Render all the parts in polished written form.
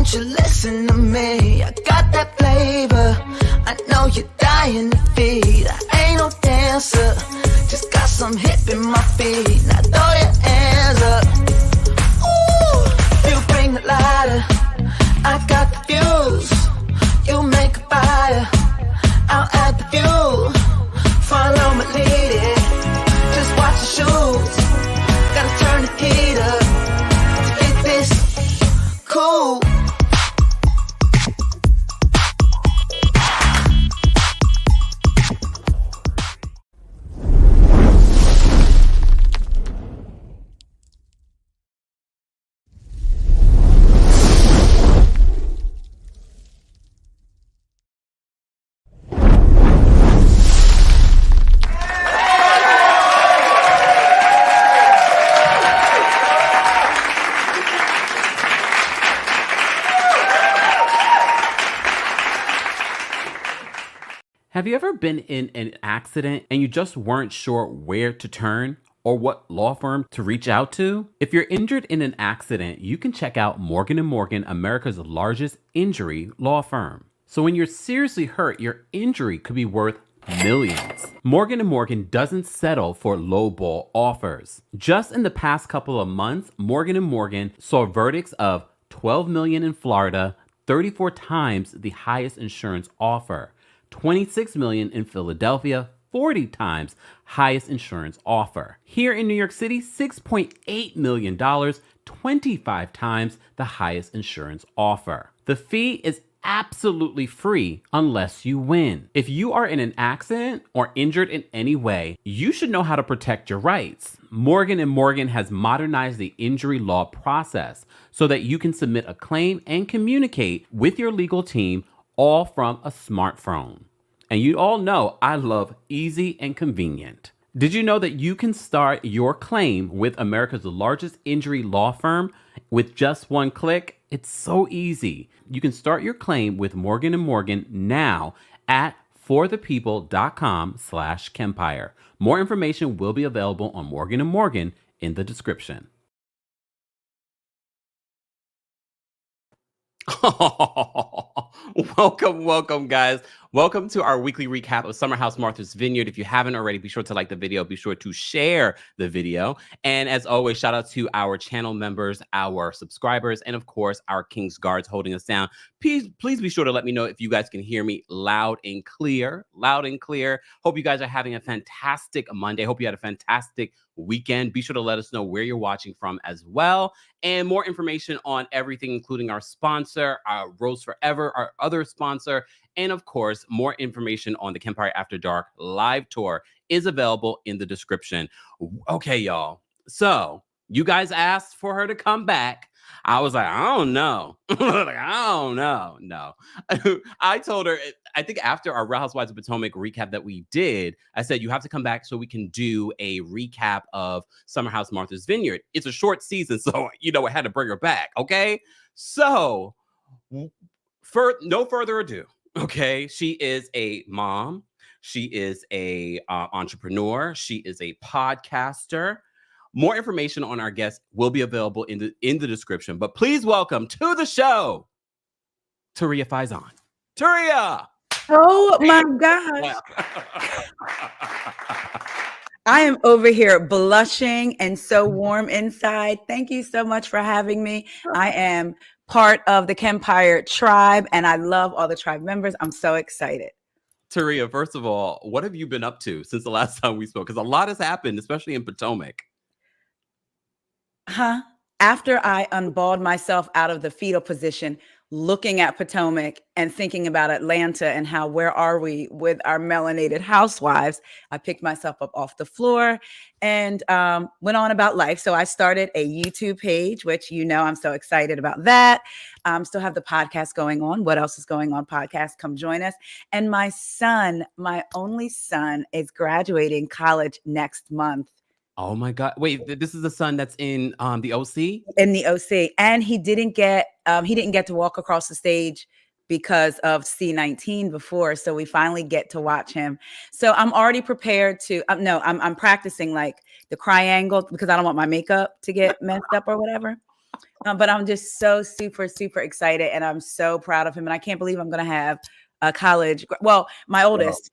won't you listen to me? I got that flavor, I know you're dying to feed. I ain't no dancer, just got some hip in my feet. Now throw your hands up. Ooh, you bring the lighter, I got the fuse. You make a fire, I'll add the fuel. Follow my lady, just watch the shoes. Gotta turn the heat up to get this cool. Have you ever been in an accident and you just weren't sure where to turn or what law firm to reach out to? If you're injured in an accident, you can check out Morgan & Morgan, America's largest injury law firm. So when you're seriously hurt, your injury could be worth millions. Morgan & Morgan doesn't settle for lowball offers. Just in the past couple of months, Morgan & Morgan saw verdicts of $12 million in Florida, 34 times the highest insurance offer. $26 million in Philadelphia, 40 times highest insurance offer. Here in New York City, $6.8 million, 25 times the highest insurance offer. The fee is absolutely free unless you win. If you are in an accident or injured in any way, you should know how to protect your rights. Morgan & Morgan has modernized the injury law process so that you can submit a claim and communicate with your legal team all from a smartphone. And you all know I love easy and convenient. Did you know that you can start your claim with America's largest injury law firm with just one click? It's so easy. You can start your claim with Morgan & Morgan now at forthepeople.com/Kempire. More information will be available on Morgan & Morgan in the description. Welcome, guys. Welcome to our weekly recap of Summer House Martha's Vineyard. If you haven't already, be sure to like the video. Be sure to share the video. And as always, shout out to our channel members, our subscribers, and of course, our King's Guards holding us down. Please be sure to let me know if you guys can hear me loud and clear. Loud and clear. Hope you guys are having a fantastic Monday. Hope you had a fantastic weekend. Be sure to let us know where you're watching from as well. And more information on everything, including our sponsor, our Rose Forever, our other sponsor, and of course, more information on the Kempire After Dark live tour is available in the description. Okay, y'all. So you guys asked for her to come back. I was like, I don't know. No. I told her, I think after our Real Housewives of Potomac recap that we did, I said, you have to come back so we can do a recap of Summer House Martha's Vineyard. It's a short season, so, I had to bring her back, okay? So, for no further ado, okay, she is a mom. She is a entrepreneur. She is a podcaster. More information on our guests will be available in the description. But please welcome to the show, Taria Faison. Taria! Oh my gosh. I am over here blushing and so warm inside. Thank you so much for having me. I am part of the Kempire tribe and I love all the tribe members. I'm so excited. Taria, first of all, what have you been up to since the last time we spoke? Because a lot has happened, especially in Potomac. After I unballed myself out of the fetal position, looking at Potomac and thinking about Atlanta and how, where are we with our melanated housewives, I picked myself up off the floor and went on about life. So I started a YouTube page, which, I'm so excited about that. Still have the podcast going on. What else is going on? Podcast, come join us. And my son, my only son, is graduating college next month. Oh my God. Wait, this is the son that's in the OC? In the OC. And he didn't get to walk across the stage because of C19 before. So we finally get to watch him. So I'm already prepared to, I'm practicing like the triangle because I don't want my makeup to get messed up or whatever. But I'm just so super, super excited, and I'm so proud of him. And I can't believe I'm going to have a college. Well, my oldest,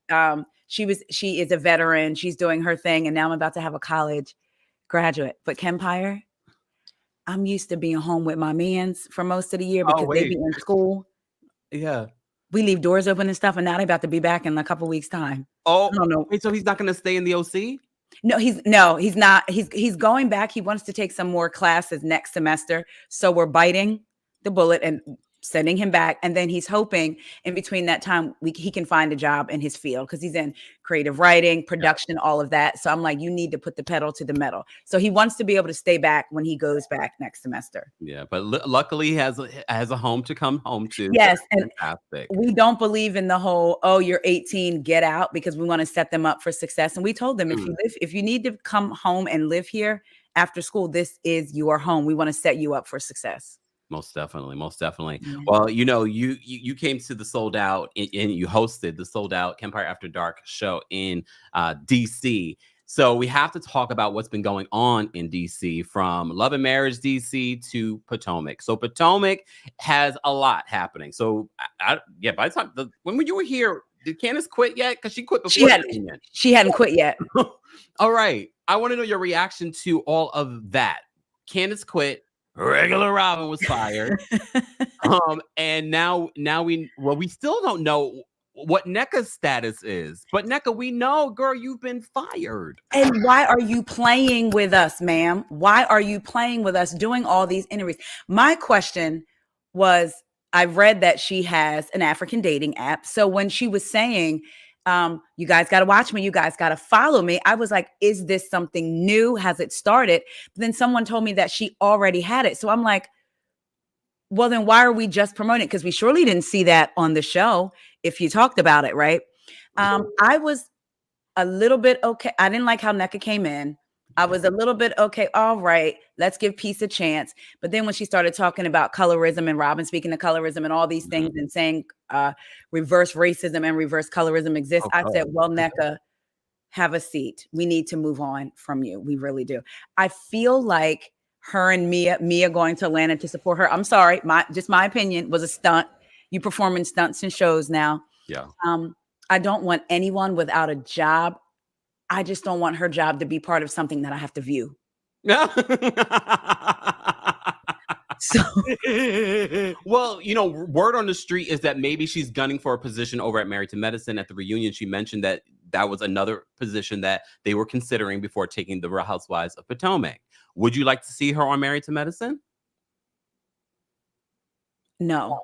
she is a veteran. She's doing her thing, and now I'm about to have a college graduate. But Kempire, I'm used to being home with my mans for most of the year because they be in school. Yeah. We leave doors open and stuff, and now they're about to be back in a couple weeks' time. Oh, I don't know. Wait, so he's not going to stay in the OC? No, he's not. He's going back. He wants to take some more classes next semester. So we're biting the bullet and sending him back. And then he's hoping in between that time, he can find a job in his field because he's in creative writing, production, all of that. So I'm like, you need to put the pedal to the metal. So he wants to be able to stay back when he goes back next semester. Yeah, but luckily he has a home to come home to. Yes, and we don't believe in the whole, oh, you're 18, get out, because we want to set them up for success. And we told them, if you need to come home and live here after school, this is your home. We want to set you up for success. Most definitely. Yeah. Well, you came to the Sold Out and you hosted the Sold Out Kempire After Dark show in DC. So we have to talk about what's been going on in DC, from Love and Marriage DC to Potomac. So Potomac has a lot happening. So by the time when you were here, did Candace quit yet? Because she quit before. She hadn't quit yet. All right. I want to know your reaction to all of that. Candace quit. Regular Robin was fired. And now we still don't know what NECA's status is. But NECA, we know, girl, you've been fired. And why are you playing with us, ma'am? Why are you playing with us doing all these interviews? My question was, I read that she has an African dating app. So when she was saying, you guys got to watch me, you guys got to follow me, I was like, is this something new? Has it started? But then someone told me that she already had it. So I'm like, well, then why are we just promoting it? Because we surely didn't see that on the show if you talked about it, right? I was a little bit okay. I didn't like how NECA came in. I was a little bit okay. All right, let's give peace a chance. But then when she started talking about colorism and Robin speaking of colorism and all these things and saying reverse racism and reverse colorism exists, I said, well, NECA, have a seat. We need to move on from you. We really do. I feel like her and Mia going to Atlanta to support her. I'm sorry, my opinion, was a stunt. You perform in stunts and shows now. Yeah. I don't want anyone without a job. I just don't want her job to be part of something that I have to view. So, well, word on the street is that maybe she's gunning for a position over at Married to Medicine. At the reunion, she mentioned that was another position that they were considering before taking the Real Housewives of Potomac. Would you like to see her on Married to Medicine? No.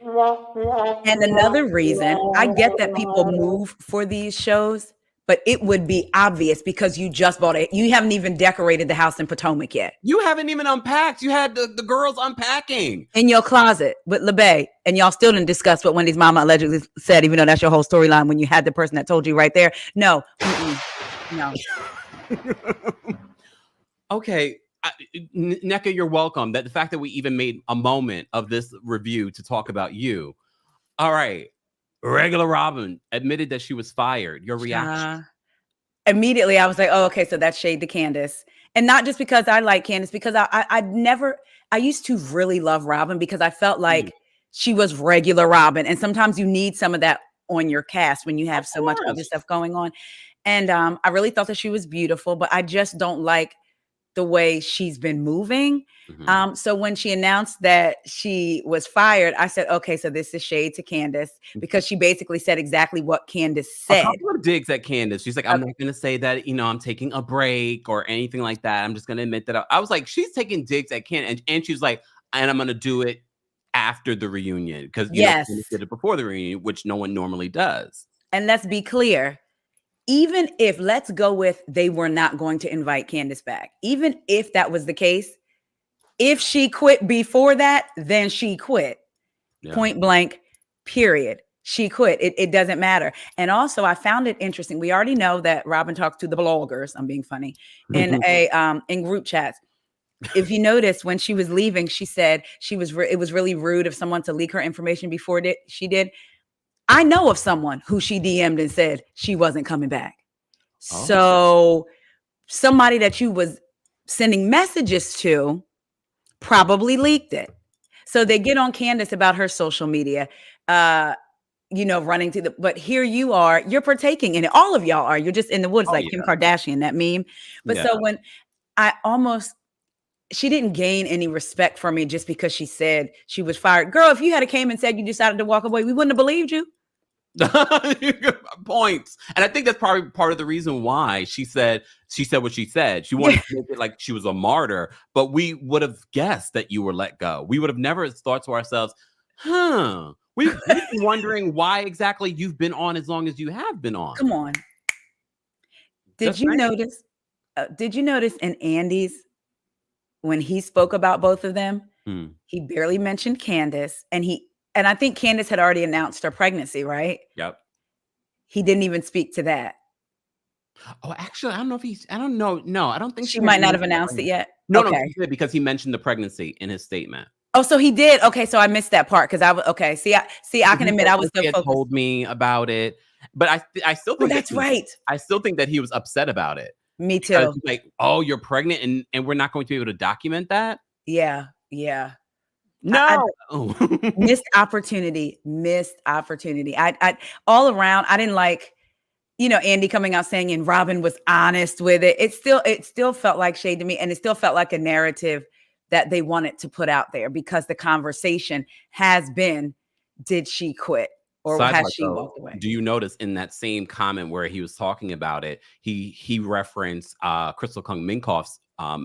And another reason, I get that people move for these shows, but it would be obvious because you just bought it. You haven't even decorated the house in Potomac yet. You haven't even unpacked. You had the girls unpacking in your closet with LeBay, and y'all still didn't discuss what Wendy's mama allegedly said, even though that's your whole storyline when you had the person that told you right there. No. No. Okay. NECA, you're welcome. That the fact that we even made a moment of this review to talk about you. All right. Regular Robin admitted that she was fired. Your reaction? Immediately, I was like, oh, okay, so that's shade to Candace. And not just because I like Candace, because I used to really love Robin because I felt like she was regular Robin. And sometimes you need some of that on your cast when you have so much other stuff going on. And I really thought that she was beautiful, but I just don't like the way she's been moving. So when she announced that she was fired, I said, okay, so this is shade to Candace, because she basically said exactly what Candace said. A couple of digs at Candace. She's like, I'm not going to say that, I'm taking a break or anything like that. I'm just going to admit that. I was like, she's taking digs at Candace. And she's like, and I'm going to do it after the reunion. Because Candace did it before the reunion, which no one normally does. And let's be clear. Even if, let's go with, they were not going to invite Candace back. Even if that was the case, if she quit before that, then she quit. Yeah. Point blank, period. She quit. It doesn't matter. And also, I found it interesting. We already know that Robin talks to the bloggers. I'm being funny in group chats. If you notice, when she was leaving, she said it was really rude of someone to leak her information before she did. I know of someone who she DM'd and said she wasn't coming back. Oh. So somebody that you was sending messages to probably leaked it. So they get on Candace about her social media, running to but here you are, you're partaking in it. All of y'all are. You're just in the woods, like Kim Kardashian, that meme. But so when she didn't gain any respect from me just because she said she was fired. Girl, if you had came and said you decided to walk away, we wouldn't have believed you. Points. And I think that's probably part of the reason why she said what she said. She wanted to make it like she was a martyr, but we would have guessed that you were let go. We would have never thought to ourselves, we've been wondering why exactly you've been on as long as you have been on. Come on. Did you notice in Andy's, when he spoke about both of them, he barely mentioned Candace, and I think Candace had already announced her pregnancy, right? Yep. He didn't even speak to that. Oh, actually, I don't know if I don't know. No, I don't think she might not have announced it yet. No, he did, because he mentioned the pregnancy in his statement. Oh, so he did. Okay, so I missed that part because I was okay. See, I can admit I was so focused. Told me about it, but I still think that's right. I still think that he was upset about it. Me too. Like, oh, you're pregnant, and we're not going to be able to document that. Yeah. No. Missed opportunity. I all around, I didn't like, Andy coming out saying, and Robin was honest with it. It still felt like shade to me. And it still felt like a narrative that they wanted to put out there, because the conversation has been, did she quit? Or has she walked away? Do you notice in that same comment where he was talking about it, he referenced Crystal Kung Minkoff's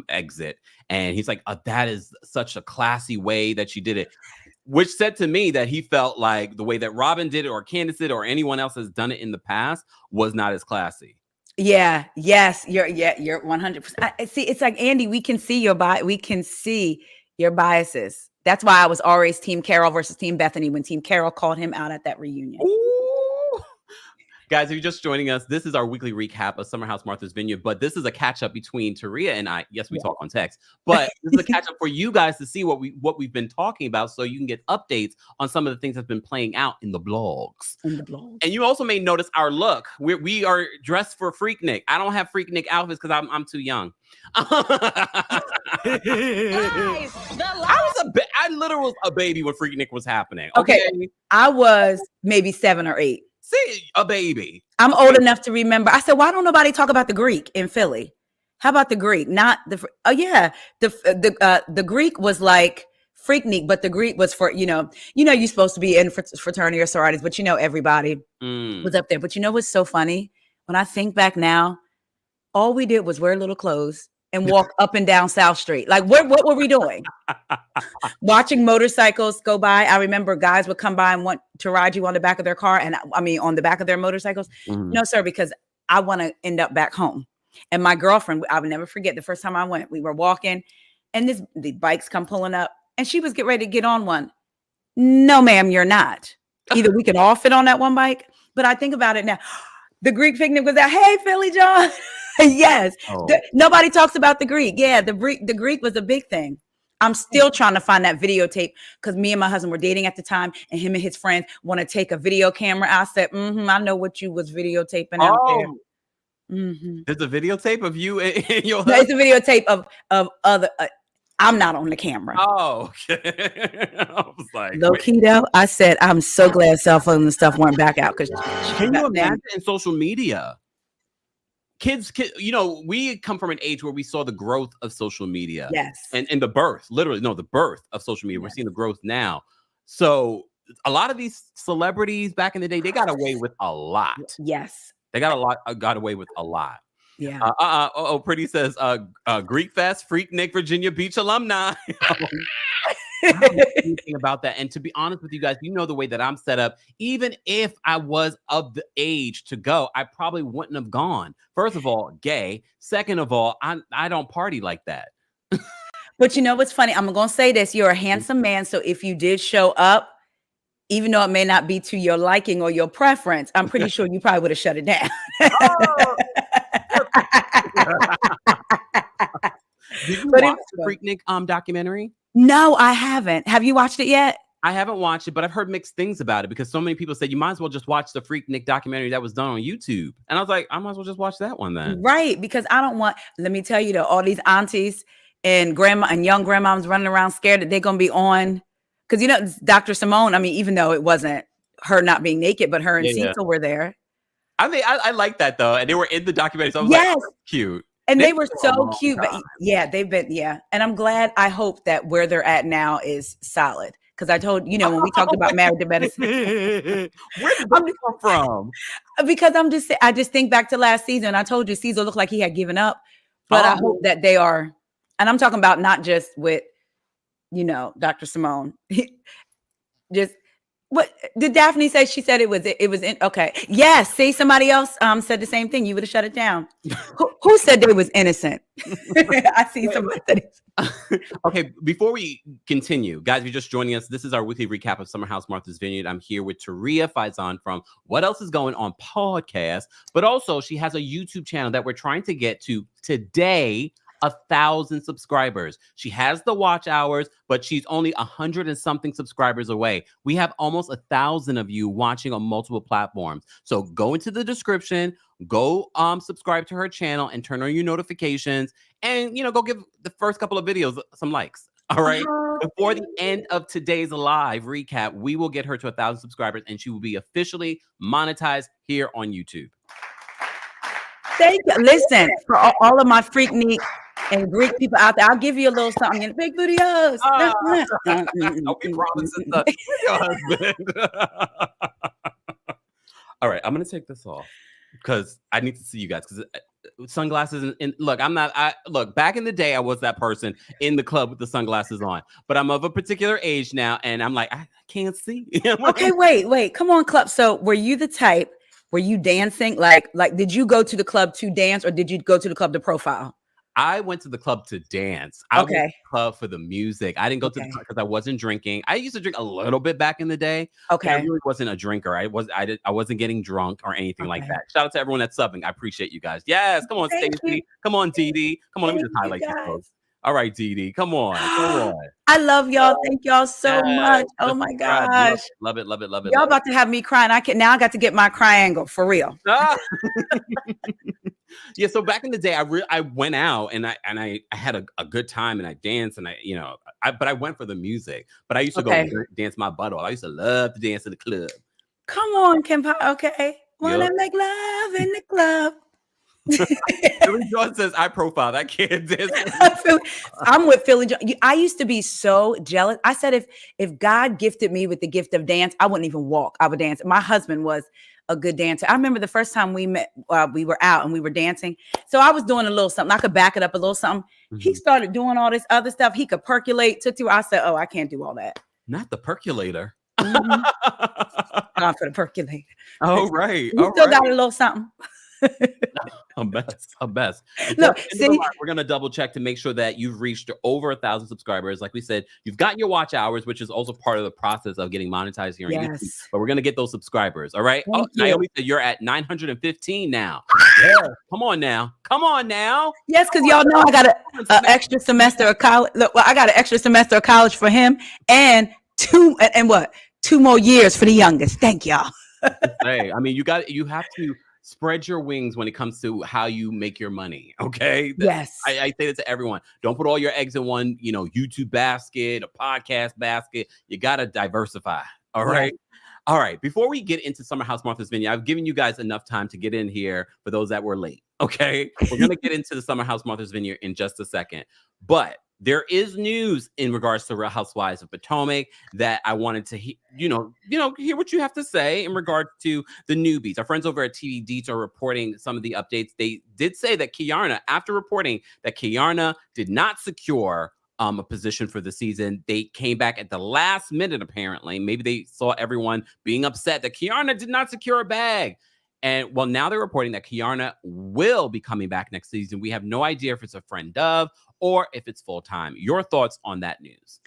exit, and he's like, that is such a classy way that she did it, which said to me that he felt like the way that Robin did it, or Candace did it, or anyone else has done it in the past was not as classy. Yeah. Yes. You're 100%. See, it's like, Andy, we can see your biases. That's why I was always Team Carol versus Team Bethany when Team Carol called him out at that reunion. Ooh. Guys, if you're just joining us, this is our weekly recap of Summer House Martha's Vineyard, but this is a catch up between Taria and I. Yes, we talk on text, but this is a catch up for you guys to see what we've been talking about, so you can get updates on some of the things that's been playing out in the blogs. And you also may notice our look. We are dressed for Freaknik. I don't have Freaknik outfits because I'm too young. I literally was a baby when Freaknik was happening. Okay. I was maybe 7 or 8. See, a baby. I'm old enough to remember. I said, why don't nobody talk about the Greek in Philly? How about the Greek? Not the the Greek was like Freaknik, but the Greek was for, you're supposed to be in fraternity or sororities, but everybody was up there. But what's so funny? When I think back now, all we did was wear little clothes and walk up and down South Street. Like, what were we doing? Watching motorcycles go by. I remember guys would come by and want to ride you on the back of their car. And on the back of their motorcycles. No, sir, because I want to end up back home. And my girlfriend, I would never forget the first time I went, we were walking and the bikes come pulling up and she was getting ready to get on one. No, ma'am, you're not. Either we can all fit on that one bike. But I think about it now. The Greek picnic was that, hey, Philly John. Yes. Nobody talks about the Greek. Yeah, the Greek was a big thing. I'm still trying to find that videotape because me and my husband were dating at the time, and him and his friends want to take a video camera. I said, I know what you was videotaping out there. There's a videotape of you and your husband? No, it's a videotape of other. I'm not on the camera. Oh, okay. I was like, low key though, I said, I'm so glad cell phones and stuff weren't back out. Because can you imagine in social media? Kids, we come from an age where we saw the growth of social media. Yes. And the birth, the birth of social media. Yes. We're seeing the growth now. So a lot of these celebrities back in the day, they got away with a lot. Yes. They got away with a lot. Yeah. Pretty says, Greek Fest, Freaknik, Virginia Beach alumni. Thinking about that, and to be honest with you guys, the way that I'm set up, even if I was of the age to go, I probably wouldn't have gone. First of all, gay. Second of all, I don't party like that. But what's funny? I'm gonna say this: you're a handsome man, so if you did show up, even though it may not be to your liking or your preference, I'm pretty sure you probably would have shut it down. Did you watch the Freaknik documentary? No, I haven't. Have you watched it yet? I haven't watched it, but I've heard mixed things about it because so many people said you might as well just watch the Freaknik documentary that was done on YouTube. And I was like, I might as well just watch that one then. Right, because I don't want, let me tell you though, all these aunties and grandma and young grandmoms running around scared that they're going to be on. Because, Dr. Simone, I mean, even though it wasn't her not being naked, but her and Cecil were there. I mean, I like that though. And they were in the documentary. So I was like, oh, cute. And they were so cute. But they've been, And I'm glad, I hope that where they're at now is solid. Because I told, when we talked about Married to Medicine. Where did that come from? Because I just think back to last season. I told you Cecil looked like he had given up. But I hope that they are, and I'm talking about not just with, Dr. Simone. What did Daphne say? She said it was in, okay. Yes. See, somebody else said the same thing. You would have shut it down. Who said they was innocent? I see somebody said it. Okay, before we continue, guys, if you're just joining us, this is our weekly recap of Summer House Martha's Vineyard. I'm here with Taria Faison from What Else Is Going On podcast, but also she has a YouTube channel that we're trying to get to today. 1,000 subscribers. She has the watch hours, but she's only 100 and something subscribers away. We have almost 1,000 of you watching on multiple platforms. So go into the description, go subscribe to her channel and turn on your notifications, and go give the first couple of videos some likes. All right. Before the end of today's live recap, we will get her to 1,000 subscribers and she will be officially monetized here on YouTube. Thank you. Listen, for all of my Freaknik and Greek people out there, I'll give you a little something in big videos. Okay, promises your husband. All right, I'm gonna take this off because I need to see you guys. Because sunglasses and look, look. Back in the day, I was that person in the club with the sunglasses on, but I'm of a particular age now, and I'm like, I can't see. Okay, wait, come on, club. So, were you the type? Were you dancing? Like, did you go to the club to dance, or did you go to the club to profile? I went to the club to dance. I went to the club for the music. I didn't go to the club because I wasn't drinking. I used to drink a little bit back in the day. Okay. I really wasn't a drinker. I wasn't getting drunk or anything like that. Shout out to everyone that's subbing. I appreciate you guys. Yes, come on, Stacey. Come on, Dee. Come on, let me just highlight you folks. All right, Dee. Come on. I love y'all. Thank y'all so much. Oh my gosh. Love it. Y'all about to have me crying. I got to get my cry angle for real. Yeah, so back in the day, I went out and I had a good time and I danced and but I went for the music. But I used to go dance my butt off. I used to love to dance in the club. Come on, Kempire. Okay. Wanna make love in the club. Philly John says I profiled. I can't dance. I'm with Philly John. I used to be so jealous. I said if God gifted me with the gift of dance, I wouldn't even walk. I would dance. My husband was a good dancer. I remember the first time we met, we were out and we were dancing. So I was doing a little something. I could back it up a little something. Mm-hmm. He started doing all this other stuff. He could percolate. I said, oh, I can't do all that. Not the percolator. Mm-hmm. Not for the percolator. Oh, right. You still got a little something. A mess. Look, we're gonna double check to make sure that you've reached over 1,000 subscribers. Like we said, you've gotten your watch hours, which is also part of the process of getting monetized here on YouTube. But we're gonna get those subscribers. All right. Naomi said you're at 915 now. Yeah. Come on now. Yes, because y'all know I got an extra semester of college. Look, I got an extra semester of college for him, and two more years for the youngest. Thank y'all. Hey, I mean, you have to spread your wings when it comes to how you make your money. Okay. Yes. I say that to everyone. Don't put all your eggs in one, YouTube basket, a podcast basket. You got to diversify. All right. All right. Before we get into Summer House Martha's Vineyard, I've given you guys enough time to get in here for those that were late. Okay. We're going to get into the Summer House Martha's Vineyard in just a second. But there is news in regards to Real Housewives of Potomac that I wanted to hear what you have to say in regards to the newbies. Our friends over at TV Deets are reporting some of the updates. They did say that after reporting that Kiarna did not secure a position for the season, they came back at the last minute, apparently. Maybe they saw everyone being upset that Kiarna did not secure a bag. And well, now they're reporting that Kiarna will be coming back next season. We have no idea if it's a friend of or if it's full time. Your thoughts on that news?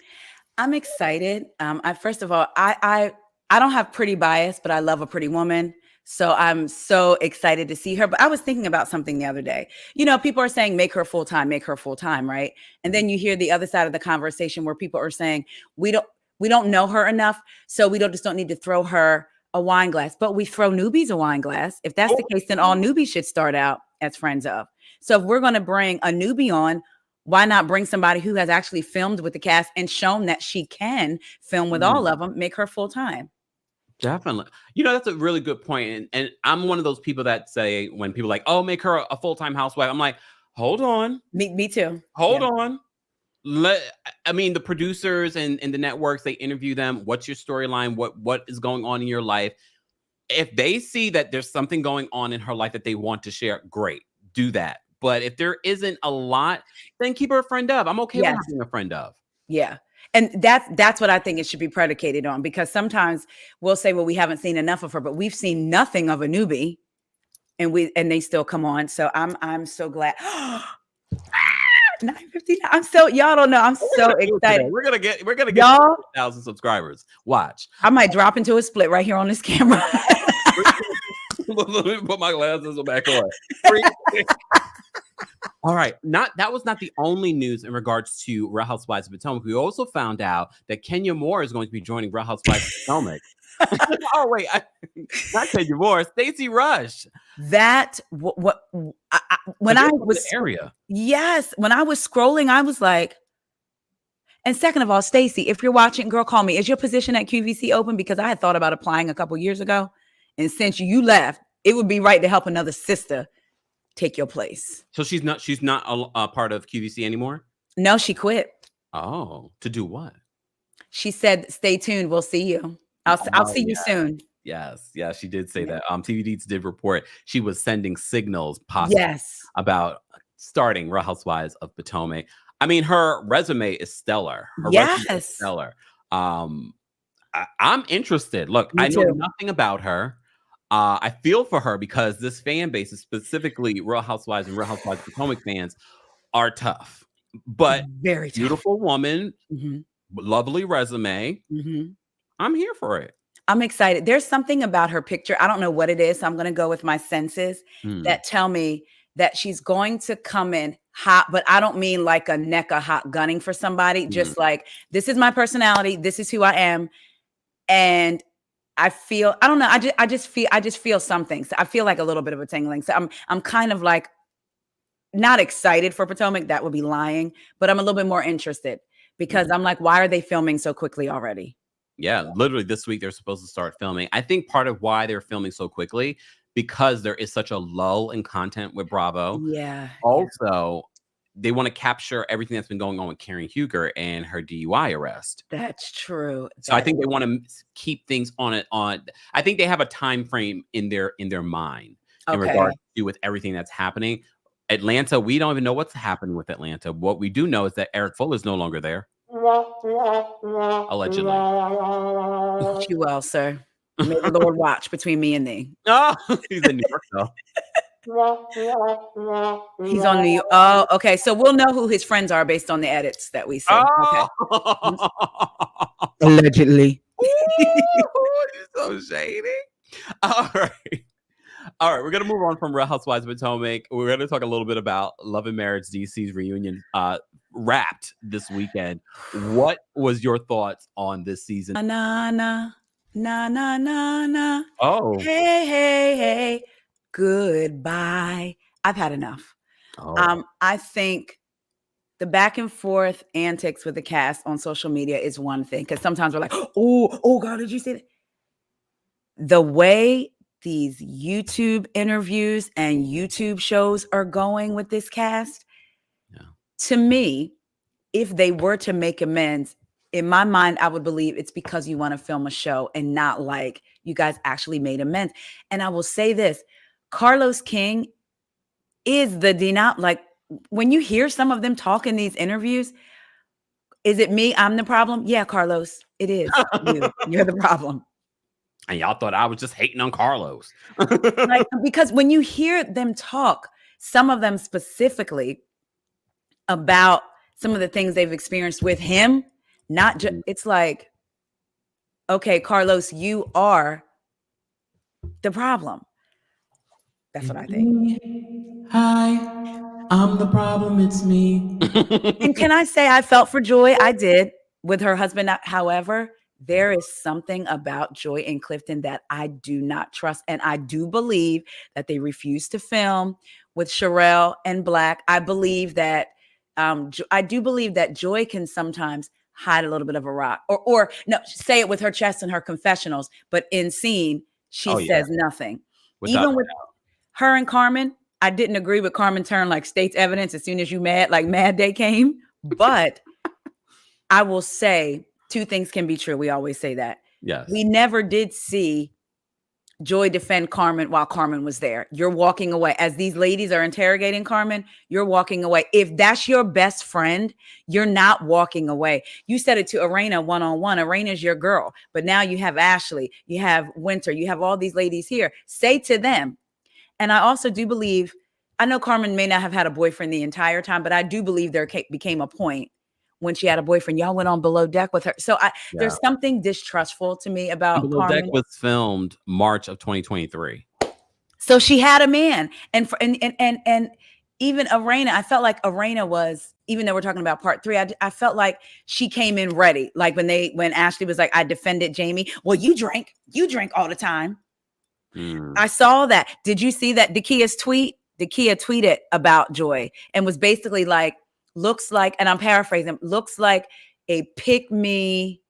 I'm excited. First of all, I don't have pretty bias, but I love a pretty woman. So I'm so excited to see her. But I was thinking about something the other day. People are saying make her full time, right? And then you hear the other side of the conversation where people are saying we don't know her enough, so we just don't need to throw her a wine glass, but we throw newbies a wine glass. If that's the case, then all newbies should start out as friends of. So if we're going to bring a newbie on, Why not bring somebody who has actually filmed with the cast and shown that she can film with all of them, make her full time? Definitely. You know, that's a really good point. And I'm one of those people that say when people are like, oh, make her a full-time housewife. I'm like, hold on. Me too. Hold on. I mean, the producers and the networks, they interview them. What's your storyline? What is going on in your life? If they see that there's something going on in her life that they want to share, great, do that. But if there isn't a lot, then keep her a friend of. I'm okay with her being a friend of. Yeah. And that's what I think it should be predicated on, because sometimes we'll say, well, we haven't seen enough of her, but we've seen nothing of a newbie, and they still come on. So I'm so glad. 9:59. Y'all don't know. I'm so excited. We're gonna get y'all 1,000 subscribers. Watch. I might drop into a split right here on this camera. Let me put my glasses back on. All right. That was not the only news in regards to Real Housewives of Potomac. We also found out that Kenya Moore is going to be joining Real Housewives of Potomac. Oh wait, not Kenya Moore, Stacey Rush. Yes, when I was scrolling, I was like, and second of all, Stacey, if you're watching, girl, call me. Is your position at QVC open? Because I had thought about applying a couple years ago, and since you left, it would be right to help another sister take your place. So she's not a part of QVC anymore? No, she quit. Oh, to do what? She said, "Stay tuned. We'll see you. I'll see you soon." Yes, she did say that. TV Deets did report she was sending signals possibly about starting Real Housewives of Potomac. I mean, her resume is stellar. I'm interested. Look, I know nothing about her. I feel for her because this fan base, specifically Real Housewives and Real Housewives of Potomac fans, are tough. But very tough. Beautiful woman, lovely resume. I'm here for it. I'm excited. There's something about her picture. I don't know what it is. So I'm going to go with my senses that tell me that she's going to come in hot, but I don't mean like a NECA hot gunning for somebody. Just like, this is my personality. This is who I am. And I feel, I don't know. I just feel something. So I feel like a little bit of a tingling. So I'm kind of like not excited for Potomac. That would be lying, but I'm a little bit more interested because I'm like, why are they filming so quickly already? Yeah, literally this week they're supposed to start filming. I think part of why they're filming so quickly because there is such a lull in content with Bravo. Yeah. Also, they want to capture everything that's been going on with Karen Huger and her DUI arrest. That's true. So I think they want to keep things on. I think they have a time frame in their mind in regard to with everything that's happening. Atlanta, we don't even know what's happening with Atlanta. What we do know is that Eric Fuller is no longer there. Allegedly. Wish you well, sir. May the Lord watch between me and thee. Oh, he's in New York though. He's on New York. Oh, okay. So we'll know who his friends are based on the edits that we see. Oh. Okay. Allegedly. You're so shady. All right. We're gonna move on from Real Housewives of Potomac. We're gonna talk a little bit about Love and Marriage DC's reunion wrapped this weekend. What was your thoughts on this season? Na na na na na na. Oh, hey, goodbye. I've had enough. I think the back and forth antics with the cast on social media is one thing, because sometimes we're like, oh God, did you see that? The way these YouTube interviews and YouTube shows are going with this cast, to me, if they were to make amends, in my mind, I would believe it's because you want to film a show and not like you guys actually made amends. And I will say this, Carlos King is like, when you hear some of them talk in these interviews, is it me? I'm the problem? Yeah, Carlos, it is. You're the problem. And y'all thought I was just hating on Carlos. Like, because when you hear them talk, some of them specifically about some of the things they've experienced with him, not just, it's like, okay, Carlos, you are the problem. That's what I think. Hi, I'm the problem. It's me. And can I say I felt for Joy? I did with her husband. However, there is something about Joy and Clifton that I do not trust. And I do believe that they refused to film with Sherelle and Black. I believe that I do believe that Joy can sometimes hide a little bit of a rock, or no, say it with her chest and her confessionals, but in scene, she says nothing. Without Even with her and Carmen, I didn't agree with Carmen turned like state's evidence as soon as you Mad Day came. But I will say two things can be true. We always say that. Yes. We never did see Joy defend Carmen while Carmen was there. You're walking away. As these ladies are interrogating Carmen, you're walking away. If that's your best friend, you're not walking away. You said it to Arena one-on-one. Arena's your girl. But now you have Ashley, you have Winter, you have all these ladies here. Say to them. And I also do believe, I know Carmen may not have had a boyfriend the entire time, but I do believe there became a point when she had a boyfriend. Y'all went on Below Deck with her. So there's something distrustful to me about Below Carmen. Deck was filmed March of 2023. So she had a man. And even Arena, I felt like Arena was, even though we're talking about part 3, I felt like she came in ready. Like when Ashley was like, I defended Jamie. Well, you drink all the time. I saw that. Did you see that Dakia's tweet? Dakia tweeted about Joy and was basically like, looks like, and I'm paraphrasing, looks like a pick-me.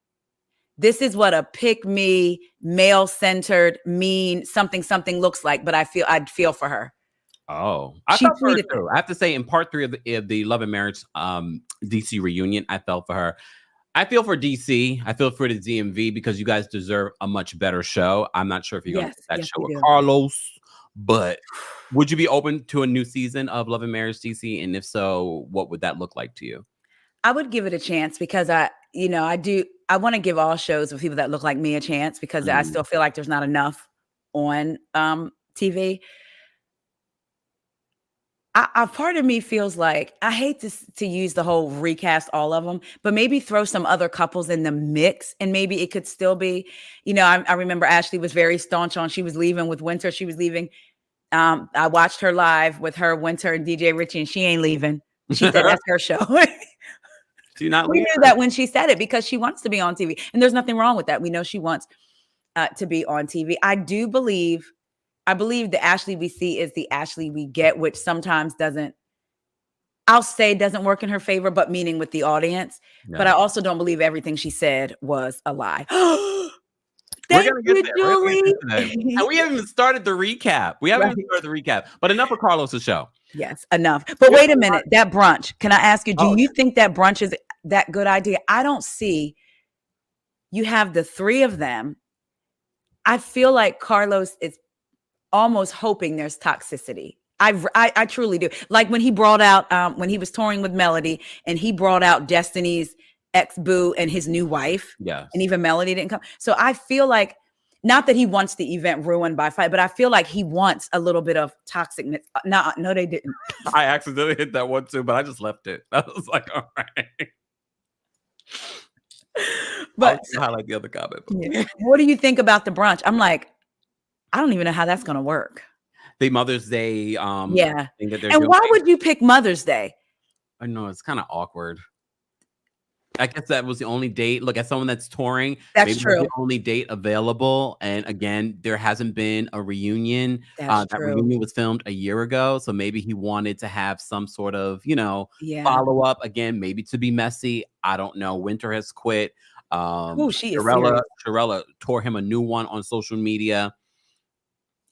This is what a pick-me, male-centered, mean something looks like. But I'd feel for her. Oh, I felt for her too. I have to say, in part 3 of the Love and Marriage DC reunion, I felt for her. I feel for DC. I feel for the DMV because you guys deserve a much better show. I'm not sure if you're going to get that show with Carlos, but would you be open to a new season of Love and Marriage DC? And if so, what would that look like to you? I would give it a chance because I want to give all shows with people that look like me a chance because I still feel like there's not enough on TV. A part of me feels like I hate to use the whole recast all of them, but maybe throw some other couples in the mix and maybe it could still be, I remember Ashley was very staunch on, she was leaving with Winter. She was leaving. I watched her live with her, Winter and DJ Richie, and she ain't leaving. She said that's her show. Do not we leave knew that when she said it because she wants to be on TV. And there's nothing wrong with that. We know she wants to be on TV. I believe the Ashley we see is the Ashley we get, which sometimes doesn't work in her favor, but meaning with the audience. Yeah. But I also don't believe everything she said was a lie. Thank you, Julie. And we haven't even started the recap. But enough of Carlos's show. Yes, enough. But wait a minute, that brunch. Can I ask you, do you think that brunch is that good idea? I don't see. You have the 3 of them. I feel like Carlos is almost hoping there's toxicity. I truly do. Like when he brought out, when he was touring with Melody and he brought out Destiny's ex-boo and his new wife. Yeah. And even Melody didn't come. So I feel like, not that he wants the event ruined by fight, but I feel like he wants a little bit of toxicness. No, they didn't. I accidentally hit that one too, but I just left it. I was like, all right. But I'll highlight the other comment. Yeah. What do you think about the brunch? I'm like, I don't even know how that's going to work. The Mother's Day. Yeah. Thing that they're and doing. Why would you pick Mother's Day? I know it's kind of awkward. I guess that was the only date. Look, as someone that's touring, that's true. The only date available. And again, there hasn't been a reunion. That reunion was filmed a year ago. So maybe he wanted to have some sort of, follow up again, maybe to be messy. I don't know. Winter has quit. She is Sharella tore him a new one on social media.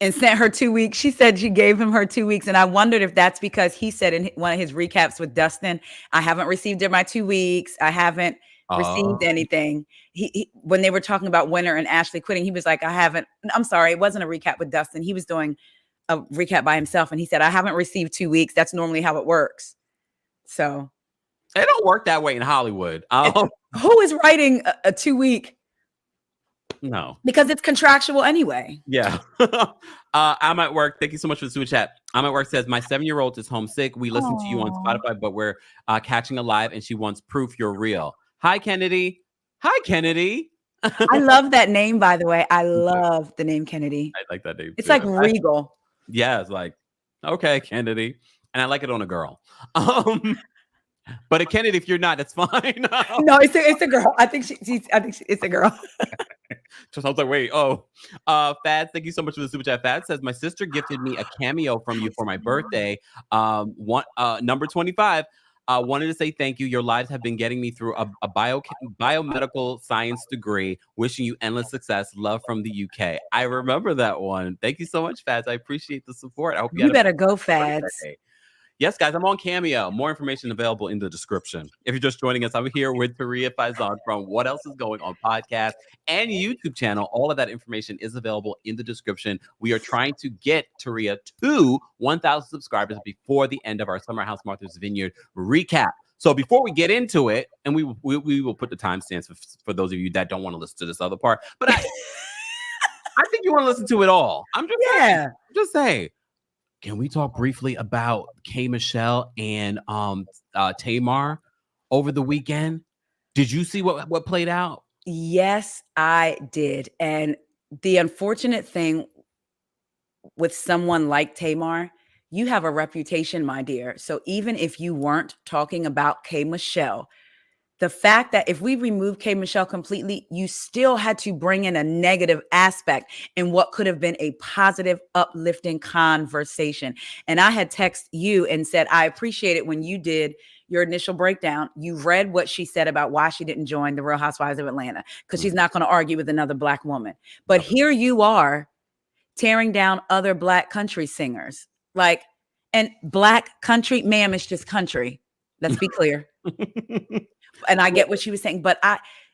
And sent her 2 weeks. She said she gave him her 2 weeks. And I wondered if that's because he said in one of his recaps with Dustin, I haven't received my 2 weeks. I haven't received anything. He when they were talking about Winter and Ashley quitting, he was like, I'm sorry, it wasn't a recap with Dustin. He was doing a recap by himself. And he said, I haven't received 2 weeks. That's normally how it works. So. It don't work that way in Hollywood. Who is writing a 2 week? No, because it's contractual anyway. Yeah. I'm at work. Thank you so much for the super chat. I'm at work says my 7-year-old is homesick. We listen to you on Spotify, but we're catching a live and she wants proof you're real. Hi, Kennedy. Hi, Kennedy. I love that name, by the way. I love the name Kennedy. I like that name. It's like regal. It's like, okay, Kennedy. And I like it on a girl. But a Kennedy, if you're not, that's fine. No, it's a girl. I think it's a girl. So I was like, wait, Fads, thank you so much for the super chat. Fads says my sister gifted me a cameo from you for my birthday. Number 25. Wanted to say thank you. Your lives have been getting me through a biomedical science degree. Wishing you endless success. Love from the UK. I remember that one. Thank you so much, Fads. I appreciate the support. I hope you You had better a go, Fads. birthday. Yes, guys, I'm on Cameo. More information available in the description. If you're just joining us, I'm here with Taria Faison from What Else Is Going On podcast and YouTube channel. All of that information is available in the description. We are trying to get Taria to 1,000 subscribers before the end of our Summer House Martha's Vineyard recap. So before we get into it, and we will put the timestamps for those of you that don't want to listen to this other part, but I think you want to listen to it all. I'm just saying. Can we talk briefly about K. Michelle and Tamar over the weekend? Did you see what played out? Yes, I did. And the unfortunate thing with someone like Tamar, you have a reputation, my dear. So even if you weren't talking about K. Michelle, the fact that if we remove K. Michelle completely, you still had to bring in a negative aspect in what could have been a positive, uplifting conversation. And I had texted you and said, I appreciate it when you did your initial breakdown. You read what she said about why she didn't join the Real Housewives of Atlanta, because she's not going to argue with another Black woman. But here you are tearing down other Black country singers. And Black country, ma'am, it's just country. Let's be clear. And I get what she was saying,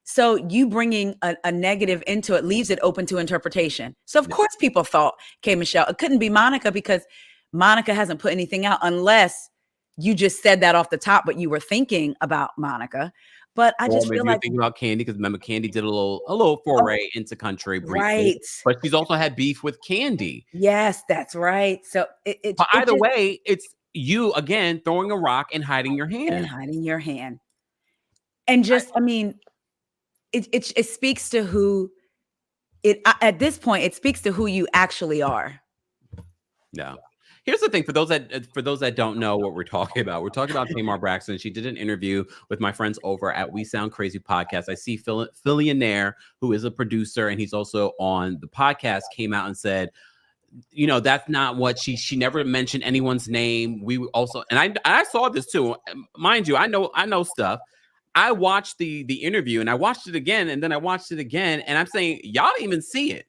so you bringing a negative into it leaves it open to interpretation. So of course people thought K. Michelle, it couldn't be Monica because Monica hasn't put anything out unless you just said that off the top, but you were thinking about Monica. But I just feel like thinking about Kandi, because remember Kandi did a little foray into country briefly, right? But she's also had beef with Kandi. Yes, that's right. So but either way, it's you again throwing a rock and hiding your hand. And just, I mean, it speaks to who at this point, it speaks to who you actually are. Yeah. Here's the thing for those that don't know what we're talking about. We're talking about Tamar Braxton. She did an interview with my friends over at We Sound Crazy podcast. I see Phillionaire, who is a producer and he's also on the podcast, came out and said, you know, that's not what she never mentioned anyone's name. We also, and I saw this too. Mind you, I know stuff. I watched the interview and I watched it again and then I watched it again and I'm saying y'all didn't even see it.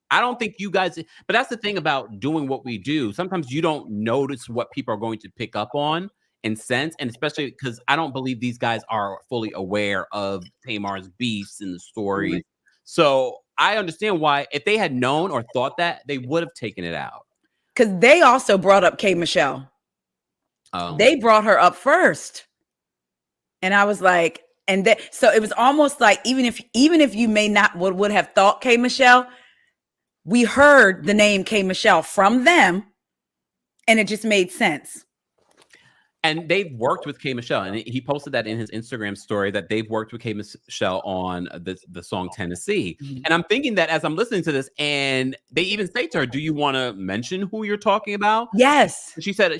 I don't think you guys, but that's the thing about doing what we do. Sometimes you don't notice what people are going to pick up on and sense, and especially because I don't believe these guys are fully aware of Tamar's beefs and the stories. Mm-hmm. So I understand why if they had known or thought that, they would have taken it out. Because they also brought up K. Michelle. They brought her up first. And I was like, so it was almost like even if you may not would have thought K. Michelle, we heard the name K. Michelle from them, and it just made sense. And they've worked with K. Michelle, and he posted that in his Instagram story that they've worked with K. Michelle on the song Tennessee. Mm-hmm. And I'm thinking that as I'm listening to this, and they even say to her, "Do you want to mention who you're talking about?" Yes, she said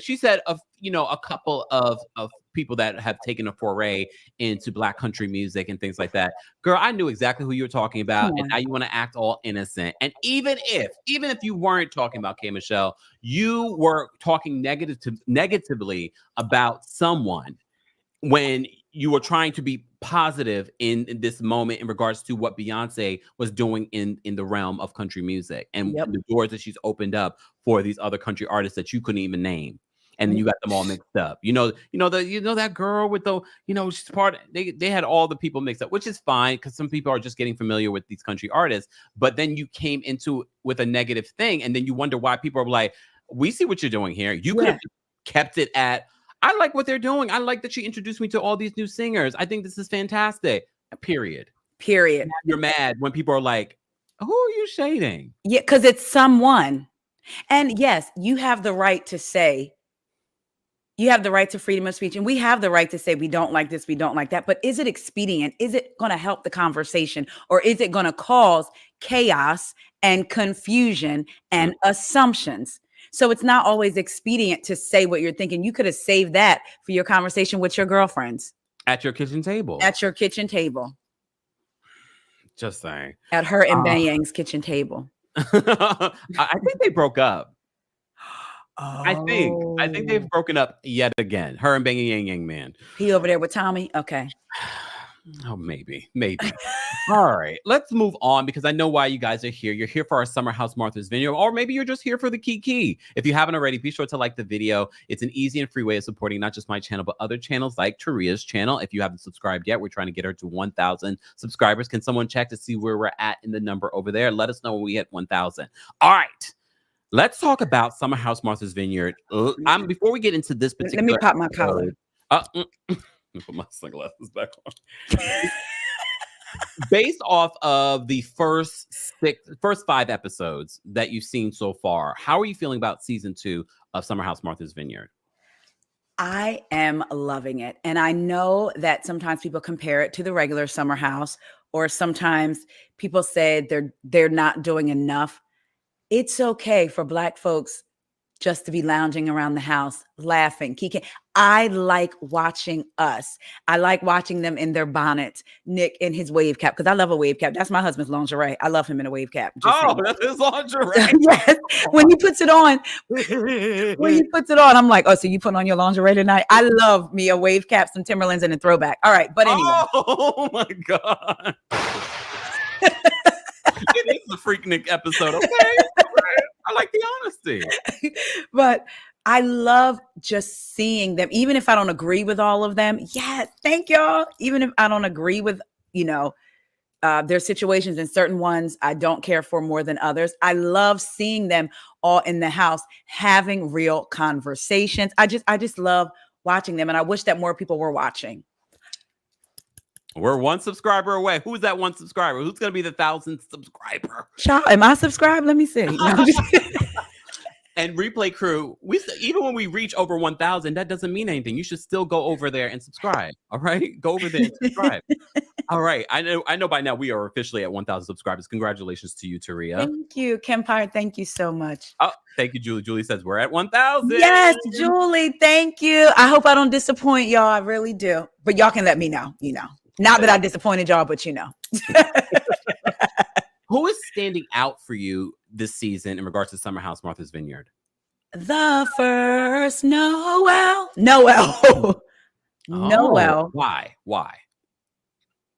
of a couple of people that have taken a foray into Black country music and things like that. Girl, I knew exactly who you were talking about, and now you want to act all innocent. And even if you weren't talking about K. Michelle, you were talking negatively about someone when you were trying to be positive in this moment in regards to what Beyonce was doing in the realm of country music and the doors that she's opened up for these other country artists that you couldn't even name. And then you got them all mixed up. That girl with the, she's part. They had all the people mixed up, which is fine because some people are just getting familiar with these country artists. But then you came into with a negative thing, and then you wonder why people are like, "We see what you're doing here. You could have kept it at. I like what they're doing. I like that she introduced me to all these new singers. I think this is fantastic. Period. You're mad when people are like, "Who are you shading?" Yeah, because it's someone. And yes, you have the right to say. You have the right to freedom of speech, and we have the right to say we don't like this, we don't like that. But is it expedient? Is it going to help the conversation, or is it going to cause chaos and confusion and assumptions? So it's not always expedient to say what you're thinking. You could have saved that for your conversation with your girlfriends at your kitchen table. Just saying. At her and Benny Yang's kitchen table. I think they broke up. I think they've broken up yet again. Her and Banging Yang Yang Man. He over there with Tommy? Okay. Oh, maybe. All right, let's move on because I know why you guys are here. You're here for our Summer House Martha's video, or maybe you're just here for the Kiki. If you haven't already, be sure to like the video. It's an easy and free way of supporting not just my channel, but other channels like Taria's channel. If you haven't subscribed yet, we're trying to get her to 1,000 subscribers. Can someone check to see where we're at in the number over there? Let us know when we hit 1,000. All right. Let's talk about Summer House Martha's Vineyard. Before we get into this particular Let me pop my collar. Let me put my sunglasses back on. Based off of the first 5 episodes that you've seen so far, how are you feeling about season 2 of Summer House Martha's Vineyard? I am loving it. And I know that sometimes people compare it to the regular Summer House, or sometimes people say they're not doing enough. It's okay for Black folks just to be lounging around the house, laughing, kicking. I like watching us. I like watching them in their bonnets. Nick in his wave cap, because I love a wave cap. That's my husband's lingerie. I love him in a wave cap. That's his lingerie. Yes. When he puts it on, I'm like, oh, so you put on your lingerie tonight? I love me a wave cap, some Timberlands, and a throwback. All right, but anyway. Oh my God. It is the Freaknik episode. Okay. I like the honesty. But I love just seeing them, even if I don't agree with all of them. Yeah, thank y'all. Even if I don't agree with, their situations, and certain ones I don't care for more than others. I love seeing them all in the house having real conversations. I just love watching them, and I wish that more people were watching. We're 1 subscriber away. Who's that 1 subscriber? Who's going to be the 1,000th subscriber? Child, am I subscribed? Let me see. And Replay Crew, even when we reach over 1,000, that doesn't mean anything. You should still go over there and subscribe. All right, go over there and subscribe. All right, I know. By now we are officially at 1,000 subscribers. Congratulations to you, Taria. Thank you, Kempire. Thank you so much. Oh, thank you, Julie. Julie says we're at 1,000. Yes, Julie. Thank you. I hope I don't disappoint y'all. I really do. But y'all can let me know. Not that I disappointed y'all, but Who is standing out for you this season in regards to Summer House Martha's Vineyard? The first Noelle. Noelle. Why?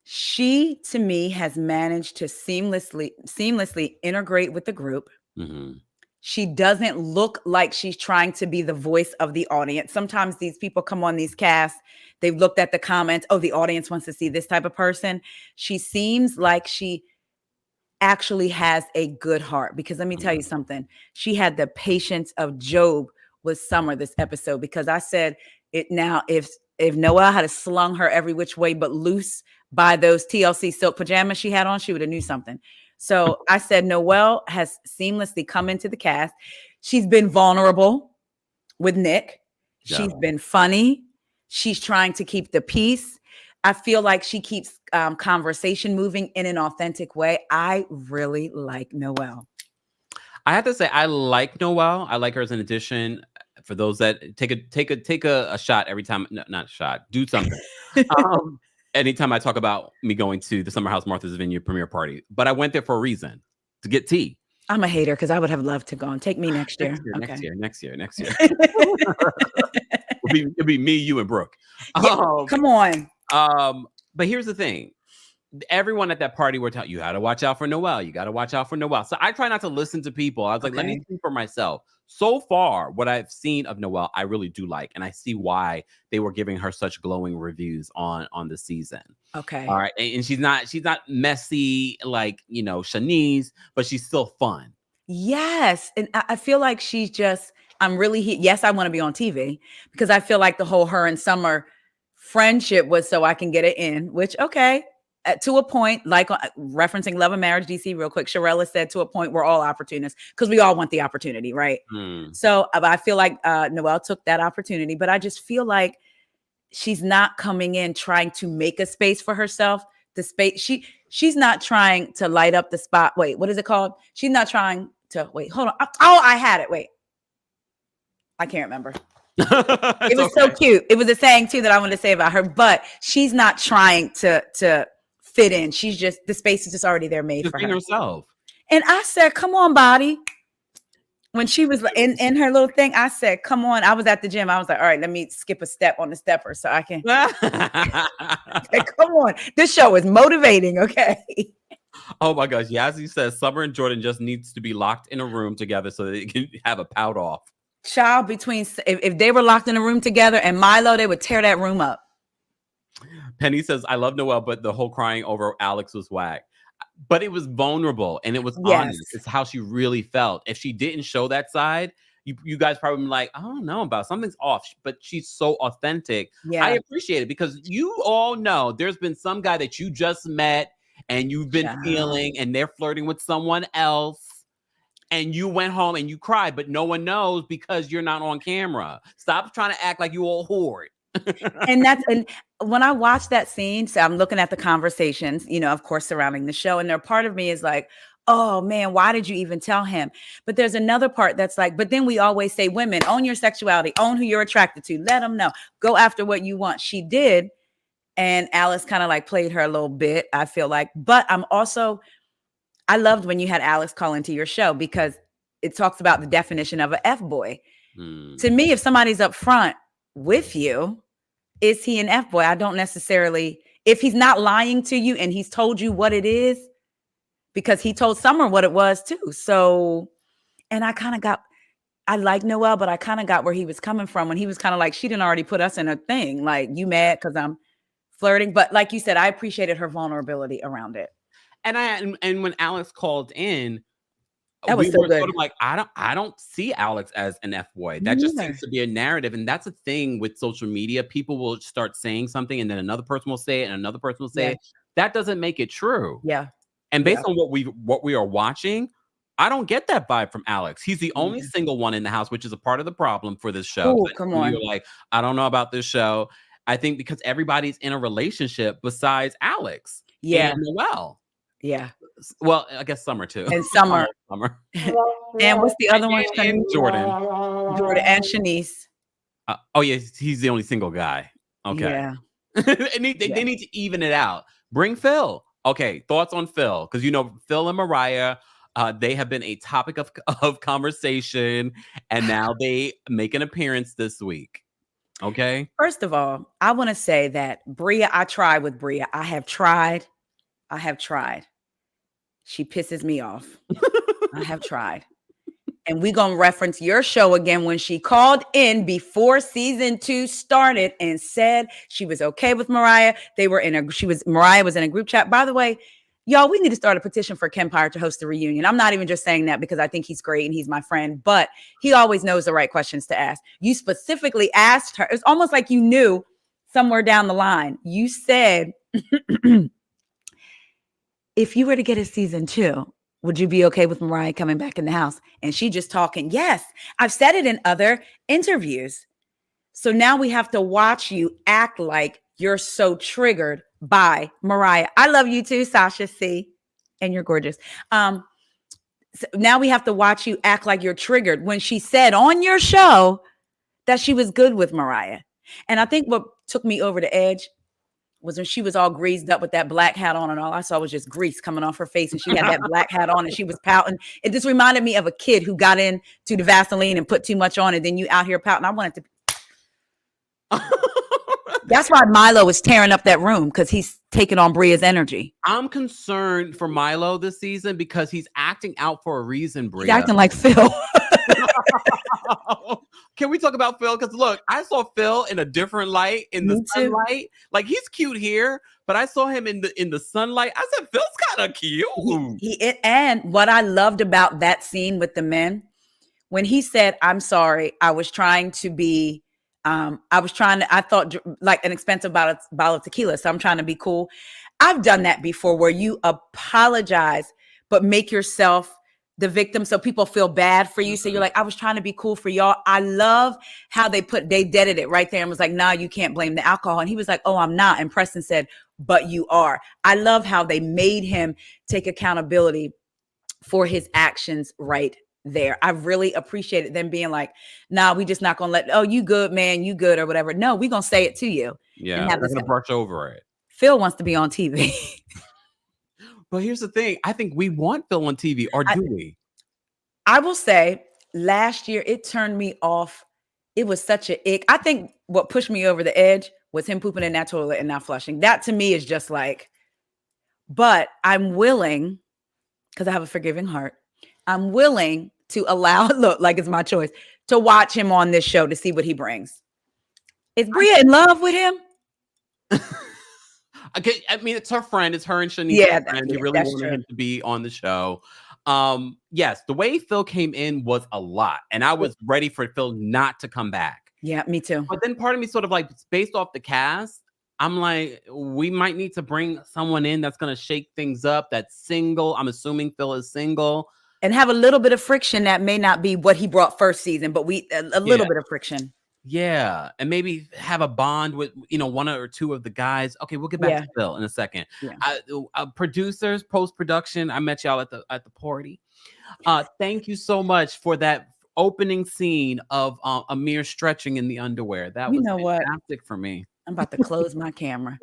She, to me, has managed to seamlessly integrate with the group. Mm-hmm. She doesn't look like she's trying to be the voice of the audience. Sometimes these people come on these casts, they've looked at the comments, oh, the audience wants to see this type of person. She seems like she actually has a good heart, because let me tell you something. She had the patience of Job with Summer this episode, because I said it now, if Noelle had slung her every which way but loose by those TLC silk pajamas she had on, she would have knew something. So I said Noelle has seamlessly come into the cast. She's been vulnerable with Nick. Yeah. She's been funny. She's trying to keep the peace. I feel like she keeps conversation moving in an authentic way. I really like Noelle. I have to say, I like Noelle. I like her as an addition. For those that take a shot every time, no, not a shot, do something. Anytime I talk about me going to the Summer House Martha's Vineyard premiere party, but I went there for a reason, to get tea. I'm a hater because I would have loved to go and take me next year. Next year. It'll be me, you, and Brooke. Yeah, come on. But here's the thing. Everyone at that party were telling you got to watch out for Noelle. You got to watch out for Noelle. So I try not to listen to people. I was like, let me see for myself. So far, what I've seen of Noelle, I really do like, and I see why they were giving her such glowing reviews on the season. Okay. All right. And she's not messy like, Shanice, but she's still fun. Yes. And I feel like she's just, yes, I want to be on TV, because I feel like the whole her and Summer friendship was so I can get it in, which, to a point, like referencing Love and Marriage DC real quick, Sharella said, to a point, we're all opportunists because we all want the opportunity, right? So I feel like Noelle took that opportunity, but I just feel like she's not coming in trying to make a space for herself. The space she's not trying to light up the spot. Wait, what is it called? She's not trying to hold on. Oh, I had it. Wait, I can't remember. It was so cute. It was a saying too that I wanted to say about her, but she's not trying to fit in. She's just, the space is just already there made for her. Herself. And I said, come on, body. when she was in her little thing, I said, come on. I was at the gym. I was like, all right, let me skip a step on the stepper so I can. Said, come on. This show is motivating. Okay. Oh my gosh. Yazzie says Summer and Jordan just needs to be locked in a room together so they can have a pout off. Child, between if they were locked in a room together and Milo, they would tear that room up. Penny says, I love Noelle, but the whole crying over Alex was whack. But it was vulnerable and it was honest. It's how she really felt. If she didn't show that side, you guys probably be like, I don't know about something's off. But she's so authentic. Yeah. I appreciate it because you all know there's been some guy that you just met and you've been feeling and they're flirting with someone else. And you went home and you cried, but no one knows because you're not on camera. Stop trying to act like you all hoard. And when I watch that scene, so I'm looking at the conversations, of course, surrounding the show. And there part of me is like, oh man, why did you even tell him? But there's another part that's like, but then we always say, women, own your sexuality, own who you're attracted to, let them know, go after what you want. She did. And Alice kind of like played her a little bit, I feel like. But I loved when you had Alex call into your show because it talks about the definition of an F-boy. To me, if somebody's up front with you, is he an F-boy? I don't necessarily, if he's not lying to you and he's told you what it is, because he told Summer what it was too. So, and I like Noelle, but I kind of got where he was coming from when he was kind of like, she didn't already put us in a thing. Like, you mad because I'm flirting? But like you said, I appreciated her vulnerability around it. And when Alex called in, that was so good. Sort of like, I don't see Alex as an F-boy. That just seems to be a narrative. And that's a thing with social media. People will start saying something and then another person will say it and another person will say it. That doesn't make it true. Yeah. And based on what we are watching, I don't get that vibe from Alex. He's the only single one in the house, which is a part of the problem for this show. Ooh, come on. You're like, I don't know about this show. I think because everybody's in a relationship besides Alex. Yeah. And Noelle. Yeah. Well, I guess Summer too. And Summer. And what's the other one? And Jordan and Shanice. Oh yeah, he's the only single guy. Okay. Yeah. And they need to even it out. Bring Phil. Okay, thoughts on Phil? Because Phil and Mariah, they have been a topic of conversation, and now they make an appearance this week. Okay. First of all, I want to say that Bria, I tried with Bria. I have tried. She pisses me off. I have tried. And we're going to reference your show again when she called in before season 2 started and said she was okay with Mariah. Mariah was in a group chat. By the way, y'all, we need to start a petition for Kempire to host a reunion. I'm not even just saying that because I think he's great and he's my friend, but he always knows the right questions to ask. You specifically asked her. It's almost like you knew somewhere down the line. You said, if you were to get a season 2, would you be okay with Mariah coming back in the house? And she just talking. Yes, I've said it in other interviews. So now we have to watch you act like you're so triggered by Mariah. I love you too, Sasha C. And you're gorgeous. So now we have to watch you act like you're triggered when she said on your show that she was good with Mariah. And I think what took me over the edge was when she was all greased up with that black hat on and all I saw was just grease coming off her face and she had that black hat on and she was pouting. It just reminded me of a kid who got into the Vaseline and put too much on and then you out here pouting. I wanted to. That's why Milo is tearing up that room because he's taking on Bria's energy. I'm concerned for Milo this season because he's acting out for a reason, Bria. He's acting like Phil. Can we talk about Phil? Because look, I saw Phil in a different light in the sunlight. Like he's cute here, but I saw him in the sunlight. I said, Phil's kind of cute. And what I loved about that scene with the men, when he said, I'm sorry, I was trying to be, I thought like an expensive bottle of tequila. So I'm trying to be cool. I've done that before where you apologize, but make yourself the victim so people feel bad for you. So you're like, I was trying to be cool for y'all. I love how they deaded it right there and was like, nah, you can't blame the alcohol. And he was like, oh, I'm not. And Preston said, but you are. I love how they made him take accountability for his actions right there. I really appreciated them being like, nah, we just not going to let, oh, you good, man, you good or whatever. No, we going to say it to you. Yeah, we're going to brush over it. Phil wants to be on TV. But here's the thing. I think we want Phil on TV, or do we? I will say, last year, it turned me off. It was such a ick. I think what pushed me over the edge was him pooping in that toilet and not flushing. That to me is just like, but I'm willing, because I have a forgiving heart, I'm willing to allow, look, like it's my choice, to watch him on this show to see what he brings. Is Bria in love with him? Okay, I mean, it's her friend. It's her and Shanice's friend. He really wanted him to be on the show. Yes, the way Phil came in was a lot, and I was ready for Phil not to come back. Yeah, me too. But then part of me sort of like, based off the cast, I'm like, we might need to bring someone in that's going to shake things up, that's single. I'm assuming Phil is single. And have a little bit of friction that may not be what he brought first season, but a little bit of friction. Yeah, and maybe have a bond with, one or two of the guys. Okay, we'll get back to Phil in a second. Yeah. Producers, post-production, I met y'all at the party. Thank you so much for that opening scene of Amir stretching in the underwear. That was fantastic for me. I'm about to close my camera.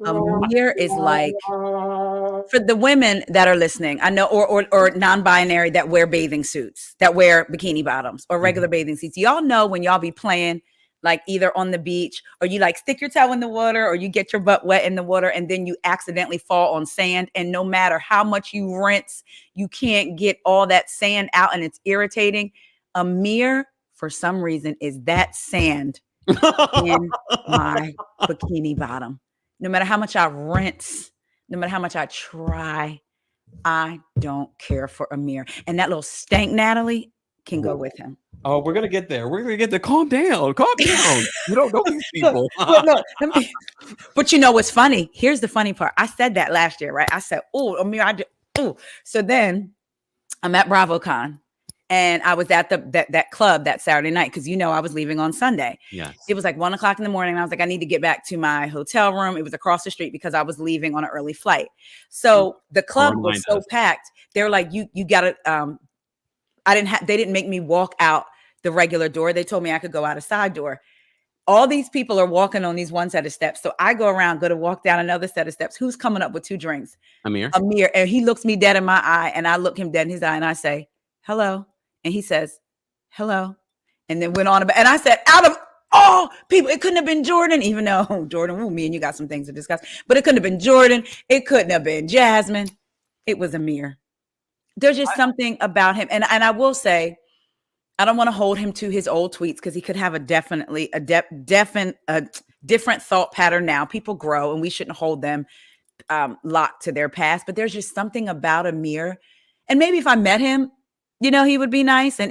Amir is like, for the women that are listening, I know, or non-binary that wear bathing suits, that wear bikini bottoms or regular bathing suits. Y'all know when y'all be playing, like either on the beach or you like stick your toe in the water or you get your butt wet in the water and then you accidentally fall on sand. And no matter how much you rinse, you can't get all that sand out and it's irritating. Amir, for some reason, is that sand in my bikini bottom. No matter how much I rinse, no matter how much I try, I don't care for Amir. And that little stank Natalie can go with him. Oh, we're gonna get there. We're gonna get there. Calm down. Calm down. You don't know these people. But you know what's funny? Here's the funny part. I said that last year, right? I said, "Oh, Amir, So then I'm at BravoCon. And I was at that club that Saturday night because I was leaving on Sunday. Yes. It was like 1:00 in the morning. And I was like, I need to get back to my hotel room. It was across the street because I was leaving on an early flight. So the club was so packed. They're like, you gotta. They didn't make me walk out the regular door. They told me I could go out a side door. All these people are walking on these one set of steps. So I go to walk down another set of steps. Who's coming up with 2 drinks? Amir. And he looks me dead in my eye, and I look him dead in his eye, and I say, hello. And he says, hello. And then went on about, and I said, out of all people, it couldn't have been Jordan, even though Jordan, me and you got some things to discuss, but it couldn't have been Jordan. It couldn't have been Jasmine. It was Amir. There's just something about him. And I will say, I don't want to hold him to his old tweets because he could have a different thought pattern now. People grow and we shouldn't hold them locked to their past. But there's just something about Amir. And maybe if I met him, he would be nice. And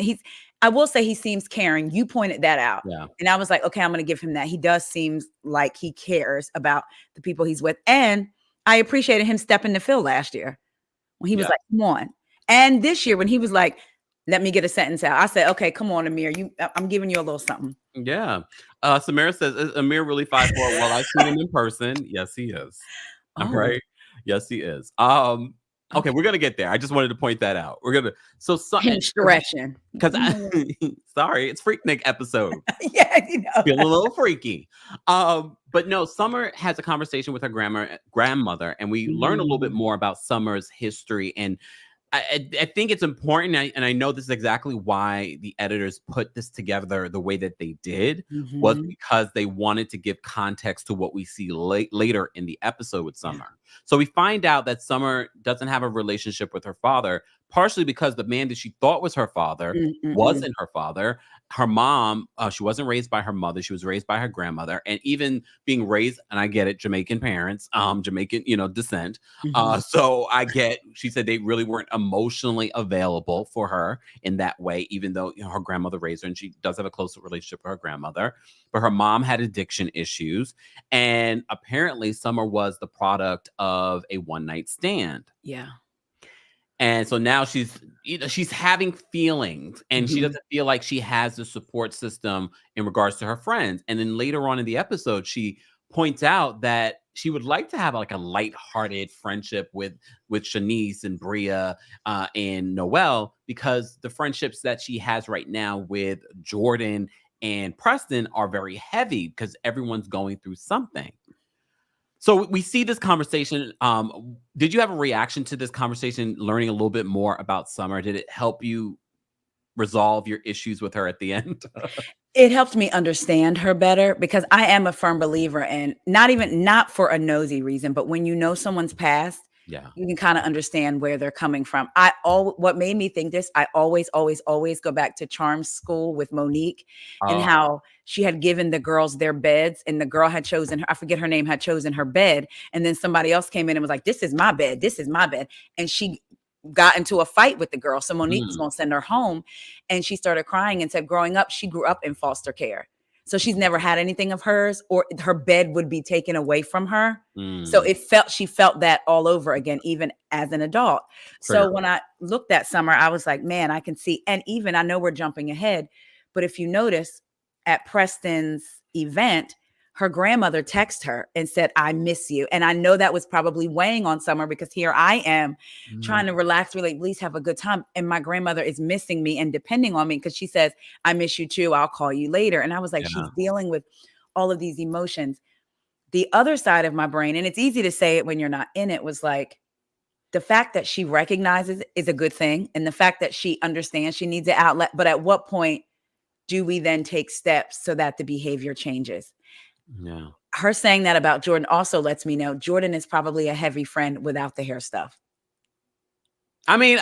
I will say he seems caring. You pointed that out. Yeah. And I was like, okay, I'm going to give him that. He does seem like he cares about the people he's with. And I appreciated him stepping to Phil last year when he was like, come on. And this year when he was like, let me get a sentence out. I said, okay, come on, Amir. I'm giving you a little something. Yeah. Samara says, is Amir really 5'4"? Well, I've seen him in person. Yes, he is. All right. Yes, he is. Okay, we're gonna get there. I just wanted to point that out. We're gonna stretching because sorry, it's Freaknik episode. Yeah, Feeling a little freaky. But no, Summer has a conversation with her grandmother, and we learn a little bit more about Summer's history. And I think it's important, and I know this is exactly why the editors put this together the way that they did, was because they wanted to give context to what we see later in the episode with Summer. So we find out that Summer doesn't have a relationship with her father, partially because the man that she thought was her father wasn't her father. Her mom, she wasn't raised by her mother. She was raised by her grandmother. And even being raised, and I get it, Jamaican parents, Jamaican, descent. So I get, she said they really weren't emotionally available for her in that way, even though her grandmother raised her, and she does have a close relationship with her grandmother. But her mom had addiction issues. And apparently Summer was the product of a one-night stand. Yeah. And so now she's having feelings, and she doesn't feel like she has the support system in regards to her friends. And then later on in the episode, she points out that she would like to have like a lighthearted friendship with Shanice and Bria and Noelle, because the friendships that she has right now with Jordan and Preston are very heavy because everyone's going through something. So we see this conversation. Did you have a reaction to this conversation, learning a little bit more about Summer? Did it help you resolve your issues with her at the end? It helped me understand her better because I am a firm believer in not for a nosy reason, but when you know someone's past, Yeah. you can kind of understand where they're coming from. What made me think this, I always go back to charm school with Monique and how she had given the girls their beds and the girl had chosen her, I forget her name, had chosen her bed. And then somebody else came in and was like, this is my bed. This is my bed. And she got into a fight with the girl. So Monique was going to send her home and she started crying and said, growing up, she grew up in foster care. So she's never had anything of hers, or her bed would be taken away from her. So she felt that all over again, even as an adult. So when I looked at Summer, I was like, man, I can see. And even I know we're jumping ahead, but if you notice at Preston's event, her grandmother texted her and said, I miss you. And I know that was probably weighing on Summer because here I am trying to relax, really, at least have a good time. And my grandmother is missing me and depending on me because she says, I miss you too. I'll call you later. And I was like, she's dealing with all of these emotions. The other side of my brain, and it's easy to say it when you're not in it, was like, the fact that she recognizes it is a good thing. And the fact that she understands she needs an outlet. But at what point do we then take steps so that the behavior changes? Yeah. Her saying that about Jordan also lets me know Jordan is probably a heavy friend without the hair stuff. I mean,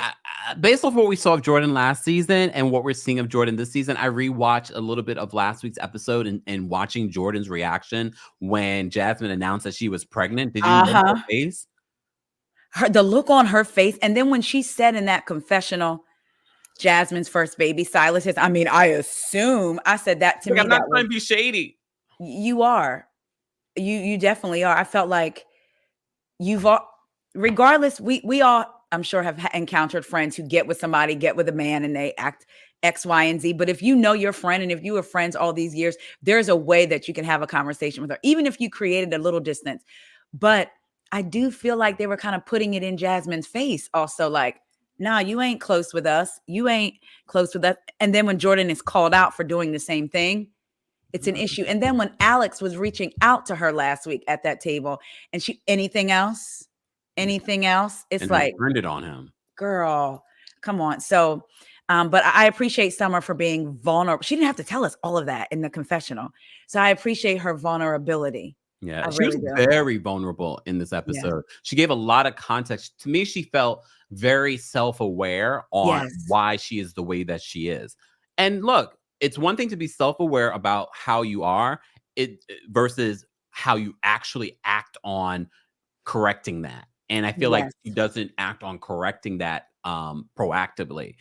based off what we saw of Jordan last season and what we're seeing of Jordan this season, I rewatched a little bit of last week's episode and watching Jordan's reaction when Jasmine announced that she was pregnant. Did you know her face? The look on her face. And then when she said in that confessional, Jasmine's first baby, Silas is, I mean, I assume, I said that to me. I'm not trying to be shady. You are. You definitely are. I felt like regardless, we all, I'm sure, have encountered friends who get with somebody, get with a man, and they act X, Y, and Z. But if you know your friend and if you were friends all these years, there's a way that you can have a conversation with her, even if you created a little distance. But I do feel like they were kind of putting it in Jasmine's face also, like, nah, you ain't close with us. You ain't close with us. And then when Jordan is called out for doing the same thing, it's an issue. And then when Alex was reaching out to her last week at that table and anything else, it's like, turned it on him. Girl, come on. So, but I appreciate Summer for being vulnerable. She didn't have to tell us all of that in the confessional. So I appreciate her vulnerability. Yeah, she was very vulnerable in this episode. Yeah. She gave a lot of context. To me, she felt very self-aware on why she is the way that she is. And look, it's one thing to be self-aware about how you are versus how you actually act on correcting that. And I feel like she doesn't act on correcting that proactively.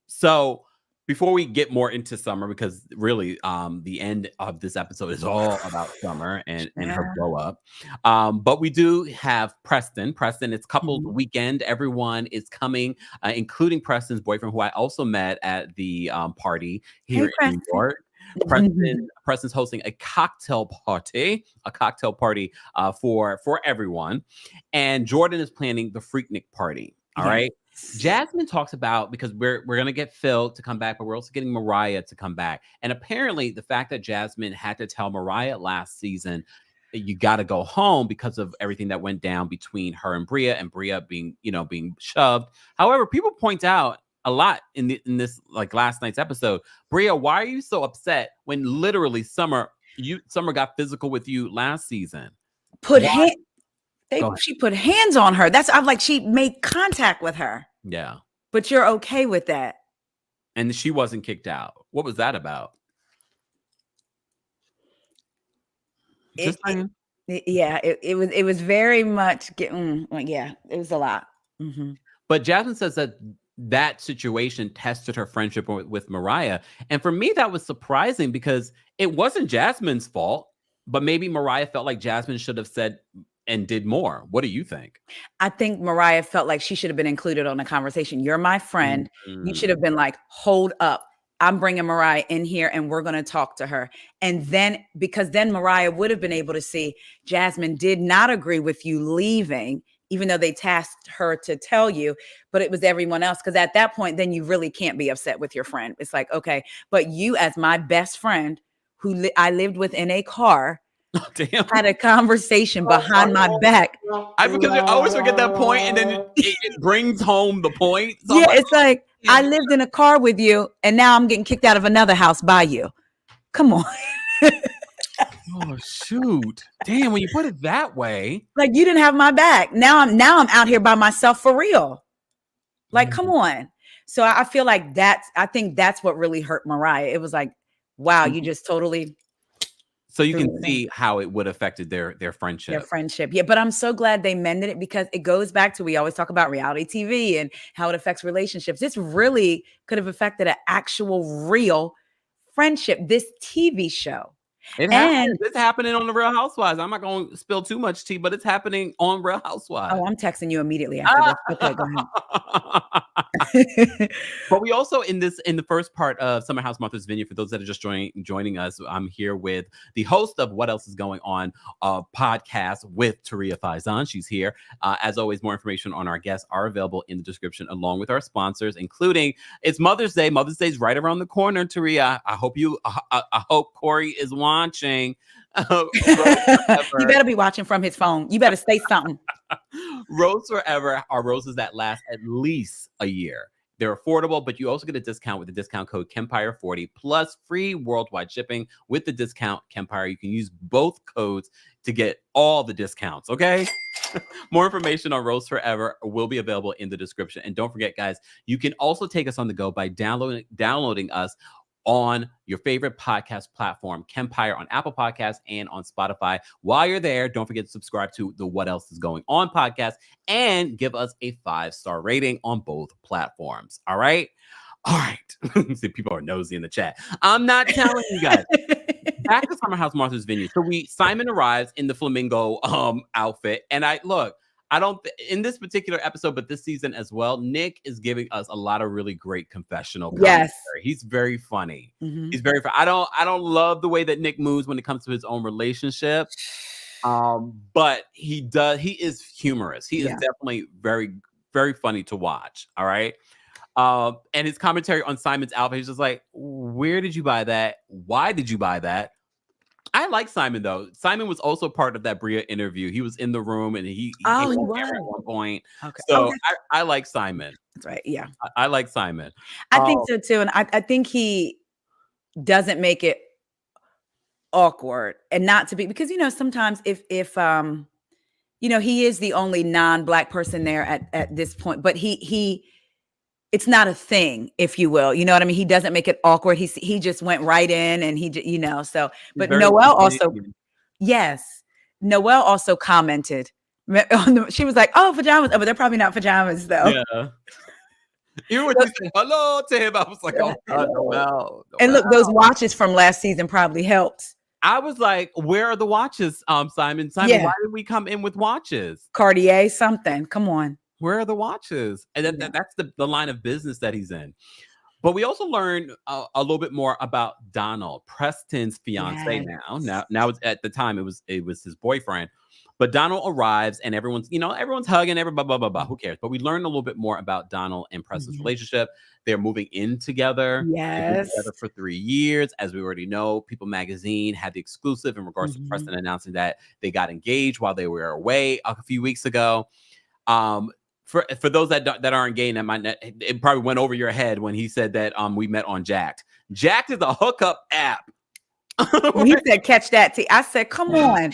So before we get more into Summer, because really the end of this episode is all about Summer and her blow up. But we do have Preston. It's couples weekend. Everyone is coming, including Preston's boyfriend, who I also met at the party here in New York. Preston's hosting a cocktail party for everyone. And Jordan is planning the Freaknik party. All right. Jasmine talks about, because we're going to get Phil to come back, but we're also getting Mariah to come back. And apparently the fact that Jasmine had to tell Mariah last season that you got to go home because of everything that went down between her and Bria being shoved. However, people point out a lot in this like last night's episode. Bria, why are you so upset when literally Summer got physical with you last season? She put hands on her. I'm like, she made contact with her. Yeah. But you're okay with that. And she wasn't kicked out. What was that about? It was very much it was a lot. Mm-hmm. But Jasmine says that situation tested her friendship with Mariah. And for me, that was surprising because it wasn't Jasmine's fault, but maybe Mariah felt like Jasmine should have said and did more. What do you think? I think Mariah felt like she should have been included on the conversation. You're my friend. Mm-hmm. You should have been like, hold up. I'm bringing Mariah in here and we're going to talk to her. And then, because then Mariah would have been able to see Jasmine did not agree with you leaving, even though they tasked her to tell you, but it was everyone else. Because at that point, then you really can't be upset with your friend. It's like, okay, but you as my best friend who I lived with in a car, had a conversation behind my back. Because I always forget that point, and then it brings home the point. So yeah, it's like I lived in a car with you, and now I'm getting kicked out of another house by you. Come on. Oh shoot. Damn, when you put it that way. Like, you didn't have my back. Now I'm out here by myself for real. Like, come on. So I feel like I think that's what really hurt Mariah. It was like, wow, you just totally. So you can see how it would have affected their friendship. Their friendship. Yeah. But I'm so glad they mended it, because it goes back to, we always talk about reality TV and how it affects relationships. This really could have affected an actual real friendship, this TV show. It's happening on the Real Housewives. I'm not going to spill too much tea, but it's happening on Real Housewives. Oh, I'm texting you immediately after this. Okay, go ahead. But we also, in the first part of Summer House Martha's Vineyard, for those that are just joining us, I'm here with the host of What Else Is Going On podcast with Taria Faison. She's here. As always, more information on our guests are available in the description, along with our sponsors, including, it's Mother's Day. Mother's Day is right around the corner, Taria. I hope Corey is watching. You better be watching from his phone. You better say something. Rose Forever are roses that last at least a year. They're affordable, but you also get a discount with the discount code Kempire40 plus free worldwide shipping with the discount Kempire. You can use both codes to get all the discounts, okay? More information on Rose Forever will be available in the description. And don't forget, guys, you can also take us on the go by downloading us on your favorite podcast platform, Kempire, on Apple Podcasts and on Spotify. While you're there, don't forget to subscribe to the What Else Is Going On podcast and give us a 5-star rating on both platforms. All right. See, people are nosy in the chat. I'm not telling you guys. Back to Summer House Martha's Vineyard. So Simon arrives in the flamingo outfit, and in this particular episode, but this season as well, Nick is giving us a lot of really great confessional commentary. Yes. He's very funny. Mm-hmm. He's very funny. I don't love the way that Nick moves when it comes to his own relationship. But he is humorous. He is definitely very, very funny to watch. All right. And his commentary on Simon's outfit, he's just like, where did you buy that? Why did you buy that? I like Simon, though. Simon was also part of that Bria interview. He was in the room, and he was at one point. Okay. So I like Simon. That's right. Yeah. I like Simon. I think so, too. And I think he doesn't make it awkward, and not to be, because, sometimes if he is the only non-Black person there at this point, but he it's not a thing, if you will. You know what I mean? He doesn't make it awkward. He just went right in, and so, but Noelle also, Noelle also commented. She was like, oh, pajamas. Oh, but they're probably not pajamas, though. Yeah. Even when you said hello to him, I was like, oh, Noelle. And look, those watches from last season probably helped. I was like, where are the watches, Simon? Why did we come in with watches? Cartier something. Come on. Where are the watches? And that's the line of business that he's in. But we also learned a little bit more about Donald, Preston's fiance. Now it's, at the time it was his boyfriend. But Donald arrives, and everyone's hugging, blah, blah, blah, blah. Who cares? But we learned a little bit more about Donald and Preston's relationship. They're moving in together. Yes. Together for 3 years. As we already know, People Magazine had the exclusive in regards to Preston announcing that they got engaged while they were away a few weeks ago. For those that aren't gay, it probably went over your head when he said that we met on Jacked. Jacked is a hookup app. When he said, catch that tea, I said, come on.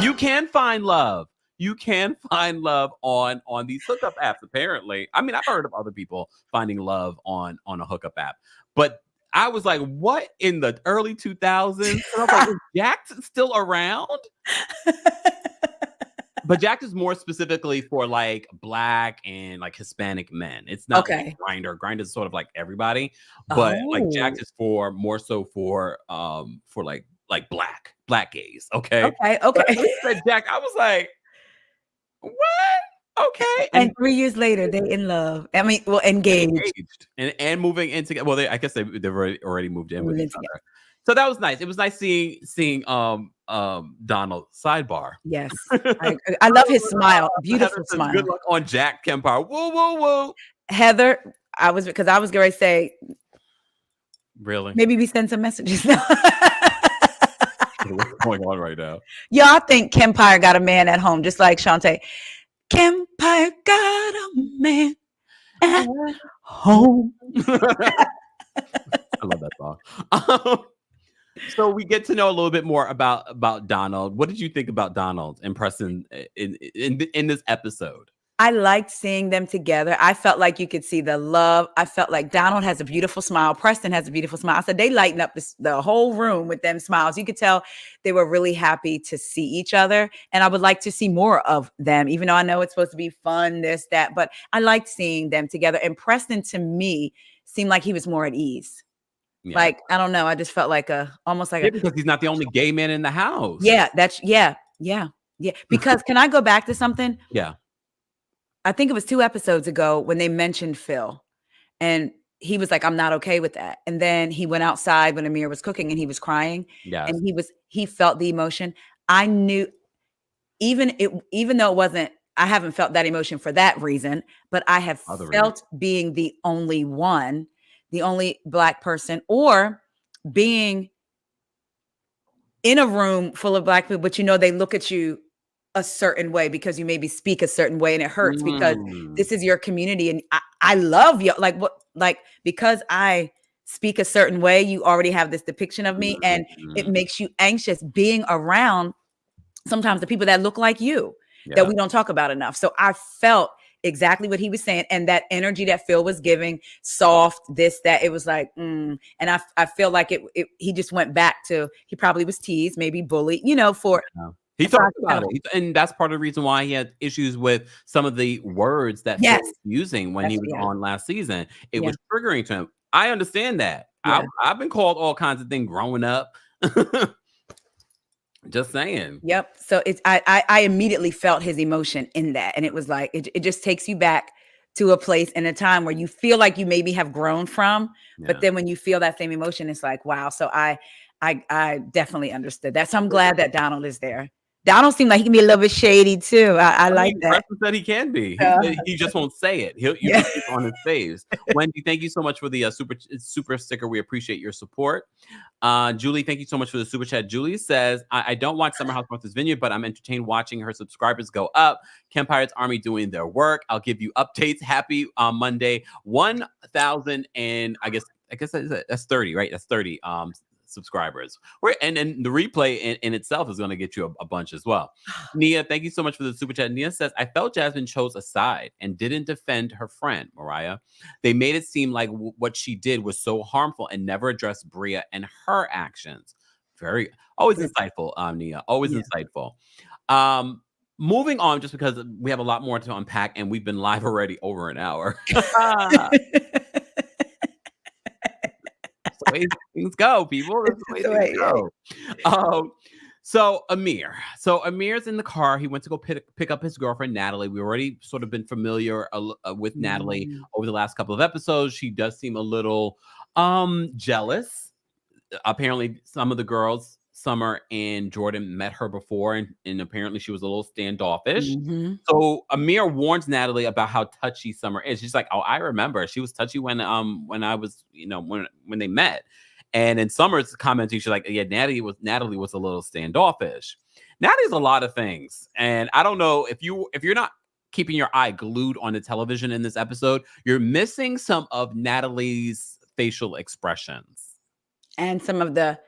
You can find love. You can find love on these hookup apps, apparently. I mean, I've heard of other people finding love on a hookup app. But I was like, what in the early 2000s? And I was like, is Jacked still around? But Jacked is more specifically for like Black and like Hispanic men. It's not like Grindr. Grindr is sort of like everybody, but like Jacked is more so for like black gays. Okay. Said Jack, I was like, what? Okay. And 3 years later, they in love. I mean, well, engaged and moving in together. Well, I guess they've already moved in with each other. So that was nice. It was nice seeing Donald. Sidebar. Yes. I love his smile. Beautiful smile. Good luck on Jack Kempire. Woo, woo, woo. Heather, I was going to say, really? Maybe we send some messages now. What's going on right now? Y'all think Kempire got a man at home, just like Shantae. Kempire got a man at home. I love that song. So we get to know a little bit more about Donald. What did you think about Donald and Preston in this episode? I liked seeing them together. I felt like you could see the love. I felt like Donald has a beautiful smile. Preston has a beautiful smile. I said they lighten up the whole room with them smiles. You could tell they were really happy to see each other. And I would like to see more of them, even though I know it's supposed to be fun, this, that. But I liked seeing them together. And Preston, to me, seemed like he was more at ease. Yeah. Like, I don't know. I just felt like because he's not the only gay man in the house. Yeah, yeah. Because can I go back to something? Yeah. I think it was 2 episodes ago when they mentioned Phil, and he was like, I'm not okay with that. And then he went outside when Amir was cooking and he was crying. Yeah. And he felt the emotion. I knew even though it wasn't, I haven't felt that emotion for that reason, but I have felt being the only one, the only Black person, or being in a room full of Black people, but they look at you a certain way because you maybe speak a certain way, and it hurts because this is your community. And I love you. Because I speak a certain way, you already have this depiction of me, and it makes you anxious being around sometimes the people that look like you that we don't talk about enough. So I felt exactly what he was saying, and that energy that Phil was giving, soft, this, that, it was like, and I feel like he just went back to, he probably was teased, maybe bullied, for. He talked about it, and that's part of the reason why he had issues with some of the words that he was using when he was on last season. It was triggering to him. I understand that. Yeah. I've been called all kinds of things growing up. Just saying. Yep. So I immediately felt his emotion in that, and it was like it just takes you back to a place and a time where you feel like you maybe have grown from, but then when you feel that same emotion, it's like, wow. So I definitely understood that. So I'm glad that Donald is there. Donald seemed like he can be a little bit shady too. I like that. Preston said he can be. He just won't say it. He'll on his face. Wendy, thank you so much for the super sticker. We appreciate your support. Julie, thank you so much for the super chat. Julie says, I don't watch Summer House Martha's Vineyard, but I'm entertained watching her subscribers go up. Kempire's army doing their work. I'll give you updates. Happy Monday. 1,000 and I guess that's 30, right? That's 30 subscribers. And the replay in itself is going to get you a bunch as well. Nia, thank you so much for the super chat. Nia says, I felt Jasmine chose a side and didn't defend her friend, Mariah. They made it seem like what she did was so harmful and never addressed Bria and her actions. Always insightful, Nia. Always insightful. Moving on, just because we have a lot more to unpack and we've been live already over an hour. Things go, people. That's the way things go. So Amir's in the car. He went to go pick up his girlfriend Natalie. We already sort of been familiar with Natalie over the last couple of episodes. She does seem a little jealous. Apparently, some of the girls, Summer and Jordan, met her before, and apparently she was a little standoffish. So Amir warns Natalie about how touchy Summer is. She's like, "Oh, I remember. She was touchy when I was, when they met." And in Summer's commenting, she's like, "Yeah, Natalie was a little standoffish." Natalie's a lot of things, and I don't know if you're not keeping your eye glued on the television in this episode, you're missing some of Natalie's facial expressions and some of the.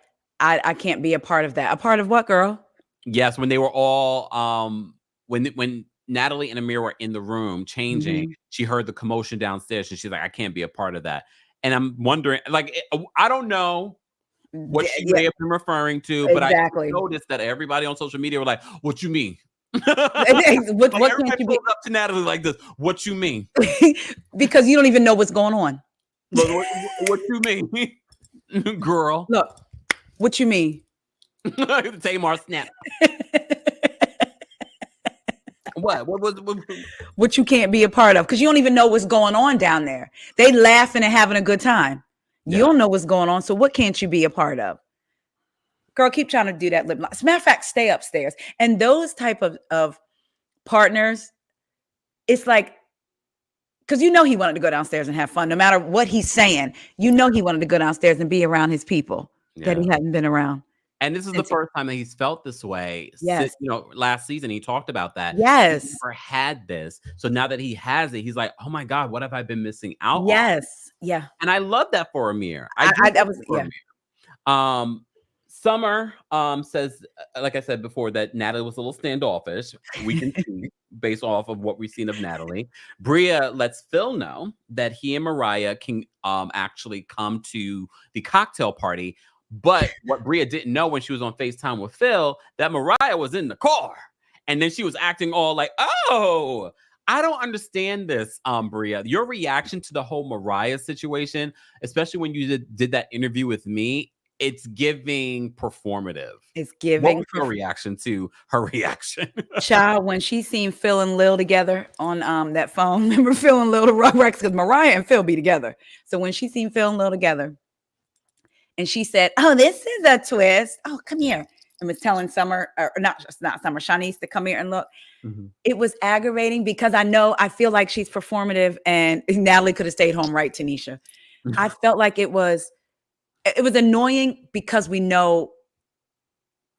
I can't be a part of that. A part of what, girl? Yes, when they were all when Natalie and Amir were in the room changing, she heard the commotion downstairs, and she's like, "I can't be a part of that." And I'm wondering, like, I don't know what she may have been referring to, but I noticed that everybody on social media were like, "What you mean?" what can't you be up to Natalie like this? What you mean? Because you don't even know what's going on. Look, what you mean, girl? Look. What you mean? Tamar snap. What you can't be a part of because you don't even know what's going on down there. They laughing and having a good time. You don't know what's going on. So what can't you be a part of? Girl, keep trying to do that lip lock. As a matter of fact, stay upstairs. And those type of partners, it's like, because he wanted to go downstairs and have fun. No matter what he's saying, he wanted to go downstairs and be around his people. That he hadn't been around. And this is the first time that he's felt this way. Yes. You know, last season he talked about that. Yes. He's never had this. So now that he has it, he's like, oh my God, what have I been missing out on? Yes. Yeah. And I love that for Amir. Summer says, like I said before, that Natalie was a little standoffish. We can see based off of what we've seen of Natalie. Bria lets Phil know that he and Mariah can actually come to the cocktail party. But what Bria didn't know when she was on FaceTime with Phil, that Mariah was in the car. And then she was acting all like, oh, I don't understand this, Bria. Your reaction to the whole Mariah situation, especially when you did that interview with me, it's giving performative. It's giving. What was your reaction to her reaction? Child, when she seen Phil and Lil together on that phone, remember Phil and Lil to Rex, because Mariah and Phil be together. So when she seen Phil and Lil together, and she said, "Oh, this is a twist. Oh, come here," and was telling Summer, or not Summer, Shanice to come here and look. Mm-hmm. It was aggravating because I feel like she's performative, and Natalie could have stayed home, right, Tanisha? I felt like it was annoying because we know,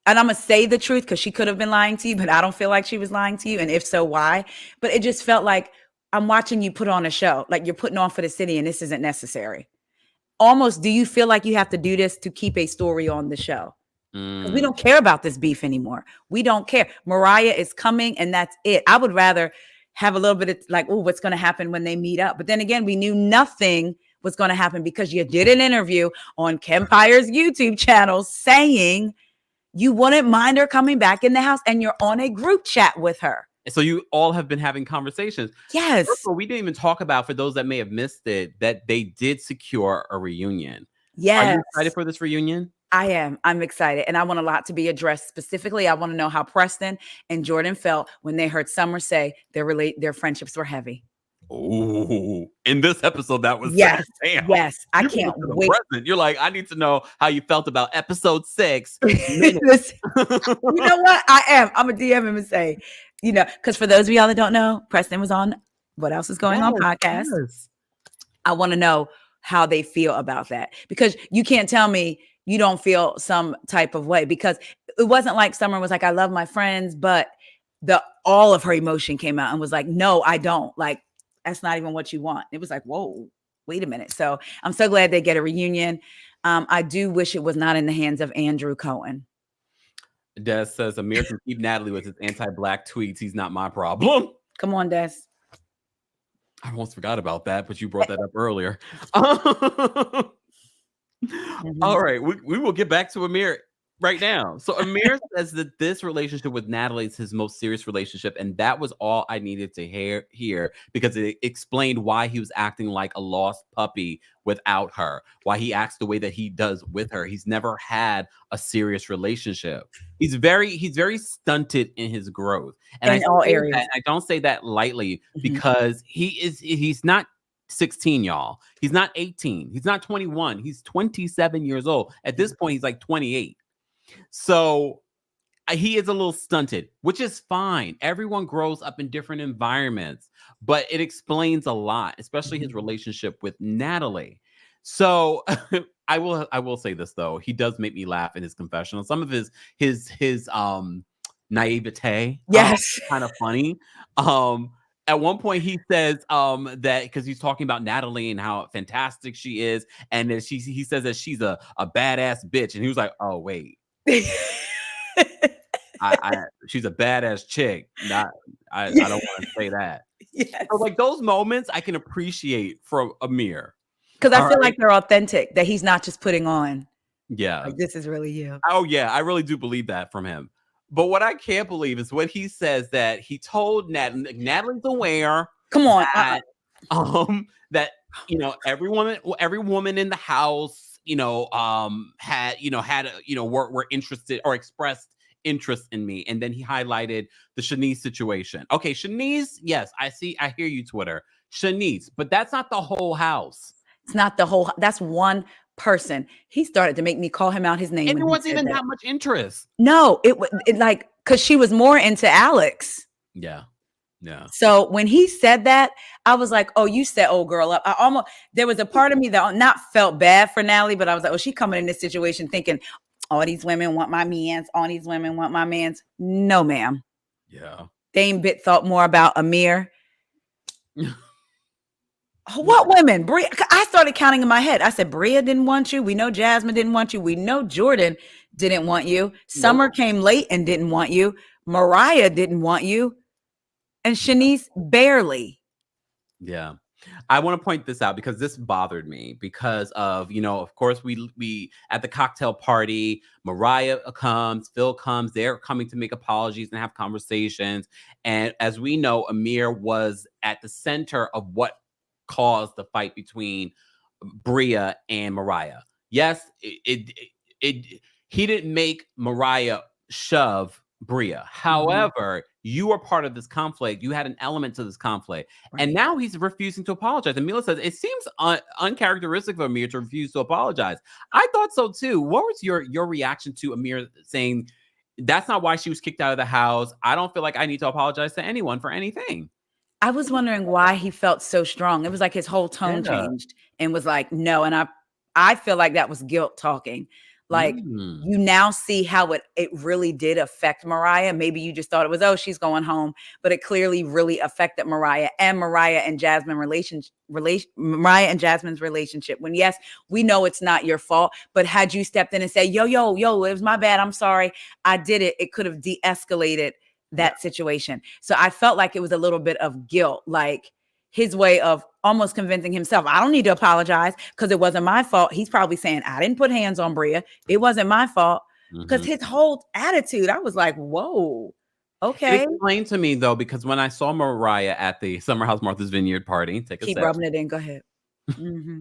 and I'm going to say the truth because she could have been lying to you, but I don't feel like she was lying to you. And if so, why? But it just felt like I'm watching you put on a show, like you're putting on for the city and this isn't necessary. Almost, do you feel like you have to do this to keep a story on the show? Because we don't care about this beef anymore. We don't care. Mariah is coming and that's it. I would rather have a little bit of like, oh, what's going to happen when they meet up? But then again, we knew nothing was going to happen because you did an interview on Kempire's YouTube channel saying you wouldn't mind her coming back in the house and you're on a group chat with her. So you all have been having conversations. Yes. First of all, we didn't even talk about, for those that may have missed it, that they did secure a reunion. Yes. Are you excited for this reunion? I am. I'm excited. And I want a lot to be addressed. Specifically, I want to know how Preston and Jordan felt when they heard Summer say their friendships were heavy. Oh, in this episode, that was yes, damn. Yes. I can't wait. Present. You're like, I need to know how you felt about episode 6. You know what? I am. I'm a DM him and say, because for those of y'all that don't know, Preston was on What Else Is Going On podcast. Yes. I want to know how they feel about that, because you can't tell me you don't feel some type of way, because it wasn't like Summer was like, I love my friends, but all of her emotion came out and was like, no, I don't. Like, that's not even what you want. It was like, whoa, wait a minute. So I'm so glad they get a reunion. I do wish it was not in the hands of Andrew Cohen. Des says Amir can keep Natalie with his anti-black tweets. He's not my problem. Come on, Des. I almost forgot about that, but you brought that up earlier. All right, we will get back to Amir right now. So Amir says that this relationship with Natalie is his most serious relationship, and that was all I needed to hear because it explained why he was acting like a lost puppy without her, why he acts the way that he does with her. He's never had a serious relationship. He's very stunted in his growth, and in all areas. I don't say that lightly because he's not 16, y'all. He's not 18. He's not 21. He's 27 years old. At this point, he's like 28. So he is a little stunted, which is fine. Everyone grows up in different environments, but it explains a lot, especially his relationship with Natalie. So I will say this though. He does make me laugh in his confessional. Some of his naivete, yes, kind of funny. At one point, he says that because he's talking about Natalie and how fantastic she is, and then he says that she's a badass bitch, and he was like, "Oh wait, she's a badass chick." I don't want to say that. Yes. So like those moments, I can appreciate from Amir because I feel like they're authentic. That he's not just putting on. Yeah, like, this is really you. Oh yeah, I really do believe that from him. But what I can't believe is when he says that he told Natalie's aware. Come on, that every woman in the house, were interested or expressed interest in me, and then he highlighted the Shanice situation. Okay, Shanice, yes, I hear you, Twitter, Shanice, but that's not the whole house. It's not the whole. That's one person. He started to make me call him out his name. And there wasn't even that much interest. No, it like because she was more into Alex. Yeah. So when he said that, I was like, "Oh, you set old girl up." There was a part of me that not felt bad for Natalie, but I was like, "Oh, she coming in this situation thinking All these women want my mans. All these women want my mans. No, ma'am. Yeah. Dame Bit thought more about Amir. What women? Bria, I started counting in my head. I said, Bria didn't want you. We know Jasmine didn't want you. We know Jordan didn't want you. Summer came late and didn't want you. Mariah didn't want you. And Shanice barely. Yeah. I want to point this out because this bothered me because of, of course, we at the cocktail party, Mariah comes, Phil comes, they're coming to make apologies and have conversations. And as we know, Amir was at the center of what caused the fight between Bria and Mariah. Yes, he didn't make Mariah shove Bria. However, you were part of this conflict. You had an element to this conflict. Right. And now he's refusing to apologize. And Mila says, it seems uncharacteristic of Amir to refuse to apologize. I thought so too. What was your reaction to Amir saying, that's not why she was kicked out of the house. I don't feel like I need to apologize to anyone for anything. I was wondering why he felt so strong. It was like his whole tone changed and was like, no. And I feel like that was guilt talking. Like you now see how it really did affect Mariah. Maybe you just thought it was, oh, she's going home, but it clearly really affected Mariah and Mariah and Jasmine's relationship. When yes, we know it's not your fault, but had you stepped in and said, yo, it was my bad. I'm sorry. I did it. It could have de-escalated that situation. So I felt like it was a little bit of guilt, like his way of almost convincing himself, I don't need to apologize because it wasn't my fault. He's probably saying, I didn't put hands on Bria. It wasn't my fault. Because his whole attitude, I was like, whoa, okay. Explain to me, though, because when I saw Mariah at the Summer House Martha's Vineyard party, keep rubbing it in. Go ahead.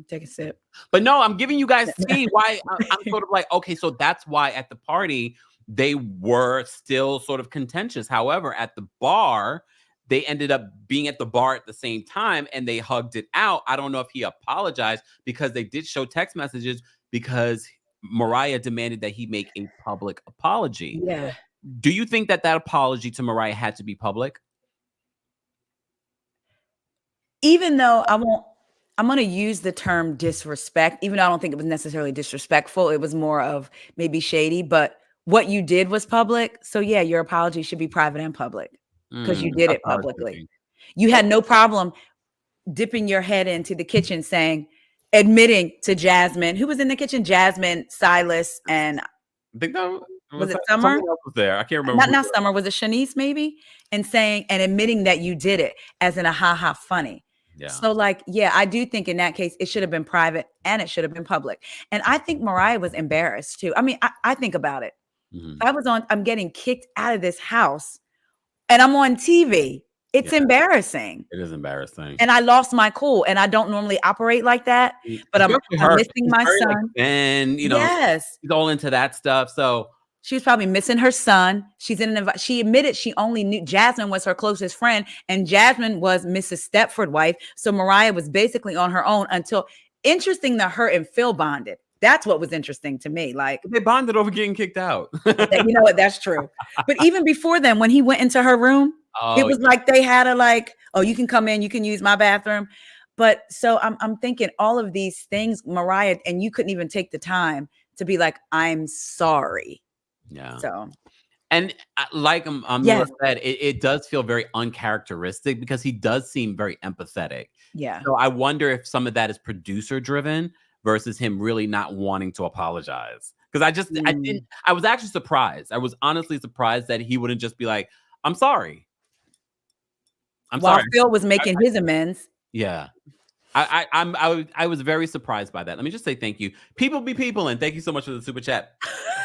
Take a sip. But no, I'm giving you guys see why I'm sort of like, okay, so that's why at the party, they were still sort of contentious. However, at the bar, they ended up being at the bar at the same time and they hugged it out. I don't know if he apologized because they did show text messages because Mariah demanded that he make a public apology. Yeah. Do you think that apology to Mariah had to be public? Even though I'm going to use the term disrespect, even though I don't think it was necessarily disrespectful. It was more of maybe shady, but what you did was public. So yeah, your apology should be private and public. Because you did it publicly. You had no problem dipping your head into the kitchen admitting to Jasmine, who was in the kitchen, Jasmine, Silas, and I think that was it Summer? Someone else was there. I can't remember. Not Summer. Was it Shanice maybe? And admitting that you did it as in a ha funny. Yeah. So I do think in that case, it should have been private and it should have been public. And I think Mariah was embarrassed too. I mean, I think about it. I'm getting kicked out of this house. And I'm on TV. It's embarrassing. It is embarrassing. And I lost my cool. And I don't normally operate like that. But I'm missing my son. And, yes, she's all into that stuff. So she was probably missing her son. She admitted she only knew Jasmine was her closest friend. And Jasmine was Mrs. Stepford wife. So Mariah was basically on her own until, interesting that her and Phil bonded. That's what was interesting to me. Like they bonded over getting kicked out. You know what? That's true. But even before then, when he went into her room, it was like they had oh, you can come in, you can use my bathroom. But so I'm thinking all of these things, Mariah, and you couldn't even take the time to be like, I'm sorry. Yeah. So. And like Amir said, it does feel very uncharacteristic because he does seem very empathetic. Yeah. So I wonder if some of that is producer driven versus him really not wanting to apologize. Because I was actually surprised. I was honestly surprised that he wouldn't just be like, I'm sorry. While Phil was making his amends. Yeah. I was very surprised by that. Let me just say thank you. People be people, and thank you so much for the super chat.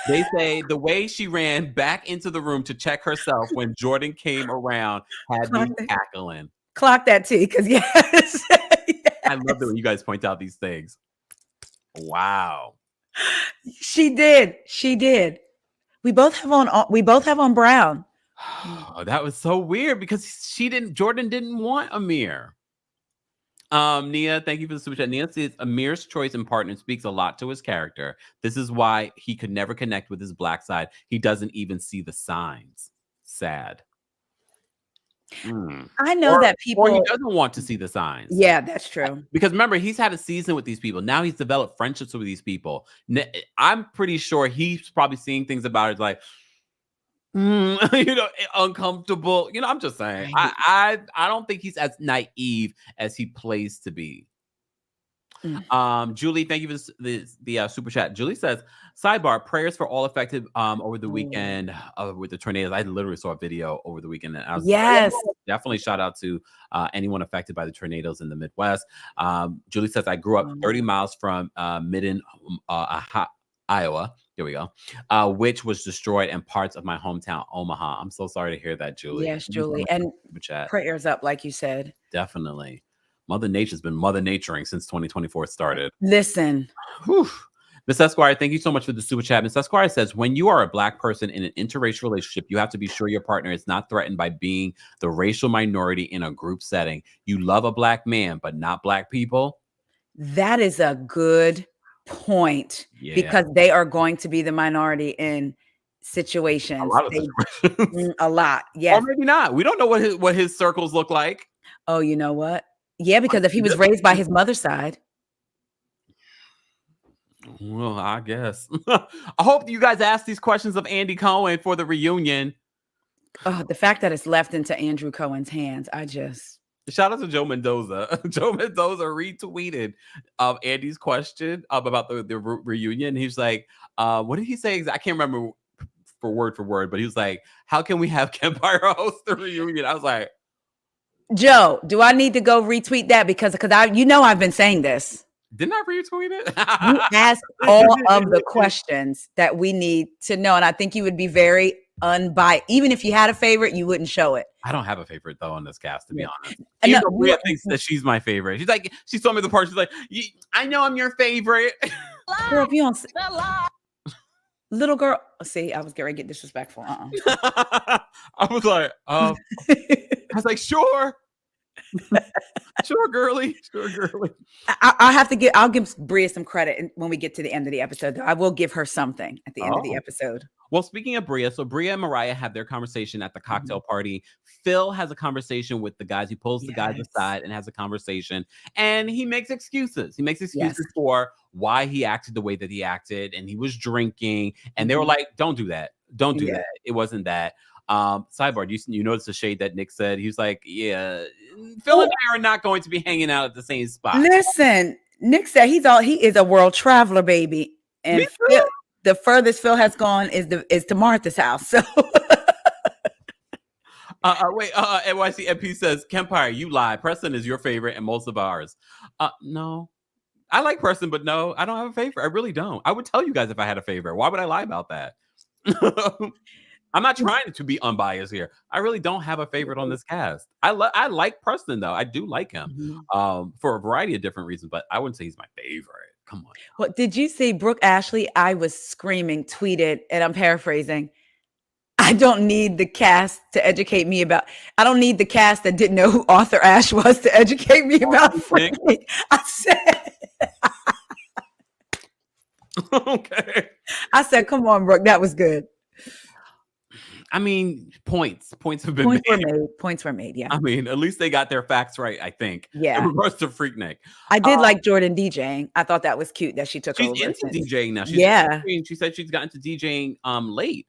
They say the way she ran back into the room to check herself when Jordan came around had me cackling. Clock that T, because yes. I love it when you guys point out these things. Wow. She did. We both have on brown. Oh, that was so weird because Jordan didn't want Amir. Nia, thank you for the super chat. Nia says Amir's choice in partner speaks a lot to his character. This is why he could never connect with his black side. He doesn't even see the signs. Sad. I know that people, or he doesn't want to see the signs. Yeah, that's true. Because remember, he's had a season with these people. Now he's developed friendships with these people. I'm pretty sure he's probably seeing things about it like, uncomfortable. I'm just saying. Right. I don't think he's as naive as he plays to be. Julie, thank you for the super chat. Julie says, sidebar, prayers for all affected over the weekend with the tornadoes. I literally saw a video over the weekend, and I was definitely shout out to anyone affected by the tornadoes in the Midwest. Julie says, I grew up 30 miles from Midden, Iowa. There we go. Which was destroyed, and parts of my hometown, Omaha. I'm so sorry to hear that, Julie. Yes, Julie, and prayers up, like you said. Definitely. Mother Nature's been mother naturing since 2024 started. Listen. Whew. Miss Esquire, thank you so much for the super chat. Miss Esquire says, when you are a Black person in an interracial relationship, you have to be sure your partner is not threatened by being the racial minority in a group setting. You love a Black man, but not Black people. That is a good point, because they are going to be the minority in situations. A lot. Yes. Or maybe not. We don't know what his circles look like. Oh, you know what? Yeah, because if he was raised by his mother's side. Well, I guess. I hope you guys ask these questions of Andy Cohen for the reunion. Oh, the fact that it's left into Andrew Cohen's hands, Shout out to Joe Mendoza. Joe Mendoza retweeted Andy's question about the reunion. He's like, what did he say? I can't remember for word, but he was like, how can we have Kempire host the reunion? I was like, Joe, do I need to go retweet that? Because I've been saying this. Didn't I retweet it? You asked all of the questions that we need to know. And I think you would be very unbiased. Even if you had a favorite, you wouldn't show it. I don't have a favorite, though, on this cast, to be honest. Even though Bria thinks that she's my favorite. She told me the part. She's like, I know I'm your favorite. Girl, if you don't little girl. See, I was getting ready to get disrespectful. I was like, sure. Sure, girly. I'll give Bria some credit when we get to the end of the episode, though. I will give her something at the end of the episode. Well, speaking of Bria, so Bria and Mariah have their conversation at the cocktail party. Phil has a conversation with the guys. He pulls the guys aside and has a conversation, and he makes excuses. He makes excuses for why he acted the way that he acted, and he was drinking, and they were like, don't do that. Don't do that. It wasn't that. Sidebar, you notice the shade that Nick said? He was like, yeah, Phil and I are not going to be hanging out at the same spot. Listen, Nick said he is a world traveler, baby. And Phil, the furthest Phil has gone is to Martha's house. So NYC MP says, Kempire, you lie. Preston is your favorite and most of ours. No. I like Preston, but no, I don't have a favorite. I really don't. I would tell you guys if I had a favorite. Why would I lie about that? I'm not trying to be unbiased here. I really don't have a favorite on this cast. I like Preston, though. I do like him for a variety of different reasons, but I wouldn't say he's my favorite. Come on. Well, did you see Brooke Ashley? I was screaming, tweeted, and I'm paraphrasing. I don't need the cast to educate me about. I don't need the cast that didn't know who Arthur Ashe was to educate me about Freaknik. I said. Okay. I said, come on, Brooke. That was good. I mean, points have been made. Points were made. Yeah. I mean, at least they got their facts right, I think. Yeah. In regards to Freaknik. I did like Jordan DJing. I thought that was cute that she took over. She's into DJing now. She said she's gotten to DJing late.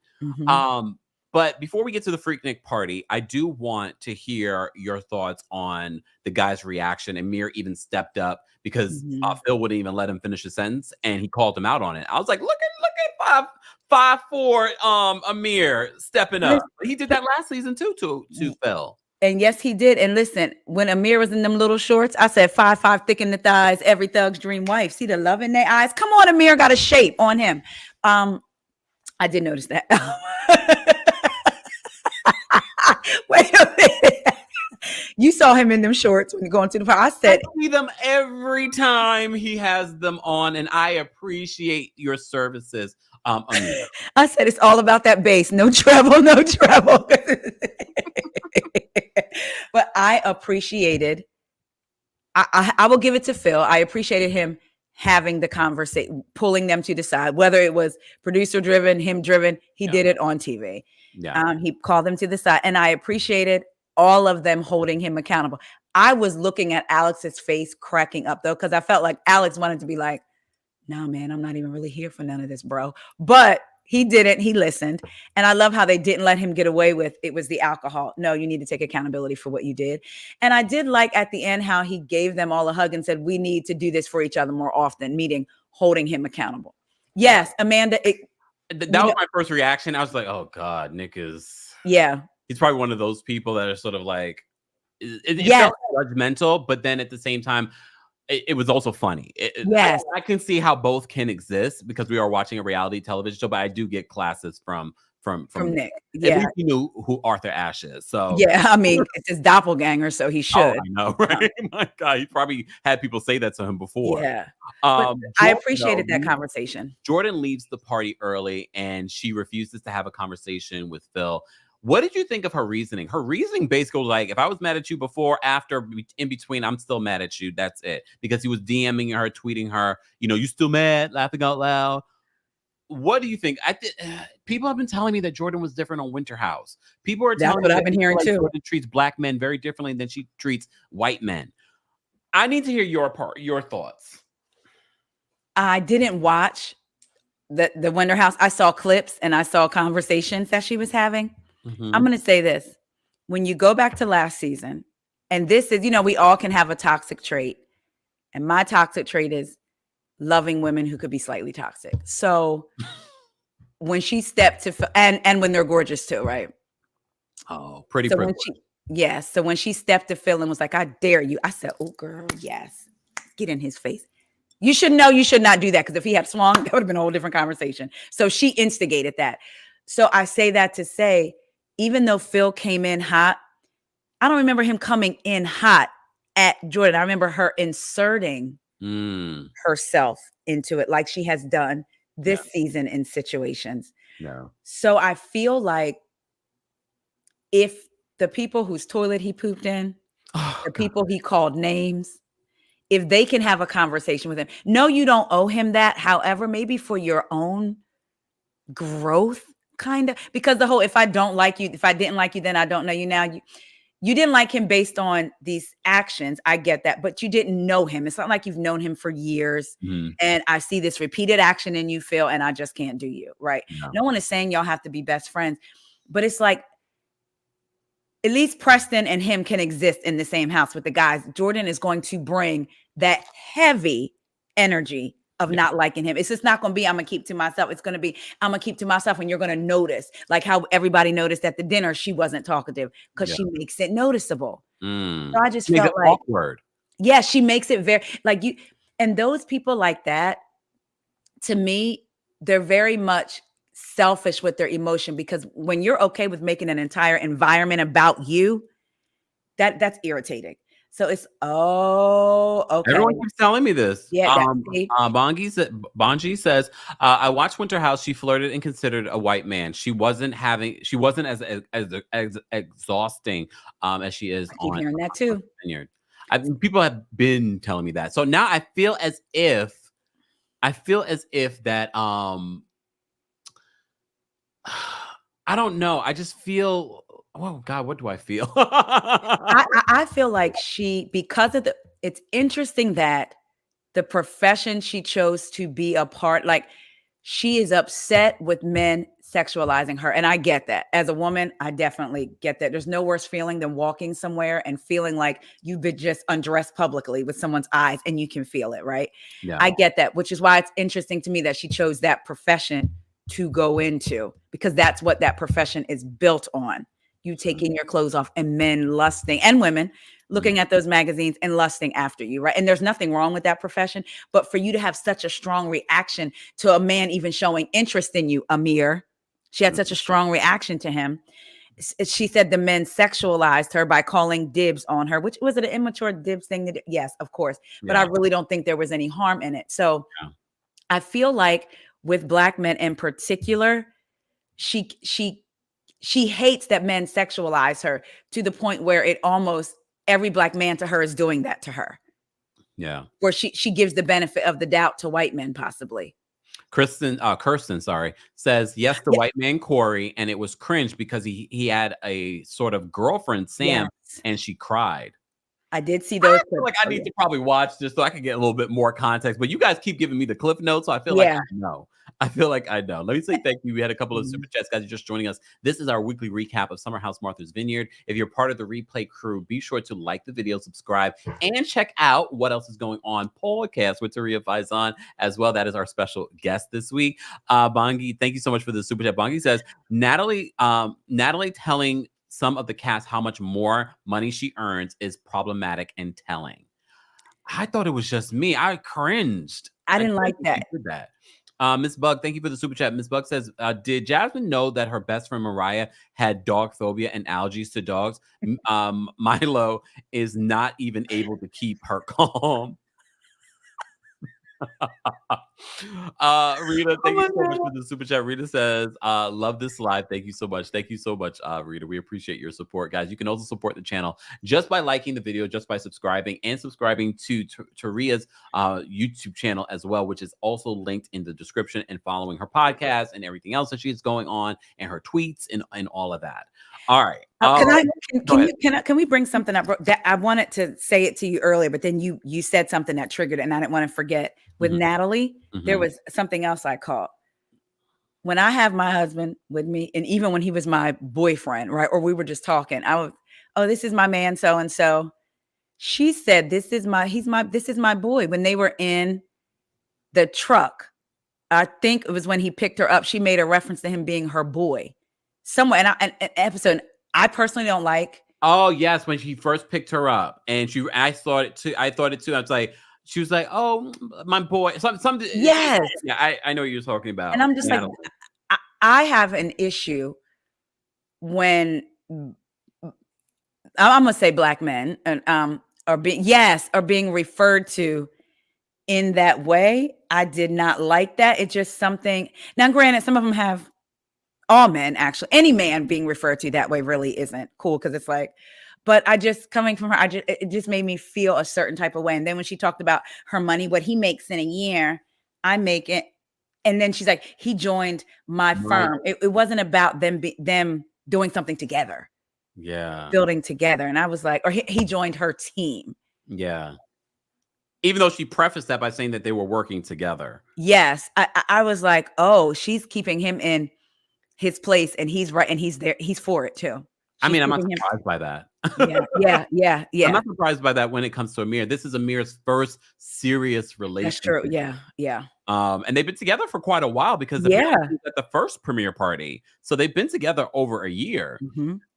But before we get to the Freaknik party, I do want to hear your thoughts on the guy's reaction. Amir even stepped up because Phil wouldn't even let him finish a sentence, and he called him out on it. I was like, look at 5'4" Amir stepping up. He did that last season too to Phil. And yes, he did. And listen, when Amir was in them little shorts, I said 5'5", thick in the thighs, every thug's dream wife. See the love in their eyes. Come on, Amir got a shape on him. I did notice that. Wait a minute. You saw him in them shorts when you go into the party. I said, I see them every time he has them on, and I appreciate your services. Amir. I said it's all about that bass. No treble, no treble. But I appreciated. I will give it to Phil. I appreciated him having the conversation, pulling them to the side, whether it was producer driven, him driven. He did it on TV. He called them to the side, and I appreciated all of them holding him accountable. I was looking at Alex's face cracking up though, because I felt like Alex wanted to be like, no, man, I'm not even really here for none of this, bro. But he didn't. He listened. And I love how they didn't let him get away with it was the alcohol. No, you need to take accountability for what you did. And I did like at the end how he gave them all a hug and said, we need to do this for each other more often, meaning holding him accountable. Yes, Amanda. That was my first reaction. I was like, oh God, Nick is. Yeah. He's probably one of those people that are sort of like, it Yes. felt judgmental, but then at the same time, it was also funny. Yes. I can see how both can exist because we are watching a reality television show, but I do get classes from Nick. At Yeah. least he knew who Arthur Ashe is. So yeah, I mean, it's his doppelganger, so he should. I know, right? My God, he probably had people say that to him before. Yeah. Jordan, I appreciated that conversation. Jordan leaves the party early and she refuses to have a conversation with Phil. What did you think of her reasoning? Her reasoning basically was like, if I was mad at you before, after, in between, I'm still mad at you. That's it. Because he was DMing her, tweeting her, you still mad, laughing out loud. What do you think? People have been telling me that Jordan was different on Winter House. People are telling me what I've been hearing too. Jordan treats black men very differently than she treats white men. I need to hear your thoughts. I didn't watch the Winter House. I saw clips and I saw conversations that she was having. Mm-hmm. I'm going to say this. When you go back to last season, and this is, we all can have a toxic trait. And my toxic trait is loving women who could be slightly toxic. So when she stepped to, and when they're gorgeous too, right? Oh, pretty. Yes. So when she stepped to Phil and was like, I dare you. I said, oh, girl, yes. Get in his face. You should know you should not do that because if he had swung, that would have been a whole different conversation. So she instigated that. So I say that to say, even though Phil came in hot, I don't remember him coming in hot at Jordan. I remember her inserting herself into it like she has done this season in situations. No. So I feel like if the people whose toilet he pooped in, people he called names, if they can have a conversation with him, no, you don't owe him that. However, maybe for your own growth, kind of, because the whole, if I didn't like you, then I don't know you now. You didn't like him based on these actions. I get that, but you didn't know him. It's not like you've known him for years. And I see this repeated action in you, Phil, and I just can't do you, right? No one is saying y'all have to be best friends, but it's like, at least Preston and him can exist in the same house with the guys. Jordan is going to bring that heavy energy of not liking him. It's just not going to be, I'm going to keep to myself. It's going to be, I'm going to keep to myself. And you're going to notice, like how everybody noticed at the dinner, she wasn't talkative because she makes it noticeable. So I just felt like, awkward. Yeah, she makes it very, like you, and those people like that, to me, they're very much selfish with their emotion, because when you're okay with making an entire environment about you, that's irritating. So it's okay. Everyone keeps telling me this. Yeah. Bonji says, I watched Winter House. She flirted and considered a white man. She wasn't as exhausting as she is. I keep hearing that too. Vineyard. People have been telling me that. So now I feel as if that I don't know. I just feel, oh God, what do I feel? I feel like because of it's interesting that the profession she chose to be a part, like she is upset with men sexualizing her. And I get that. As a woman, I definitely get that. There's no worse feeling than walking somewhere and feeling like you've been just undressed publicly with someone's eyes and you can feel it, right? Yeah. I get that, which is why it's interesting to me that she chose that profession to go into, because that's what that profession is built on. You taking your clothes off and men lusting, and women looking at those magazines and lusting after you, right? And there's nothing wrong with that profession, but for you to have such a strong reaction to a man even showing interest in you, Amir, she had such a strong reaction to him. She said the men sexualized her by calling dibs on her, which was it an immature dibs thing? Yes, of course. But I really don't think there was any harm in it. So I feel like with Black men in particular, she hates that men sexualize her to the point where it almost every Black man to her is doing that to her. Yeah. Where she gives the benefit of the doubt to white men, possibly. Kirsten, sorry, says yes, the white man Corey, and it was cringe because he had a sort of girlfriend Sam, Yes. and she cried. I did see those. I feel like I need to probably watch this so I can get a little bit more context. But you guys keep giving me the cliff notes, so I feel like I know. I feel like I know. Let me say thank you. We had a couple of super chats, guys. You're just joining us. This is our weekly recap of Summer House Martha's Vineyard. If you're part of the replay crew, be sure to like the video, subscribe, and check out what else is going on podcast with Taria Faison as well. That is our special guest this week. Bongi, thank you so much for the super chat. Bongi says Natalie telling some of the cast how much more money she earns is problematic and telling. I thought it was just me. I cringed. I didn't like that. Did that. Miss Bug, thank you for the super chat. Miss Bug says, did Jasmine know that her best friend Mariah had dog phobia and allergies to dogs? Milo is not even able to keep her calm. Rita, thank you so much for the super chat. Rita says, love this live. Thank you so much. Thank you so much, Rita. We appreciate your support, guys. You can also support the channel just by liking the video, just by subscribing and subscribing to Taria's YouTube channel as well, which is also linked in the description, and following her podcast and everything else that she's going on, and her tweets and all of that. All right. Can we bring something up that I wanted to say it to you earlier, but then you said something that triggered it, and I didn't want to forget. With Natalie, there was something else I caught. When I have my husband with me, and even when he was my boyfriend, right, or we were just talking, I was, oh, this is my man, so and so. She said, this is my boy. When they were in the truck, I think it was when he picked her up. She made a reference to him being her boy. Somewhere, and an episode I personally don't like. Oh yes, when she first picked her up, and I thought it too. I was like, she was like, "Oh, my boy." Something. Yes. Yeah, I know what you're talking about. And I'm just like, I have an issue when I'm gonna say black men and are being referred to in that way. I did not like that. It's just something. Now, granted, some of them have. All men, actually, any man being referred to that way really isn't cool, because it's like, but I just, coming from her, it just made me feel a certain type of way. And then when she talked about her money, what he makes in a year, I make it. And then she's like, he joined my firm. It wasn't about them doing something together. Yeah. Building together. And I was like, or he joined her team. Yeah. Even though she prefaced that by saying that they were working together. Yes. I was like, oh, she's keeping him in his place, and he's right, and he's there. He's for it too. I'm not surprised by that. Yeah. I'm not surprised by that when it comes to Amir. This is Amir's first serious relationship. That's true. Yeah. And they've been together for quite a while, because Amir was at the first premiere party, so they've been together over a year.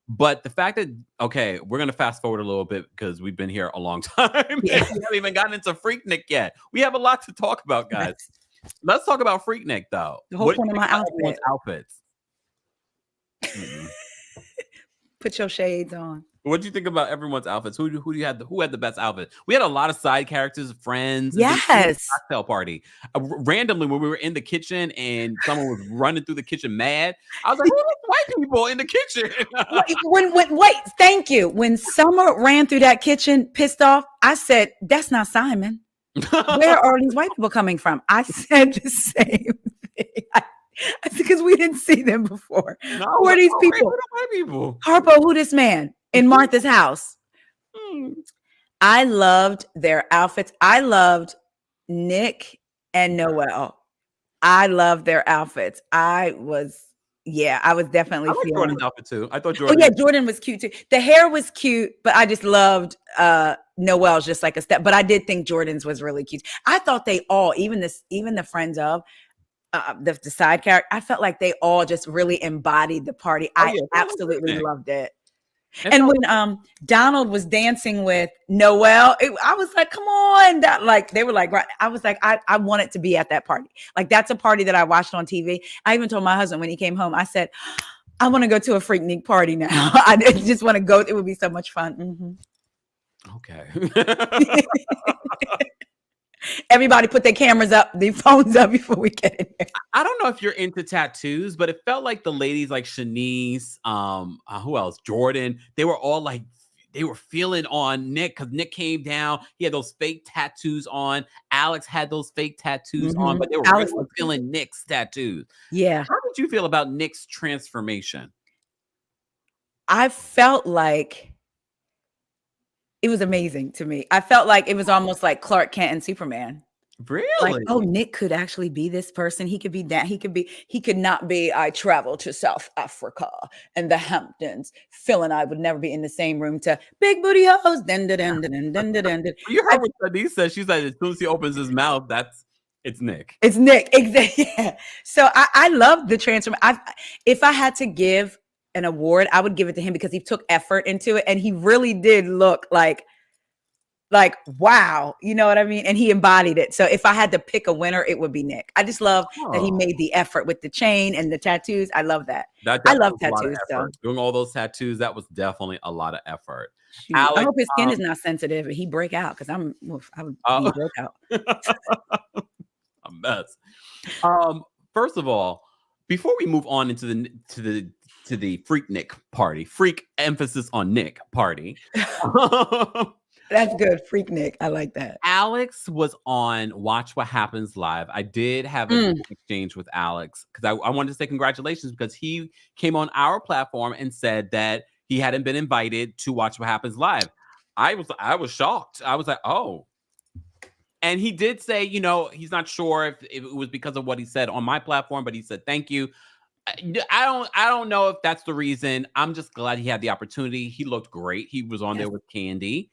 But the fact that, okay, we're gonna fast forward a little bit because we've been here a long time. We haven't even gotten into Freaknik yet. We have a lot to talk about, guys. Let's talk about Freaknik though. The whole point of my outfits. Put your shades on. What do you think about everyone's outfits? Who had the best outfit? We had a lot of side characters, friends. Yes. Cocktail party. Randomly, when we were in the kitchen and someone was running through the kitchen mad, I was like, "Who are these white people in the kitchen?" Wait, thank you. When Summer ran through that kitchen, pissed off, I said, "That's not Simon. Where are these white people coming from?" I said the same thing. Because we didn't see them before. No, who are these people? White people. Harpo, who this man in Martha's house? I loved their outfits. I loved Nick and Noelle. I loved their outfits. I was definitely feeling Jordan's outfit too. I thought Jordan. Oh yeah, Jordan was cute too. The hair was cute, but I just loved Noelle's just like a step. But I did think Jordan's was really cute. I thought they all, even the friends of. The side character, I felt like they all just really embodied the party. I absolutely loved it. And when Donald was dancing with Noelle, I was like, "Come on!" They were like, right. I was like, I wanted to be at that party. Like that's a party that I watched on TV. I even told my husband when he came home, I said, "I want to go to a Freaknik party now. I just want to go. It would be so much fun." Okay. Everybody put their cameras up, their phones up before we get in there. I don't know if you're into tattoos, but it felt like the ladies like Shanice, who else? Jordan. They were all like they were feeling on Nick because Nick came down. He had those fake tattoos on. Alex had those fake tattoos on, but they were Alex really feeling Nick's tattoos. Yeah. How did you feel about Nick's transformation? I felt like it was amazing to me. I felt like it was almost like Clark Kent and Superman. Really? Like, oh, Nick could actually be this person. He could be that. He could not be, I travel to South Africa and the Hamptons. Phil and I would never be in the same room to big booty hoes. Dun, dun, dun, dun, dun, dun, dun, dun. You heard what Denise said. She said as soon as he opens his mouth, it's Nick. It's Nick. Exactly. Yeah. So I love the transformation. If I had to give an award, I would give it to him because he took effort into it and he really did look like wow, you know what I mean? And he embodied it. So if I had to pick a winner, it would be Nick. I just love that he made the effort with the chain and the tattoos. I love that. I love tattoos. So. Doing all those tattoos, that was definitely a lot of effort. Alex, I hope his skin is not sensitive and he break out because I would break out. A mess. First of all, before we move on into the Freak Nick party, freak emphasis on Nick party. That's good. Freak Nick. I like that. Alex was on Watch What Happens Live. I did have an exchange with Alex because I wanted to say congratulations because he came on our platform and said that he hadn't been invited to Watch What Happens Live. I was shocked. I was like, oh. And he did say, he's not sure if it was because of what he said on my platform, but he said, thank you. I don't know if that's the reason. I'm just glad he had the opportunity. He looked great. He was on there with Candy,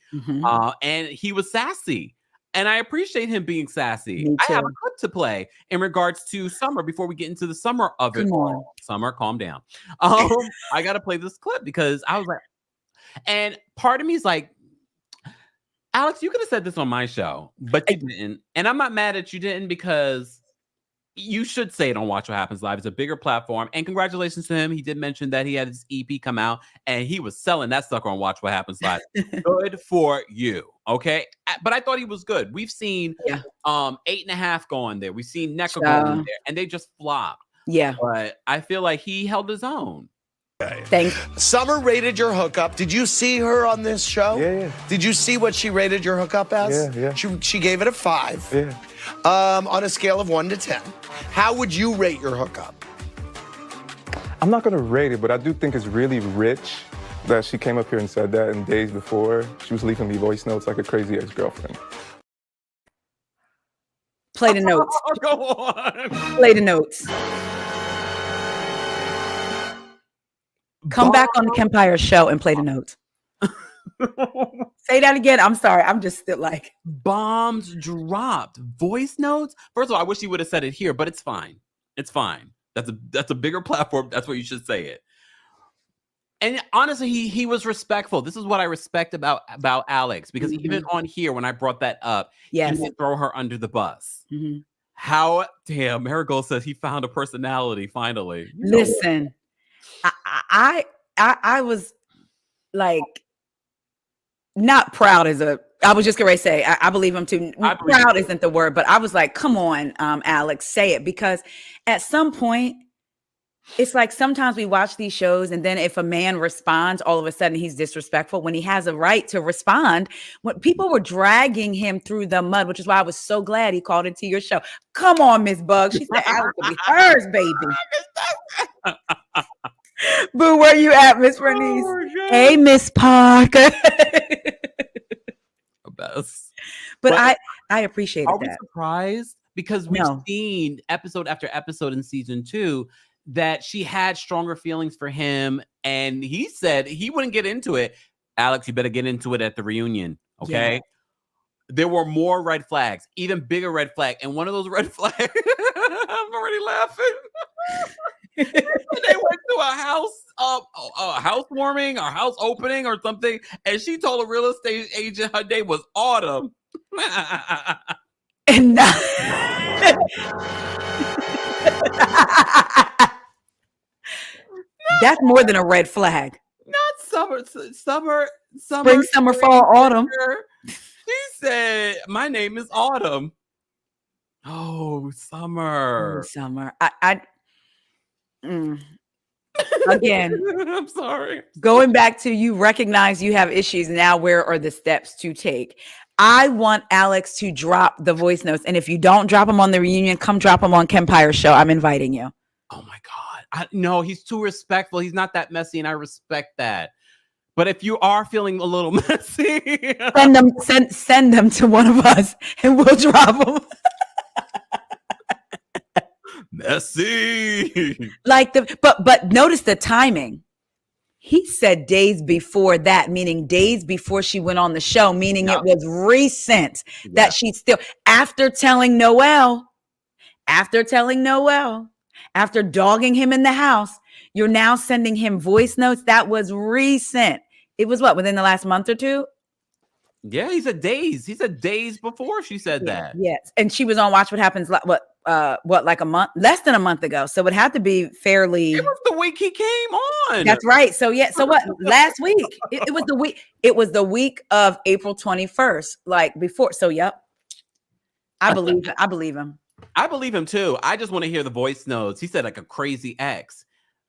and he was sassy. And I appreciate him being sassy. I have a clip to play in regards to Summer before we get into the summer of it all. Summer, calm down. I got to play this clip because I was like, and part of me is like, Alex, you could have said this on my show, but you didn't. And I'm not mad at you didn't because you should say it on Watch What Happens Live. It's a bigger platform. And congratulations to him. He did mention that he had his EP come out and he was selling that sucker on Watch What Happens Live. Good for you. Okay. But I thought he was good. We've seen 8.5 go on there. We've seen Necker go on there and they just flopped. Yeah. But I feel like he held his own. Thanks. Summer rated your hookup. Did you see her on this show? Yeah. Did you see what she rated your hookup as? Yeah. She gave it a 5. Yeah. On a scale of 1 to 10. How would you rate your hookup? I'm not going to rate it, but I do think it's really rich that she came up here and said that, and days before, she was leaving me voice notes like a crazy ex-girlfriend. Play the notes. Go on. Play the notes. Come back on the Kempire show and play the notes. Say that again. I'm sorry. I'm just still like bombs dropped. Voice notes. First of all, I wish he would have said it here, but it's fine. It's fine. That's a bigger platform. That's what you should say it. And honestly, he was respectful. This is what I respect about Alex because even on here, when I brought that up, he didn't throw her under the bus. How damn Marigold says he found a personality finally. Listen, I was like not proud I was just going to say, I believe him too. Proud isn't the word, but I was like, come on, Alex, say it. Because at some point, it's like sometimes we watch these shows and then if a man responds, all of a sudden he's disrespectful when he has a right to respond. When people were dragging him through the mud, which is why I was so glad he called into your show. Come on, Miss Bug. She said, Alex will be hers, baby. Boo, where you at, Miss Bernice? Hey, Miss Parker. Best. But I appreciated that. Are we surprised? Because we've seen episode after episode in season 2 that she had stronger feelings for him. And he said he wouldn't get into it. Alex, you better get into it at the reunion. Okay. Yeah. There were more red flags, even bigger red flag. And one of those red flags, I'm already laughing. They went to a housewarming or house opening or something, and she told a real estate agent her name was Autumn. And that's more than a red flag. Not summer, spring, summer, fall, autumn. She said, "My name is Autumn." Oh, Summer. Summer. Again, I'm sorry. going back to you recognize you have issues. Now, where are the steps to take? I want Alex to drop the voice notes. And if you don't drop them on the reunion, come drop them on Kempire show. I'm inviting you. Oh my God. No, he's too respectful. He's not that messy, and I respect that. But if you are feeling a little messy, send them to one of us and we'll drop them. Messy. But notice the timing. He said days before that, meaning days before she went on the show, meaning it was recent that she's still, after telling Noel, after dogging him in the house, you're now sending him voice notes. That was recent. It was what, within the last month or two? Yeah, he said days. He said days before she said that. Yes. And she was on Watch What Happens, like a month, less than a month ago. So it had to be fairly. It was the week he came on. That's right. So yeah. So what? Last week. It was the week. It was the week of April 21st, like before. So yep. I believe him. I believe him too. I just want to hear the voice notes. He said like a crazy ex.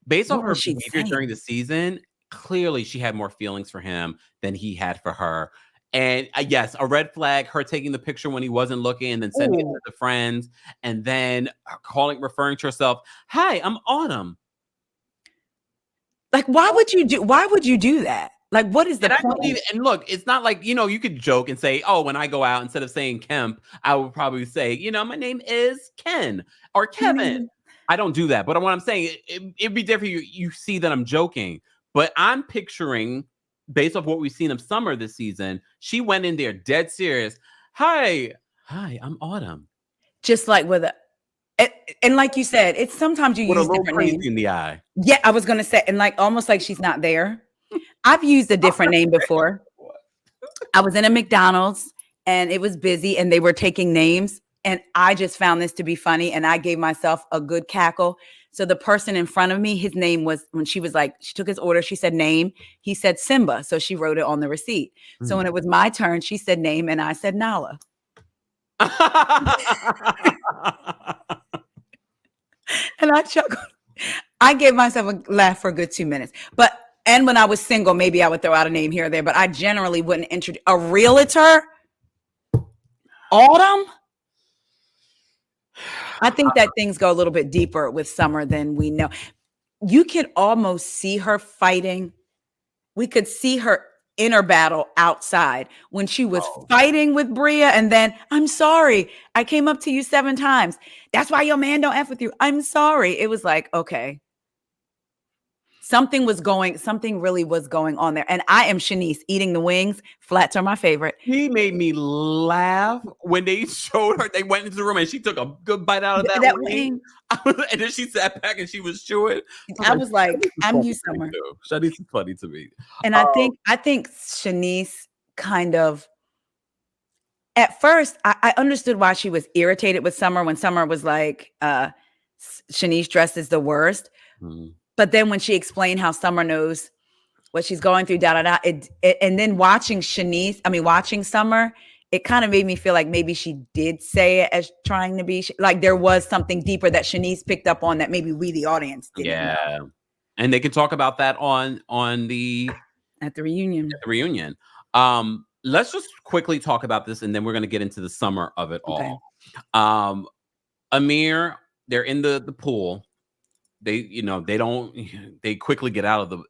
Based on her behavior during the season, clearly she had more feelings for him than he had for her. And yes, a red flag, her taking the picture when he wasn't looking and then sending it to the friends and then referring to herself, "Hi, I'm Autumn." Like, why would you do that? Like, what is the point? And look, it's not like, you could joke and say, "Oh, when I go out, instead of saying Kemp, I would probably say, my name is Ken or Kevin." I don't do that. But what I'm saying, it'd be different. You see that I'm joking, but I'm picturing, based off what we've seen of Summer this season, she went in there dead serious. Hi, I'm Autumn. Just like with and like you said, it's sometimes you use different names in the eye. Yeah, I was gonna say, and like almost like she's not there. I've used a different name before. I was in a McDonald's and it was busy and they were taking names, and I just found this to be funny, and I gave myself a good cackle. So the person in front of me, his name was, when she was like, she took his order, she said name, he said Simba. So she wrote it on the receipt. So when it was my turn, she said name and I said Nala. And I chuckled. I gave myself a laugh for a good 2 minutes. And when I was single, maybe I would throw out a name here or there, but I generally wouldn't introduce a realtor. Autumn. I think that things go a little bit deeper with Summer than we know. You could almost see her fighting. We could see her inner battle outside when she was fighting with Bria, and then, "I'm sorry, I came up to you 7 times. That's why your man don't F with you. I'm sorry." It was like, okay. Something really was going on there. And I am Shanice eating the wings. Flats are my favorite. He made me laugh when they showed her. They went into the room and she took a good bite out of that wing. And then she sat back and she was chewing. I was like, I'm you, Summer. Shanice is funny to me. And I think Shanice kind of, at first, I understood why she was irritated with Summer when Summer was like, Shanice dressed as the worst. Mm. But then when she explained how Summer knows what she's going through, and then watching Summer, it kind of made me feel like maybe she did say it as trying to be like there was something deeper that Shanice picked up on that maybe we, the audience, didn't. Yeah, and they can talk about that at the reunion. Let's just quickly talk about this, and then we're going to get into the summer of it all. Amir, they're in the pool. They quickly get out of the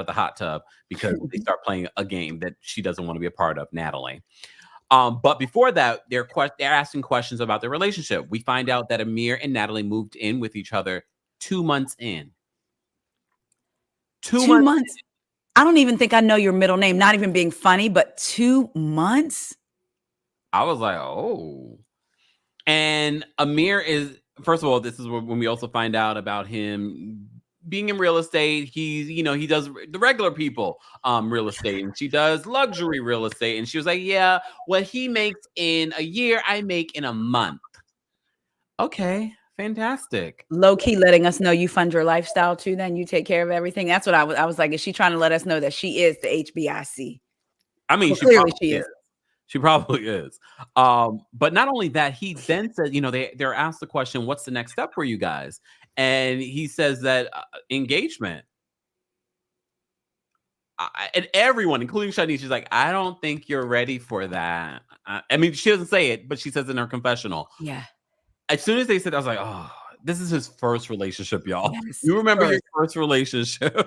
hot tub because they start playing a game that she doesn't want to be a part of, Natalie. But before that, they're asking questions about their relationship. We find out that Amir and Natalie moved in with each other 2 months in. 2 months. I don't even think I know your middle name, not even being funny, but 2 months. I was like, oh. And Amir is, first of all, this is when we also find out about him being in real estate. He does the regular people real estate, and she does luxury real estate. And she was like, yeah, what he makes in a year, I make in a month. Okay, fantastic. Low key letting us know you fund your lifestyle too, then you take care of everything. That's what I was like, is she trying to let us know that she is the HBIC? I mean, clearly she is. She probably is. But not only that, he then said, they're asked the question, what's the next step for you guys? And he says that engagement. And everyone, including Shanice, she's like, I don't think you're ready for that. I mean, she doesn't say it, but she says in her confessional. Yeah. As soon as they said, I was like, oh, this is his first relationship, y'all. Yes, You remember your first. first relationship?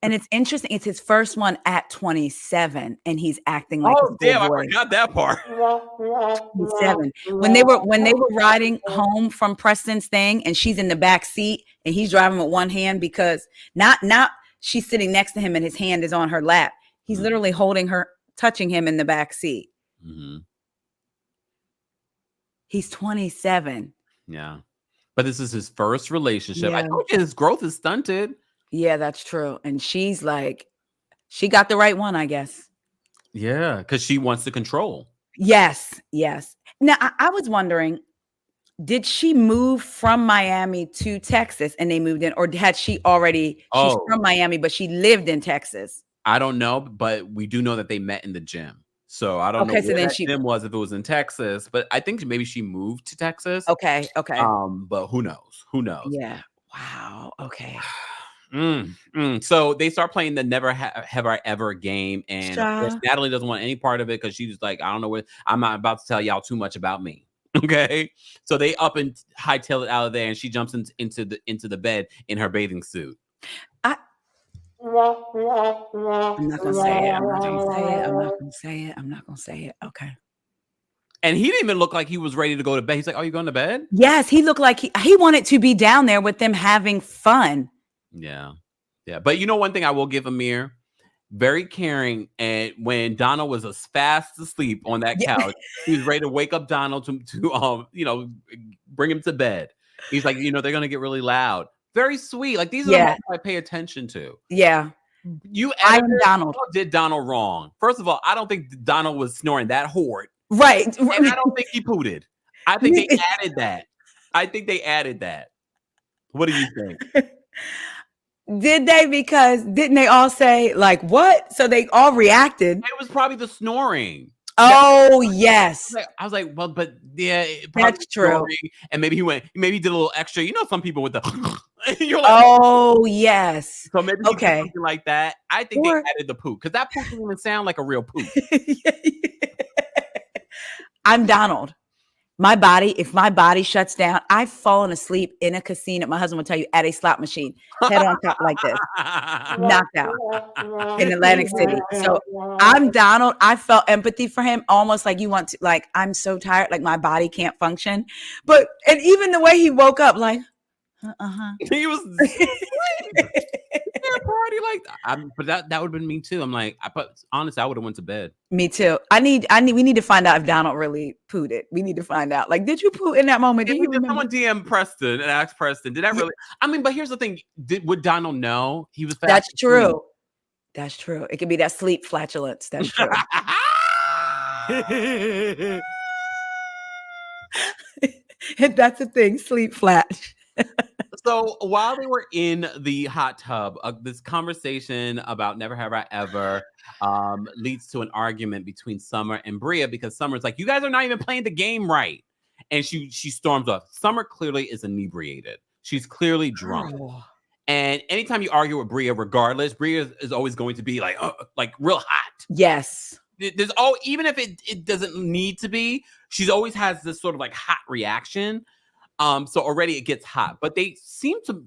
And it's interesting. It's his first one at 27, and he's acting like Oh, a damn, I boy. forgot that part. 27. When they were riding home from Preston's thing, and she's in the back seat, and he's driving with one hand because not she's sitting next to him, and his hand is on her lap. He's literally holding her, touching him in the back seat. Mm-hmm. He's 27. Yeah. But this is his first relationship. I Yeah. told you his growth is stunted. Yeah, that's true. And she's like, she got the right one, I guess. Yeah, because she wants to control. Yes. Now, I was wondering, did she move from Miami to Texas and they moved in, or had she already, she's from Miami, but she lived in Texas? I don't know, but we do know that they met in the gym. So I don't know where that gym was, if it was in Texas, but I think maybe she moved to Texas. Okay. But who knows? Yeah. Wow. Okay. So they start playing the never have I ever game, and of course Natalie doesn't want any part of it because she's like, I don't know what, I'm not about to tell y'all too much about me. Okay, so they up and hightail it out of there, and she jumps into the bed in her bathing suit. I'm not gonna say it. I'm not gonna say it. Okay. And he didn't even look like he was ready to go to bed. He's like, "Oh, you going to bed?" Yes, he looked like he wanted to be down there with them having fun. Yeah. But you know, one thing I will give Amir, very caring. And when Donald was as fast asleep on that couch, he was ready to wake up Donald to bring him to bed. He's like, they're gonna get really loud. Very sweet. Like, these are the moments I pay attention to. Yeah. I Donald did Donald wrong. First of all, I don't think Donald was snoring that hard. Right. And I don't think he pooted. I think they added that. What do you think? Did they? Because didn't they all say like what? So they all reacted. It was probably the snoring. Oh yes. I was like, well, but yeah, that's true. And maybe he did a little extra. Some people with the. You're like, oh yes. So maybe he did something like that. I think they added the poop because that poop didn't even sound like a real poop. I'm Donald. If my body shuts down, I've fallen asleep in a casino. My husband will tell you, at a slot machine, head on top like this, knocked out in Atlantic City. So I'm Donald. I felt empathy for him, almost like you want to, like, I'm so tired, like my body can't function. And even the way he woke up, like, he was party like that. But that would have been me too. I'm like, honestly, I would have went to bed. Me too. We need to find out if Donald really pooed it. We need to find out. Like, did you poo in that moment? Did someone DM Preston and ask Preston? Did that really? I mean, but here's the thing: would Donald know he was fast? That's true. That's true. It could be that sleep flatulence. That's true. That's the thing. Sleep flat. So while they were in the hot tub, this conversation about never have I ever leads to an argument between Summer and Bria, because Summer's like, you guys are not even playing the game right. And she storms off. Summer clearly is inebriated. She's clearly drunk. Oh. And anytime you argue with Bria, regardless, Bria is always going to be like real hot. Yes. There's even if it doesn't need to be, she's always has this sort of like hot reaction. So already it gets hot, but they seem to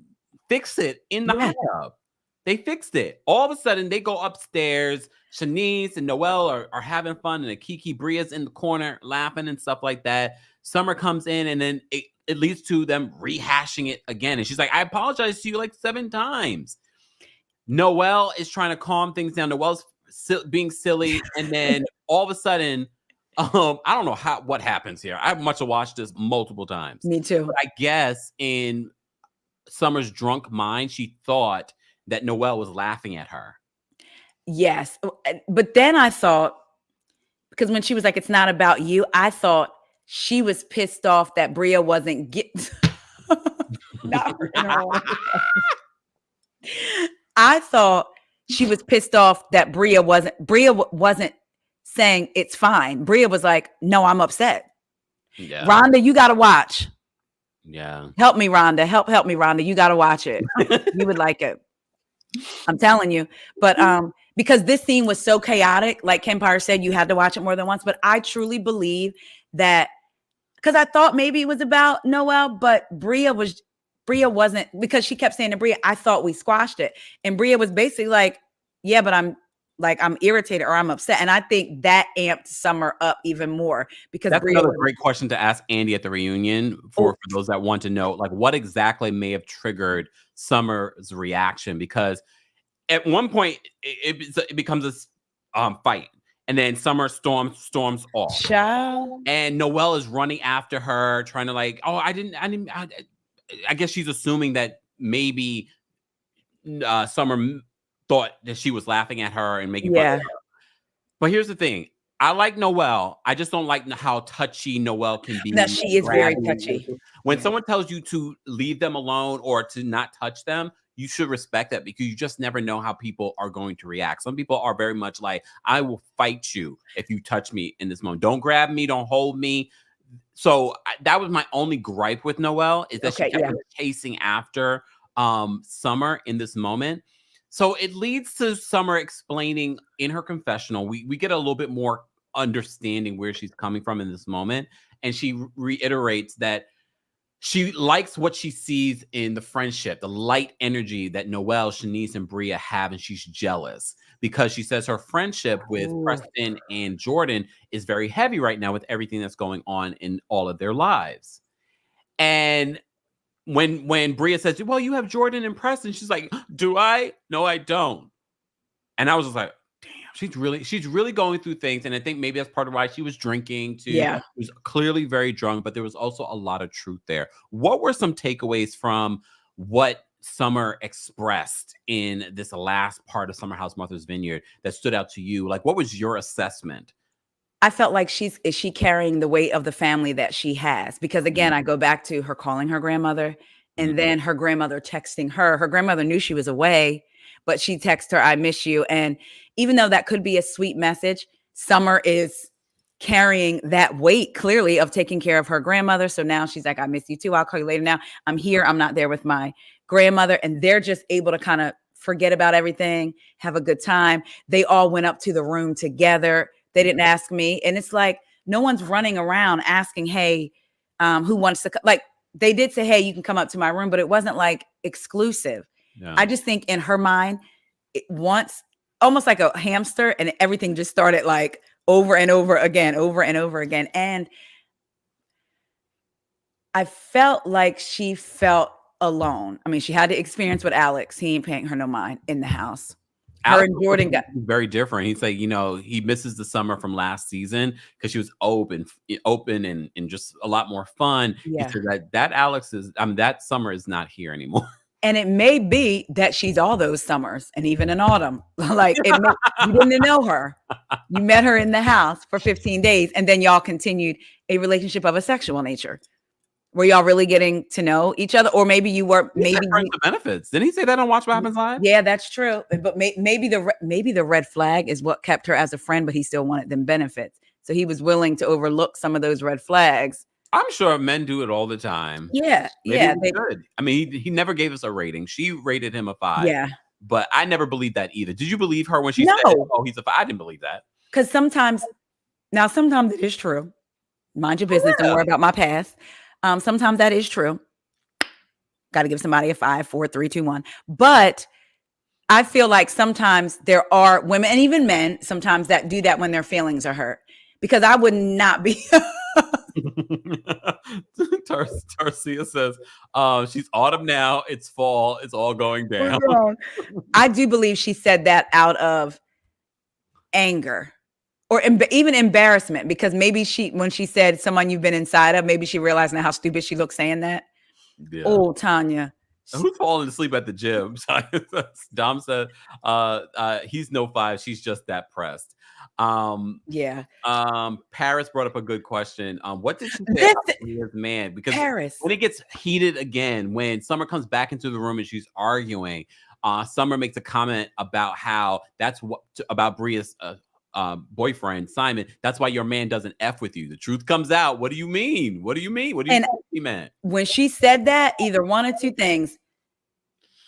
fix it in the hot tub. They fixed it. All of a sudden, they go upstairs. Shanice and Noelle are having fun, and Kiki Bria's in the corner laughing and stuff like that. Summer comes in, and then it leads to them rehashing it again. And she's like, I apologize to you like 7 times. Noelle is trying to calm things down. Noelle's being silly, and then all of a sudden, I don't know what happens here. I must have watched this multiple times. Me too. But I guess in Summer's drunk mind, she thought that Noelle was laughing at her. Yes. But then I thought, because when she was like, it's not about you, I thought she was pissed off that Bria wasn't getting. I thought she was pissed off that Bria wasn't saying it's fine. Bria was like, no, I'm upset. Yeah. Rhonda, you got to watch. Yeah. Help me, Rhonda. Help me, Rhonda. You got to watch it. You would like it. I'm telling you. But because this scene was so chaotic, like Kempire said, you had to watch it more than once. But I truly believe that, because I thought maybe it was about Noel, but Bria wasn't, because she kept saying to Bria, I thought we squashed it. And Bria was basically like, yeah, but I'm irritated or I'm upset. And I think that amped Summer up even more, because that's Bria another great question to ask Andy at the reunion for those that want to know, like, what exactly may have triggered Summer's reaction, because at one point it becomes a fight, and then Summer storms off. Child. And Noelle is running after her, trying to like, oh, I guess she's assuming that maybe Summer thought that she was laughing at her and making fun of her. But here's the thing. I like Noelle. I just don't like how touchy Noelle can be. No, she is very touchy. When someone tells you to leave them alone or to not touch them, you should respect that, because you just never know how people are going to react. Some people are very much like, I will fight you if you touch me in this moment. Don't grab me. Don't hold me. So that was my only gripe with Noelle, is that she kept chasing after Summer in this moment. So it leads to Summer explaining in her confessional. We get a little bit more understanding where she's coming from in this moment. And she reiterates that she likes what she sees in the friendship, the light energy that Noelle, Shanice, and Bria have, and she's jealous because she says her friendship with Preston and Jordan is very heavy right now with everything that's going on in all of their lives. And when Bria says, well, you have Jordan and Preston, she's like, do I? No, I don't. And I was just like, she's really going through things. And I think maybe that's part of why she was drinking too. Yeah. She was clearly very drunk, but there was also a lot of truth there. What were some takeaways from what Summer expressed in this last part of Summer House Martha's Vineyard that stood out to you? Like, what was your assessment? I felt like is she carrying the weight of the family that she has? Because again, I go back to her calling her grandmother, and then her grandmother texting her. Her grandmother knew she was away, but she texted her, I miss you. And even though that could be a sweet message, Summer is carrying that weight clearly of taking care of her grandmother. So now she's like, I miss you too. I'll call you later. Now I'm here. I'm not there with my grandmother. And they're just able to kind of forget about everything, have a good time. They all went up to the room together. They didn't ask me. And it's like, no one's running around asking, hey, who wants to, like, they did say, hey, you can come up to my room, but it wasn't like exclusive. Yeah. I just think in her mind, once, almost like a hamster, and everything just started like over and over again. And I felt like she felt alone. I mean, she had to experience with Alex. He ain't paying her no mind in the house. Her and Jordan got very different. He's like, he misses the Summer from last season because she was open and just a lot more fun. Yeah. He said that Alex is, that Summer is not here anymore. And it may be that she's all those summers and even in autumn. Like you didn't know her. You met her in the house for 15 days and then y'all continued a relationship of a sexual nature. Were y'all really getting to know each other? Or maybe you were, maybe the benefits. Didn't he say that on Watch What Happens Live? Yeah, that's true. But maybe the red flag is what kept her as a friend, but he still wanted them benefits. So he was willing to overlook some of those red flags. I'm sure men do it all the time. Yeah. They could. I mean, he never gave us a rating. She rated him a 5. Yeah. But I never believed that either. Did you believe her when she said, oh, he's a 5? I didn't believe that. Because sometimes it is true. Mind your business. Don't worry about my past. Sometimes that is true. Got to give somebody a 5, 4, 3, 2, 1. But I feel like sometimes there are women and even men sometimes that do that when their feelings are hurt. Because I would not be. Tarsia says, she's autumn now. It's fall. It's all going down. I do believe she said that out of anger. Or even embarrassment, because maybe when she said someone you've been inside of, maybe she realized now how stupid she looks saying that. Yeah. Oh, Tanya. Who's falling asleep at the gym? Dom said, he's no 5. She's just that pressed. Yeah. Paris brought up a good question. What did she say about Maria's man? Because Paris, when it gets heated again, when Summer comes back into the room and she's arguing, Summer makes a comment about how about Bria's boyfriend Simon. That's why your man doesn't F with you. The truth comes out. What do you mean? he meant. When she said that, either one or two things.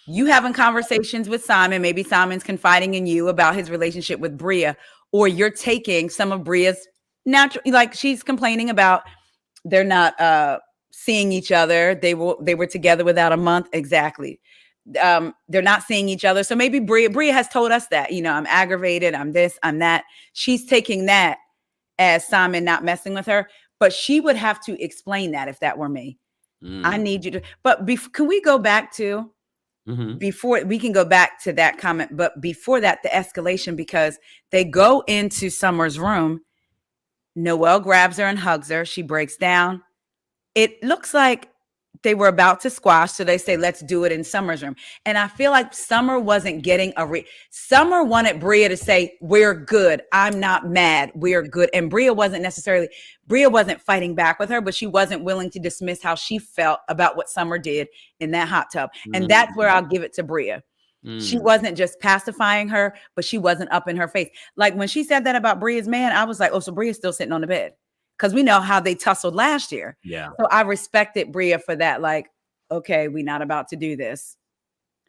You having conversations with Simon, maybe Simon's confiding in you about his relationship with Bria, or you're taking some of Bria's natural, like she's complaining about they're not seeing each other. They were together without a month. Exactly. They're not seeing each other. So maybe Bria has told us that, I'm aggravated, I'm this, I'm that. She's taking that as Simon not messing with her, but she would have to explain that if that were me. I need you to, but can we go back to, before we can go back to that comment, but before that, the escalation, because they go into Summer's room. Noelle grabs her and hugs her. She breaks down. It looks like they were about to squash. So they say, let's do it in Summer's room. And I feel like Summer wasn't getting Summer wanted Bria to say, we're good. I'm not mad. We're good. And Bria wasn't fighting back with her, but she wasn't willing to dismiss how she felt about what Summer did in that hot tub. And that's where I'll give it to Bria. She wasn't just pacifying her, but she wasn't up in her face. Like when she said that about Bria's man, I was like, oh, so Bria's still sitting on the bed. Because we know how they tussled last year. Yeah. So I respected Bria for that. Like, okay, we're not about to do this.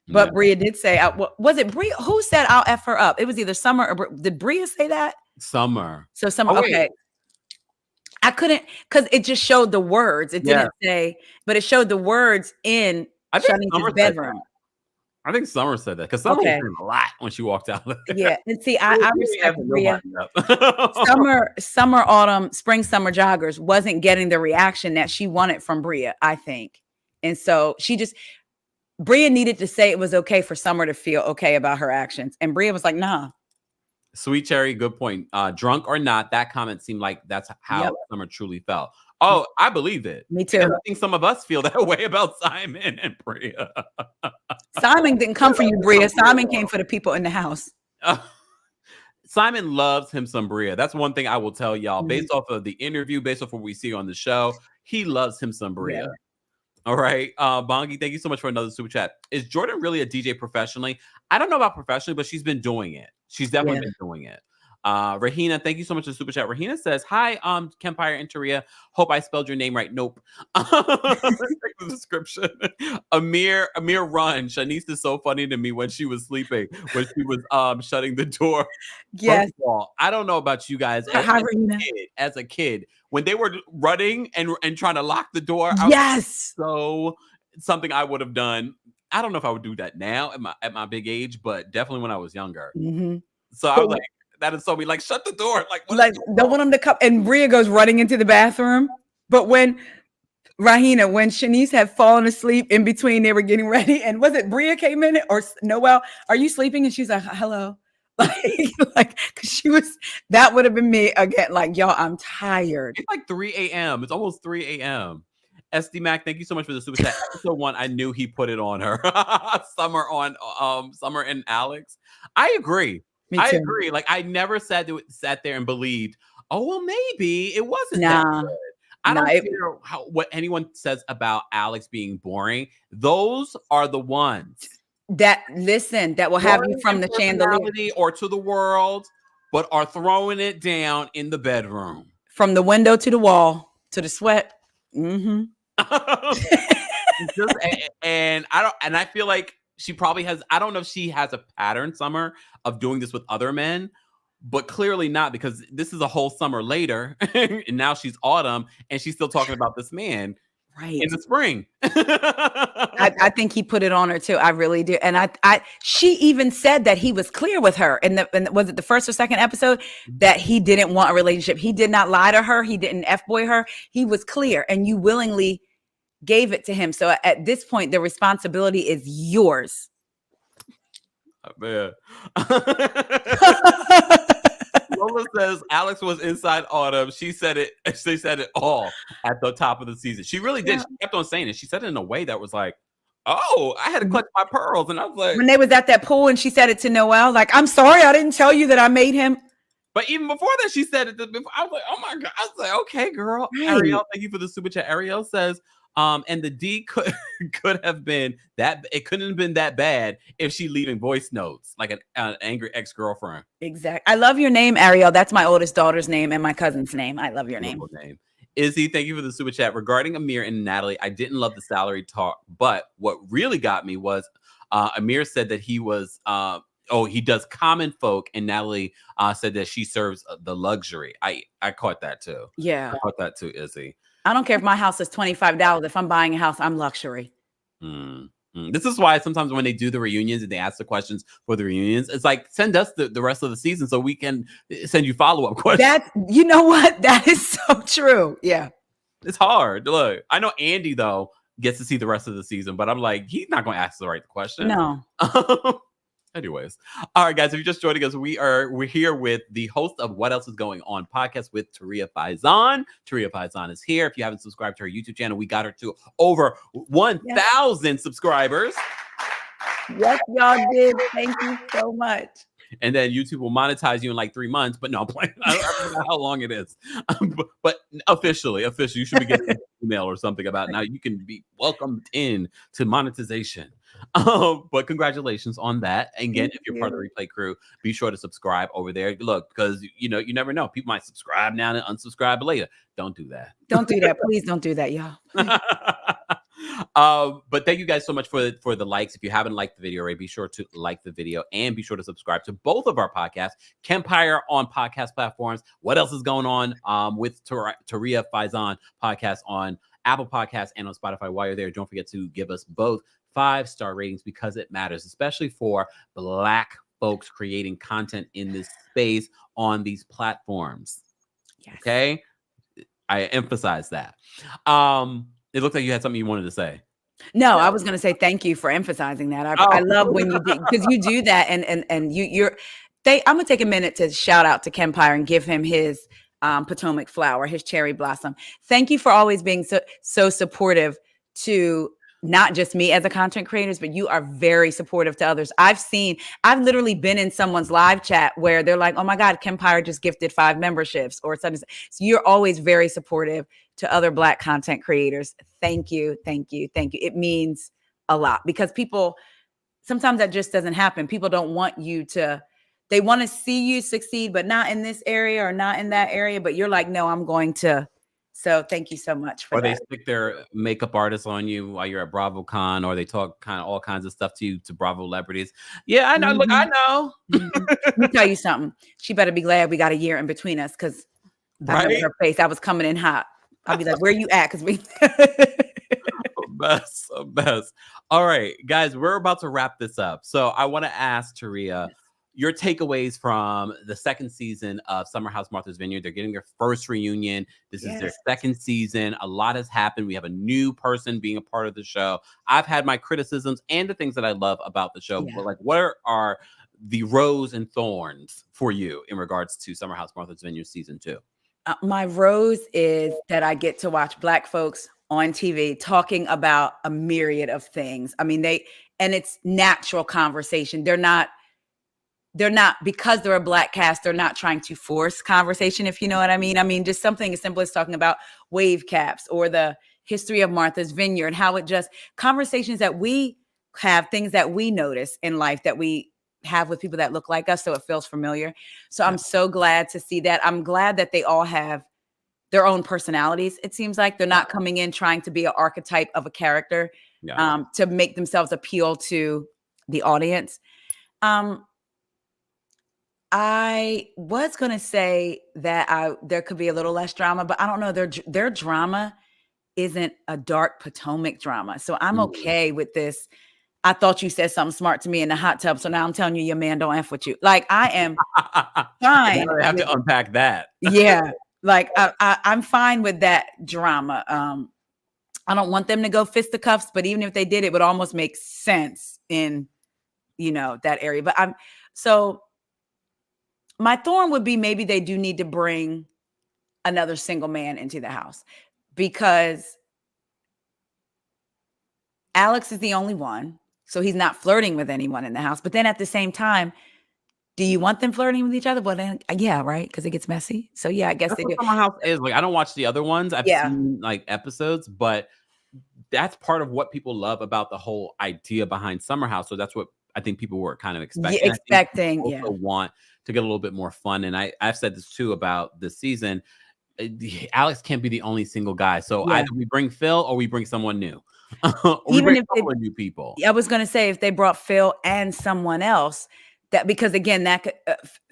But Bria did say, was it Bria? Who said I'll F her up? It was either Summer or did Bria say that? Summer. So Summer, okay. I couldn't, because it just showed the words. It didn't say, but it showed the words in Shanice's bedroom. I think Summer said that because Summer was doing a lot when she walked out. Yeah, and see, I respect Bria. Summer, autumn, spring, summer joggers wasn't getting the reaction that she wanted from Bria, I think, and so Bria needed to say it was okay for Summer to feel okay about her actions, and Bria was like, "Nah." Sweet Cherry, good point. Drunk or not, that comment seemed like that's how Summer truly felt. Oh, I believe it. Me too. I think some of us feel that way about Simon and Bria. Simon didn't come for you, Bria. Simon came for the people in the house. Simon loves him some Bria. That's one thing I will tell y'all. Based off of the interview, based off what we see on the show, he loves him some Bria. Yeah. All right. Bongi, thank you so much for another super chat. Is Jordan really a DJ professionally? I don't know about professionally, but she's been doing it. She's definitely been doing it. Rahina, thank you so much for the super chat. Rahina says, hi, Kempire and Taria. Hope I spelled your name right. Nope. The description. Amir, run. Shanice is so funny to me when she was sleeping, when she was shutting the door. Yes. First of all, I don't know about you guys. As a kid, when they were running and trying to lock the door, so something I would have done. I don't know if I would do that now at my big age, but definitely when I was younger. So I was like, that is so me. Like, shut the door. Like don't want them to come. And Bria goes running into the bathroom. But when Shanice had fallen asleep in between, they were getting ready. And was it Bria came in or Noelle? Are you sleeping? And she's like, hello. Like, cause she was. That would have been me again. Like, y'all, I'm tired. It's like 3 a.m. It's almost 3 a.m. SD Mac, thank you so much for the super chat. Episode 1, I knew he put it on her. Summer and Alex. I agree. I agree. Like, I never sat there and believed, oh, well, maybe it wasn't that good. I don't care what anyone says about Alex being boring. Those are the ones that will have you from the chandelier or to the world, but are throwing it down in the bedroom. From the window to the wall to the sweat. And I feel like she probably has. I don't know if she has a pattern, Summer, of doing this with other men, but clearly not, because this is a whole summer later, and now she's autumn, and she's still talking about this man in the spring. I think he put it on her too. I really do. And she even said that he was clear with her. And was it the first or second episode that he didn't want a relationship? He did not lie to her. He didn't F-boy her. He was clear, and you willingly gave it to him. So at this point, the responsibility is yours. Man. Lola says Alex was inside Autumn. She said it all at the top of the season. She really did. She kept on saying it. She said it in a way that was like, oh, I had to clutch my pearls. And I was like, when they was at that pool and she said it to Noelle, like, I'm sorry, I didn't tell you that I made him. But even before that, she said it. I was like, oh my God. I was like, okay, girl. Right. Ariel, thank you for the super chat. Ariel says, and the D could have been that. It couldn't have been that bad if she leaving voice notes like an angry ex-girlfriend. Exactly. I love your name, Ariel. That's my oldest daughter's name and my cousin's name. I love your name. Izzy, thank you for the super chat. Regarding Amir and Natalie, I didn't love the salary talk, but what really got me was Amir said that he was he does common folk, and Natalie said that she serves the luxury. I caught that too. Yeah. I caught that too, Izzy. I don't care if my house is $25. If I'm buying a house, I'm luxury. This is why sometimes when they do the reunions and they ask the questions for the reunions, it's like, send us the rest of the season so we can send you follow-up questions. You know what? That is so true. Yeah. It's hard. Look, I know Andy, though, gets to see the rest of the season, but I'm like, he's not going to ask the right question. No. Anyways, all right, guys, if you're just joining us, we're here with the host of What Else Is Going On podcast with Taria Faison. Taria Faison is here. If you haven't subscribed to her YouTube channel, we got her to over 1,000 subscribers. Yes, y'all did. Thank you so much. And then YouTube will monetize you in like 3 months, but no, I'm playing. I don't know how long it is. But officially, you should be getting an email or something about now. You can be welcomed in to monetization. But congratulations on that. And again, if you're part of the replay crew, be sure to subscribe over there. Look, because you never know. People might subscribe now and unsubscribe later. Don't do that. Don't do that. Please don't do that, y'all. But thank you guys so much for the likes. If you haven't liked the video already, be sure to like the video and be sure to subscribe to both of our podcasts, Kempire on podcast platforms. What Else Is Going On with Taria Faison podcast on Apple Podcasts and on Spotify. While you're there, don't forget to give us both 5-star ratings because it matters, especially for Black folks creating content in this space on these platforms. Yes. Okay, I emphasize that. It looked like you had something you wanted to say. No, I was going to say thank you for emphasizing that. I love when you do, because you do that, and I'm going to take a minute to shout out to Kempire and give him his Potomac flower, his cherry blossom. Thank you for always being so supportive to not just me as a content creator, but you are very supportive to others. I've literally been in someone's live chat where they're like, oh my God, Kempire just gifted 5 memberships or something. So you're always very supportive to other Black content creators. Thank you. Thank you. Thank you. It means a lot because sometimes that just doesn't happen. People don't want they want to see you succeed, but not in this area or not in that area. But you're like, no, I'm going to. So thank you so much for that. Or they stick their makeup artists on you while you're at BravoCon, or they talk kind of all kinds of stuff to you, to Bravo celebrities. Yeah, I know. Mm-hmm. Look, I know. Let me tell you something. She better be glad we got a year in between us because I know her face. I was coming in hot. I'll be like, where you at? Because we best. All right, guys, we're about to wrap this up. So I want to ask Taria, your takeaways from the second season of Summer House Martha's Vineyard. They're getting their first reunion. This is their second season. A lot has happened. We have a new person being a part of the show. I've had my criticisms and the things that I love about the show. But like, what are the rose and thorns for you in regards to Summer House Martha's Vineyard season 2? My rose is that I get to watch Black folks on TV talking about a myriad of things. I mean, and it's natural conversation. They're not, because they're a Black cast, they're not trying to force conversation, if you know what I mean. I mean, just something as simple as talking about wave caps or the history of Martha's Vineyard, how it just conversations that we have, things that we notice in life that we have with people that look like us. So it feels familiar. So I'm so glad to see that. I'm glad that they all have their own personalities. It seems like they're not coming in trying to be an archetype of a character to make themselves appeal to the audience. I was going to say that there could be a little less drama, but I don't know. Their drama isn't a dark Potomac drama. So I'm okay with this. I thought you said something smart to me in the hot tub. So now I'm telling you, your man don't F with you. Like, I am fine. I have to unpack that. Yeah. Like I'm fine with that drama. I don't want them to go fisticuffs, but even if they did, it would almost make sense in, that area. But my thorn would be maybe they do need to bring another single man into the house because Alex is the only one. So he's not flirting with anyone in the house. But then at the same time, do you want them flirting with each other? Well, then, yeah, right? Because it gets messy. So yeah, I guess that's they do. Summer House is like, I don't watch the other ones. I've seen like episodes, but that's part of what people love about the whole idea behind Summer House. So that's what I think people were kind of expecting. Also want to get a little bit more fun. And I've said this too about this season. Alex can't be the only single guy. So Yeah. either we bring Phil or we bring someone new. Or we Even bring if a couple of new people. I was going to say if they brought Phil and someone else, that because again, that could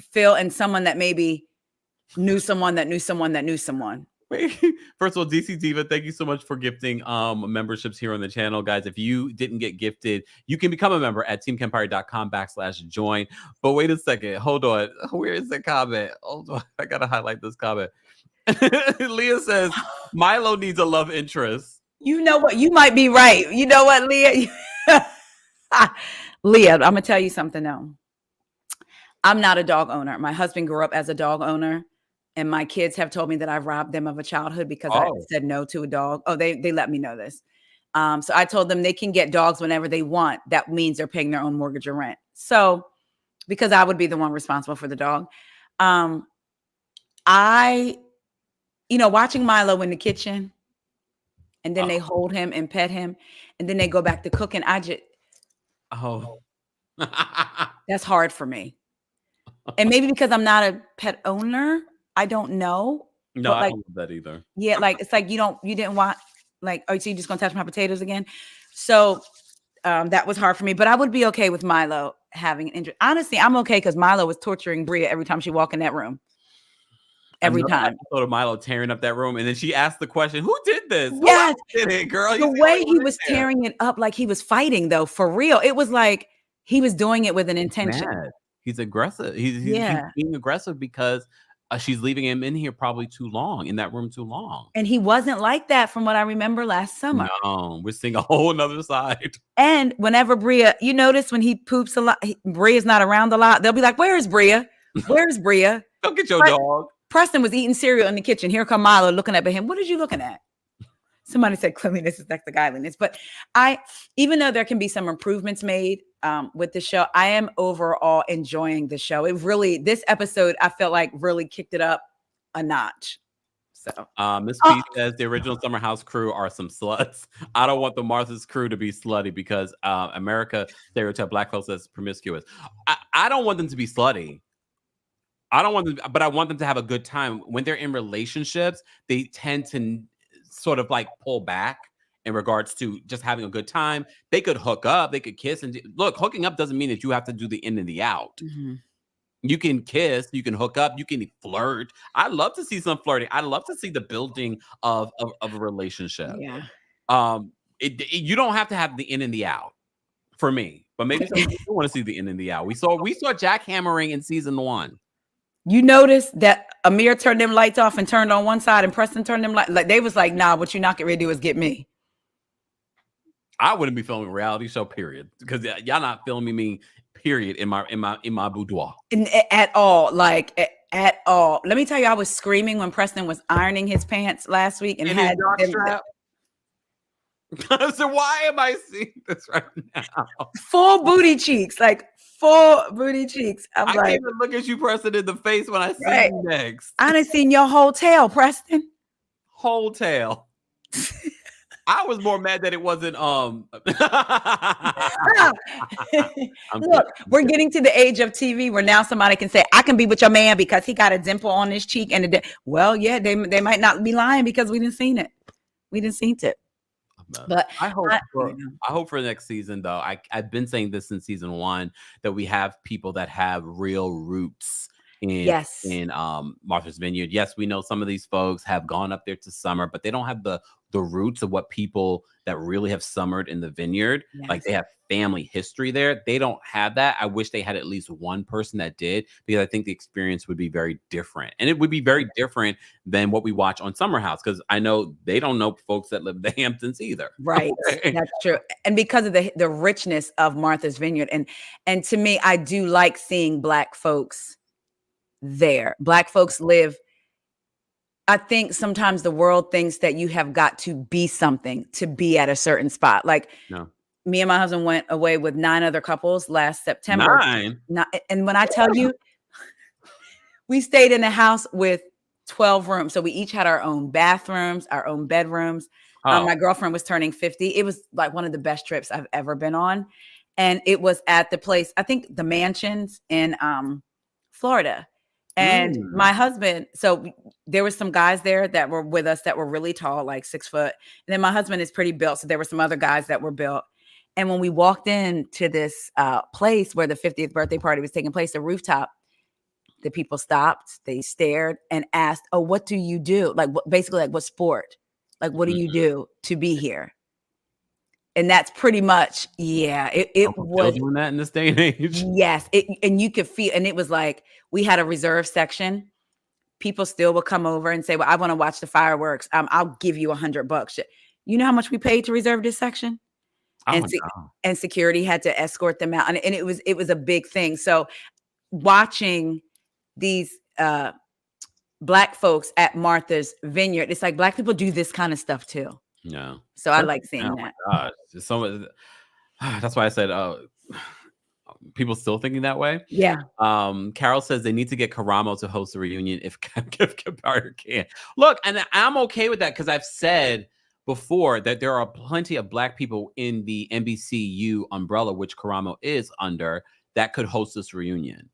Phil and someone that maybe knew someone that knew someone that knew someone. First of all, DC Diva, thank you so much for gifting memberships here on the channel. Guys, if you didn't get gifted, you can become a member at TheKempire.com/join. But wait a second. Hold on. Where is the comment? Hold on. I got to highlight this comment. Leah says, Milo needs a love interest. You know what? You might be right. You know what, Leah? Leah, I'm going to tell you something though. I'm not a dog owner. My husband grew up as a dog owner. And my kids have told me that I've robbed them of a childhood because I said no to a dog. Oh, they let me know this. So I told them they can get dogs whenever they want. That means they're paying their own mortgage or rent. So because I would be the one responsible for the dog. Watching Milo in the kitchen and then they hold him and pet him and then they go back to cooking. That's hard for me. And maybe because I'm not a pet owner, I don't know. No, I don't love that either. Yeah, like it's like you didn't want like, oh, so you just gonna touch my potatoes again? So that was hard for me, but I would be okay with Milo having an injury. Honestly, I'm okay because Milo was torturing Bria every time she walked in that room. Every time. I thought of Milo tearing up that room, and then she asked the question, "Who did this? Yes, who did it, girl?" The way he was tearing it up, like he was fighting, though, for real. It was like he was doing it with an intention. He's aggressive. He's being aggressive because she's leaving him in here probably too long, in that room too long. And he wasn't like that from what I remember last summer. No, we're seeing a whole nother side. And whenever Bria, you notice when he poops a lot, Bria's not around a lot. They'll be like, "Where's Bria? Where's Bria? Go get your dog." Preston was eating cereal in the kitchen. Here come Milo looking up at him. What are you looking at? Somebody said cleanliness is like the godliness. But even though there can be some improvements made with the show, I am overall enjoying the show. This episode, I felt like really kicked it up a notch. So Miss P says the original Summer House crew are some sluts. I don't want the Martha's crew to be slutty because America stereotype black folks as promiscuous. I don't want them to be slutty. I don't want them, but I want them to have a good time. When they're in relationships, they tend to sort of like pull back in regards to just having a good time. They could hook up, they could kiss, and look, hooking up doesn't mean that you have to do the in and the out. Mm-hmm. You can kiss, you can hook up, you can flirt. I love to see some flirting. I love to see the building of a relationship. Yeah. You don't have to have the in and the out for me, but maybe some people want to see the in and the out. We saw jackhammering in season 1. You noticed that Amir turned them lights off and turned on one side, and Preston turned them like they was like, "Nah, what you not getting ready to do is get me." I wouldn't be filming a reality show, period, because y'all not filming me, period, in my boudoir at all, at all. Let me tell you, I was screaming when Preston was ironing his pants last week and had his strap. So why am I seeing this right now? Full booty cheeks, like full booty cheeks. I can't even look at you, Preston, in the face when I see you next. I done seen your whole tail, Preston. Whole tail. I was more mad that it wasn't. Look, we're getting to the age of TV where now somebody can say, "I can be with your man because he got a dimple on his cheek." And well, yeah, they might not be lying because we didn't seen it. We didn't seen it. But I hope for the next season, though. I've been saying this since season 1 that we have people that have real roots in Martha's Vineyard. Yes, we know some of these folks have gone up there to summer, but they don't have the roots of what people that really have summered in the vineyard. Yes. Like they have family history there. They don't have that. I wish they had at least one person that did, because I think the experience would be very different. And it would be very different than what we watch on Summer House, because I know they don't know folks that live in the Hamptons either. Right. That's true. And because of the richness of Martha's Vineyard. And to me, I do like seeing Black folks there. Black folks live. I think sometimes the world thinks that you have got to be something to be at a certain spot. Like me and my husband went away with 9 other couples last September. 9. And when I tell you, we stayed in a house with 12 rooms. So we each had our own bathrooms, our own bedrooms. My girlfriend was turning 50. It was like one of the best trips I've ever been on. And it was at the place, I think the mansions in Florida. And my husband, so there were some guys there that were with us that were really tall, like 6 foot. And then my husband is pretty built. So there were some other guys that were built. And when we walked into this place where the 50th birthday party was taking place, the rooftop, the people stopped, they stared and asked, "Oh, what do you do?" Like basically like what sport? Like, what do you do to be here? And that's pretty much, it was doing that in this day and age. Yes. And you could feel, and it was like, we had a reserve section. People still would come over and say, "Well, I want to watch the fireworks. I'll give you $100." You know how much we paid to reserve this section? And security had to escort them out. And it was a big thing. So watching these Black folks at Martha's Vineyard, it's like Black people do this kind of stuff too. No. So I like seeing that. Gosh. That's why I said, people still thinking that way. Yeah. Carol says they need to get Karamo to host a reunion if Kempire can. Look, and I'm okay with that because I've said before that there are plenty of Black people in the NBCU umbrella, which Karamo is under, that could host this reunion.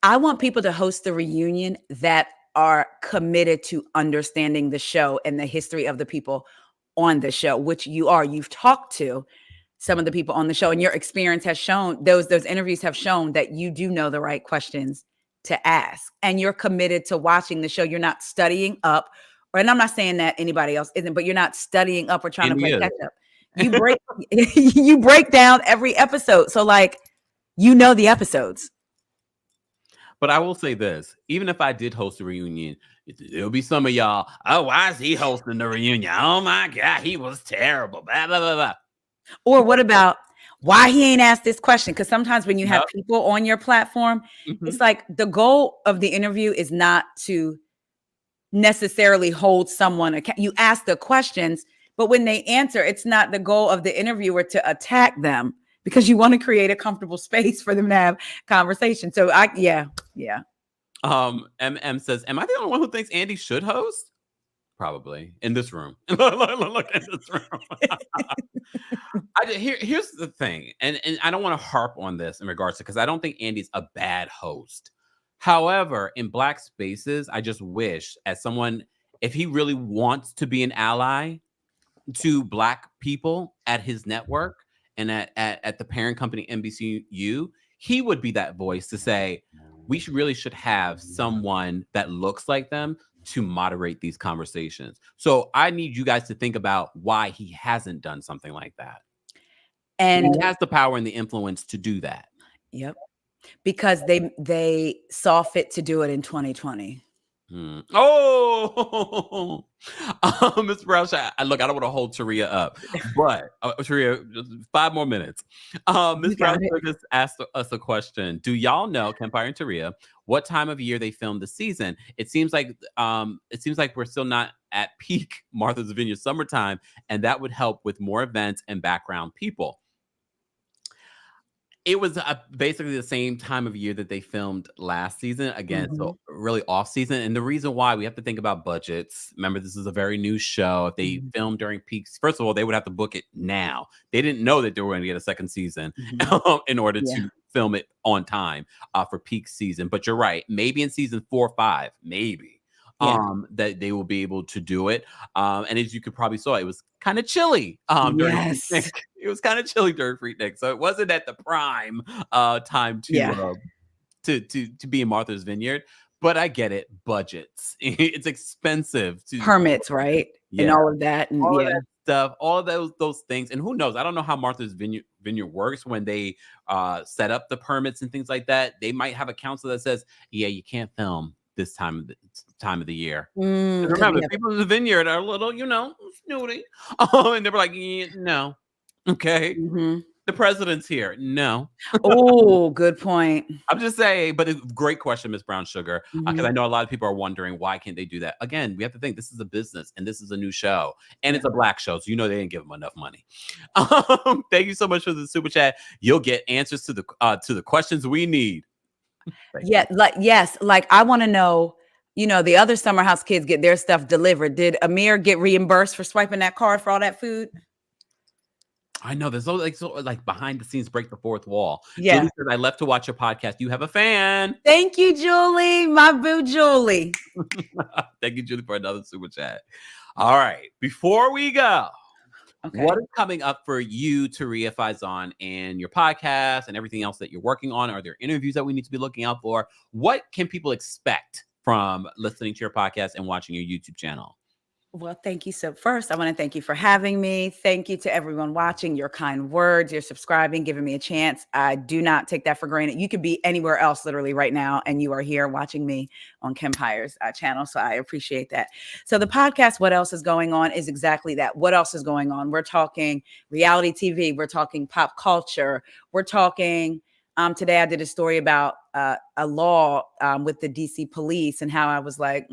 I want people to host the reunion that are committed to understanding the show and the history of the people on the show, which you are. You've talked to some of the people on the show, and your experience has shown, those interviews have shown that you do know the right questions to ask, and you're committed to watching the show. You're not studying up, and I'm not saying that anybody else isn't, but you're not studying up or trying to play catch up. You break you break down every episode, so like you know the episodes. But I will say this, even if I did host a reunion, there'll be some of y'all, "Oh, why is he hosting the reunion? Oh my God, he was terrible. Blah, blah, blah, blah." Or what about why he ain't asked this question? Because sometimes when you have people on your platform, it's like the goal of the interview is not to necessarily hold someone. You ask the questions, but when they answer, it's not the goal of the interviewer to attack them, because you want to create a comfortable space for them to have conversation. So MM says, "Am I the only one who thinks Andy should host?" Probably in this room. Look at this room. Here's the thing, and I don't want to harp on this in regards to, because I don't think Andy's a bad host. However, in Black spaces, I just wish, as someone, if he really wants to be an ally to Black people at his network and at the parent company NBCU, he would be that voice to say, we really should have someone that looks like them to moderate these conversations. So I need you guys to think about why he hasn't done something like that. And he has the power and the influence to do that. Yep. Because they saw fit to do it in 2020. Oh, Ms. Brown, look, I don't want to hold Taria up, but Taria, 5 more minutes. Ms. Brown just asked us a question. Do y'all know, Kempire and Taria, what time of year they filmed the season? It seems like we're still not at peak Martha's Vineyard summertime, and that would help with more events and background people. It was basically the same time of year that they filmed last season. Again, so really off season. And the reason why, we have to think about budgets. Remember, this is a very new show. If they filmed during peaks, first of all, they would have to book it now. They didn't know that they were going to get a second season in order to film it on time for peak season. But you're right. Maybe in season 4 or 5, maybe. That they will be able to do it. And as you could probably saw, it was kind of chilly during Freaknik. It was kind of chilly during Freaknik. So it wasn't at the prime time to be in Martha's Vineyard. But I get it. Budgets. It's expensive to permits, right? And all of that. And all of that stuff, all of those things. And who knows? I don't know how Martha's Vineyard works when they set up the permits and things like that. They might have a council that says, yeah, you can't film this time of the year. Remember, people in the vineyard are a little, snooty. And they were like, no. Okay. The president's here. No. Oh, good point. I'm just saying, but it's a great question, Ms. Brown Sugar, because I know a lot of people are wondering, why can't they do that? Again, we have to think this is a business and this is a new show and it's a Black show. So, they didn't give them enough money. Thank you so much for the super chat. You'll get answers to the questions we need. I want to know, the other summer house kids get their stuff delivered. Did Amir get reimbursed for swiping that card for all that food? I know there's like behind the scenes break the fourth wall. Yeah. Julie says, I left to watch your podcast. You have a fan. Thank you, Julie. My boo, Julie. Thank you, Julie, for another super chat. All right. Before we go, what is coming up for you, Taria Faison, and your podcast and everything else that you're working on? Are there interviews that we need to be looking out for? What can people expect from listening to your podcast and watching your YouTube channel? Well, thank you. So first, I want to thank you for having me. Thank you to everyone watching, your kind words, your subscribing, giving me a chance. I do not take that for granted. You could be anywhere else literally right now, and you are here watching me on Kempire's channel. So I appreciate that. So the podcast, What Else Is Going On, is exactly that. What else is going on? We're talking reality TV. We're talking pop culture. We're talking today I did a story about a law with the DC police and how I was like,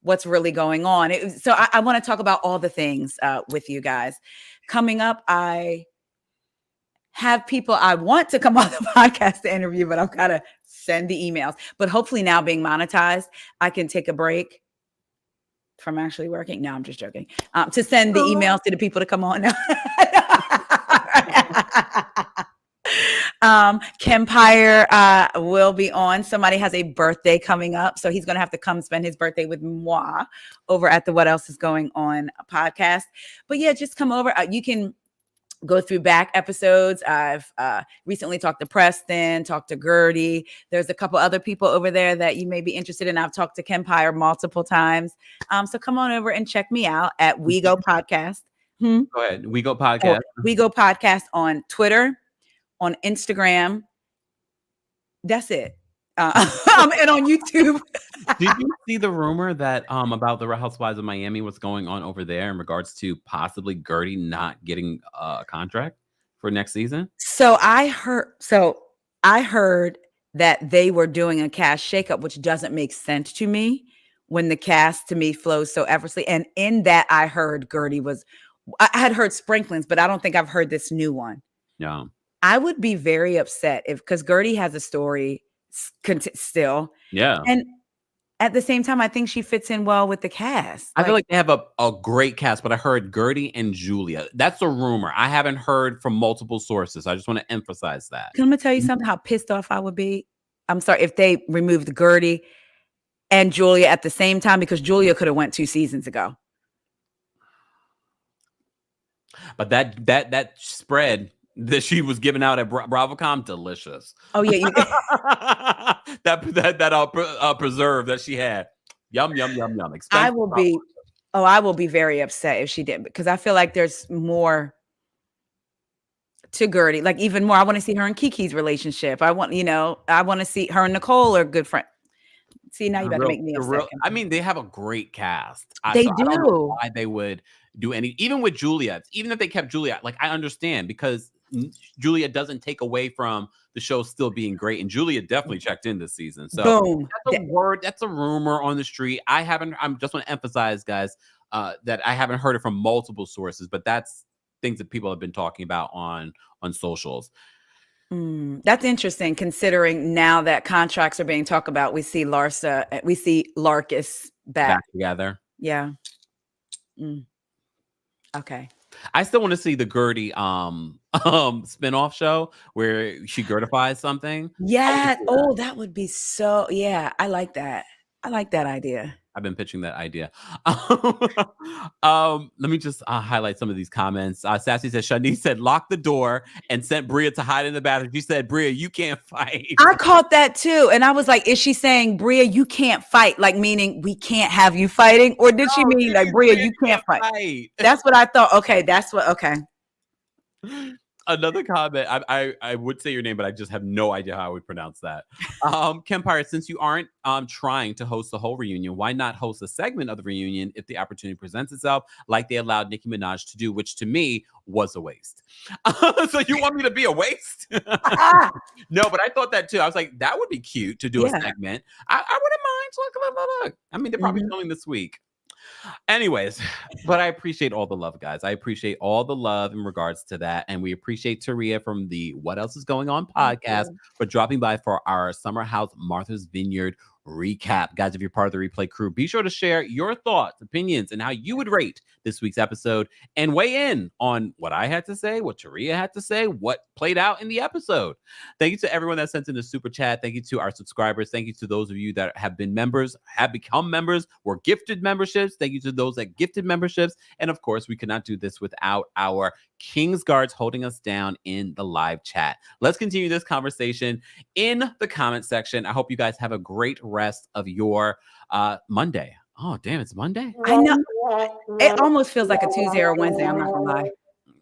what's really going on. So I want to talk about all the things with you guys. Coming up, I have people I want to come on the podcast to interview, but I've got to send the emails. But hopefully now being monetized, I can take a break from actually working. No, I'm just joking. To send the emails to the people to come on. Kempire will be on. Somebody has a birthday coming up, so he's going to have to come spend his birthday with moi over at the What Else Is Going On podcast. But yeah, just come over. You can go through back episodes. I've recently talked to Preston, talked to Gertie. There's a couple other people over there that you may be interested in. I've talked to Kempire multiple times. So come on over and check me out at We Go Podcast. Go ahead. We Go Podcast. We Go Podcast on Twitter, on Instagram. That's it. And on YouTube. Did you see the rumor that about the Housewives of Miami, what's going on over there in regards to possibly Gertie not getting a contract for next season? So I heard that they were doing a cast shakeup, which doesn't make sense to me when the cast to me flows so effortlessly. And in that, I heard Gertie I had heard sprinklings, but I don't think I've heard this new one. Yeah. I would be very upset because Gertie has a story still. Yeah. And at the same time, I think she fits in well with the cast. I feel like they have a great cast, but I heard Gertie and Julia. That's a rumor. I haven't heard from multiple sources. I just want to emphasize that. Can I tell you something? How pissed off I would be? I'm sorry if they removed Gertie and Julia at the same time, because Julia could have went 2 seasons ago. But that spread that she was giving out at BravoCon, delicious. Oh yeah, that preserve that she had, yum yum yum yum. I will be very upset if she didn't, because I feel like there's more to Gertie, like even more. I want to see her and Kiki's relationship. I want to see her and Nicole are good friends. See, now you better make me upset. I mean, they have a great cast. They do. I don't know why they would do even with Julia, even if they kept Julia, like I understand, because Julia doesn't take away from the show still being great, and Julia definitely checked in this season. So boom, that's a word, that's a rumor on the street. I just want to emphasize, guys, that I haven't heard it from multiple sources, but that's things that people have been talking about on socials. That's interesting, considering now that contracts are being talked about. We see Larkus back together. Yeah. Okay. I still want to see the Gertie spinoff show where she Gertifies something. Yeah. Oh, that would be so. Yeah, I like that. I like that idea. I've been pitching that idea. Let me just highlight some of these comments. Sassy says, Shanice said, lock the door and sent Bria to hide in the bathroom. She said, Bria, you can't fight. I caught that too. And I was like, is she saying, Bria, you can't fight? Like, meaning we can't have you fighting? Or did she mean like, Bria, you can't fight? That's what I thought. Okay. Okay. Another comment. I would say your name, but I just have no idea how I would pronounce that. Kempire, since you aren't trying to host the whole reunion, why not host a segment of the reunion if the opportunity presents itself, like they allowed Nicki Minaj to do, which to me was a waste. So you want me to be a waste? No, but I thought that too. I was like, that would be cute to do a segment. I wouldn't mind. Look. I mean, they're probably filming this week. Anyways, but I appreciate all the love, guys. I appreciate all the love in regards to that. And we appreciate Taria from the What Else Is Going On podcast for dropping by for our Summer House Martha's Vineyard recap. Guys, if you're part of the replay crew, be sure to share your thoughts, opinions, and how you would rate this week's episode and weigh in on what I had to say, what Taria had to say, what played out in the episode. Thank you to everyone that sent in the super chat. Thank you to our subscribers. Thank you to those of you that have been members, have become members, were gifted memberships. Thank you to those that gifted memberships. And of course, we could not do this without our King's Guards holding us down in the live chat. Let's continue this conversation in the comment section. I hope you guys have a great rest of your Monday. Oh, damn, it's Monday? I know. It almost feels like a Tuesday or Wednesday. I'm not going to lie.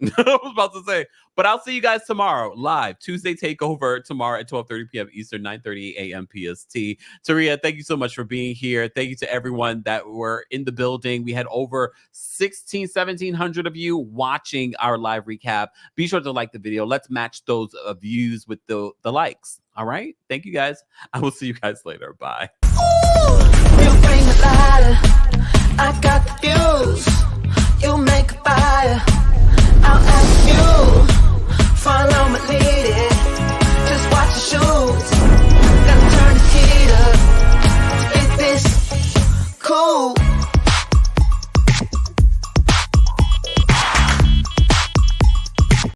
I was about to say, but I'll see you guys tomorrow live. Tuesday Takeover tomorrow at 12:30 p.m. Eastern, 9:30 a.m. PST. Taria, thank you so much for being here. Thank you to everyone that were in the building. We had over 1,700 of you watching our live recap. Be sure to like the video. Let's match those views with the likes. All right. Thank you guys. I will see you guys later. Bye. You bring the lighter, I got the fuse. You make a fire, I'll ask you. Follow my lead, just watch the shoes. Gotta turn the heat up to get this cool.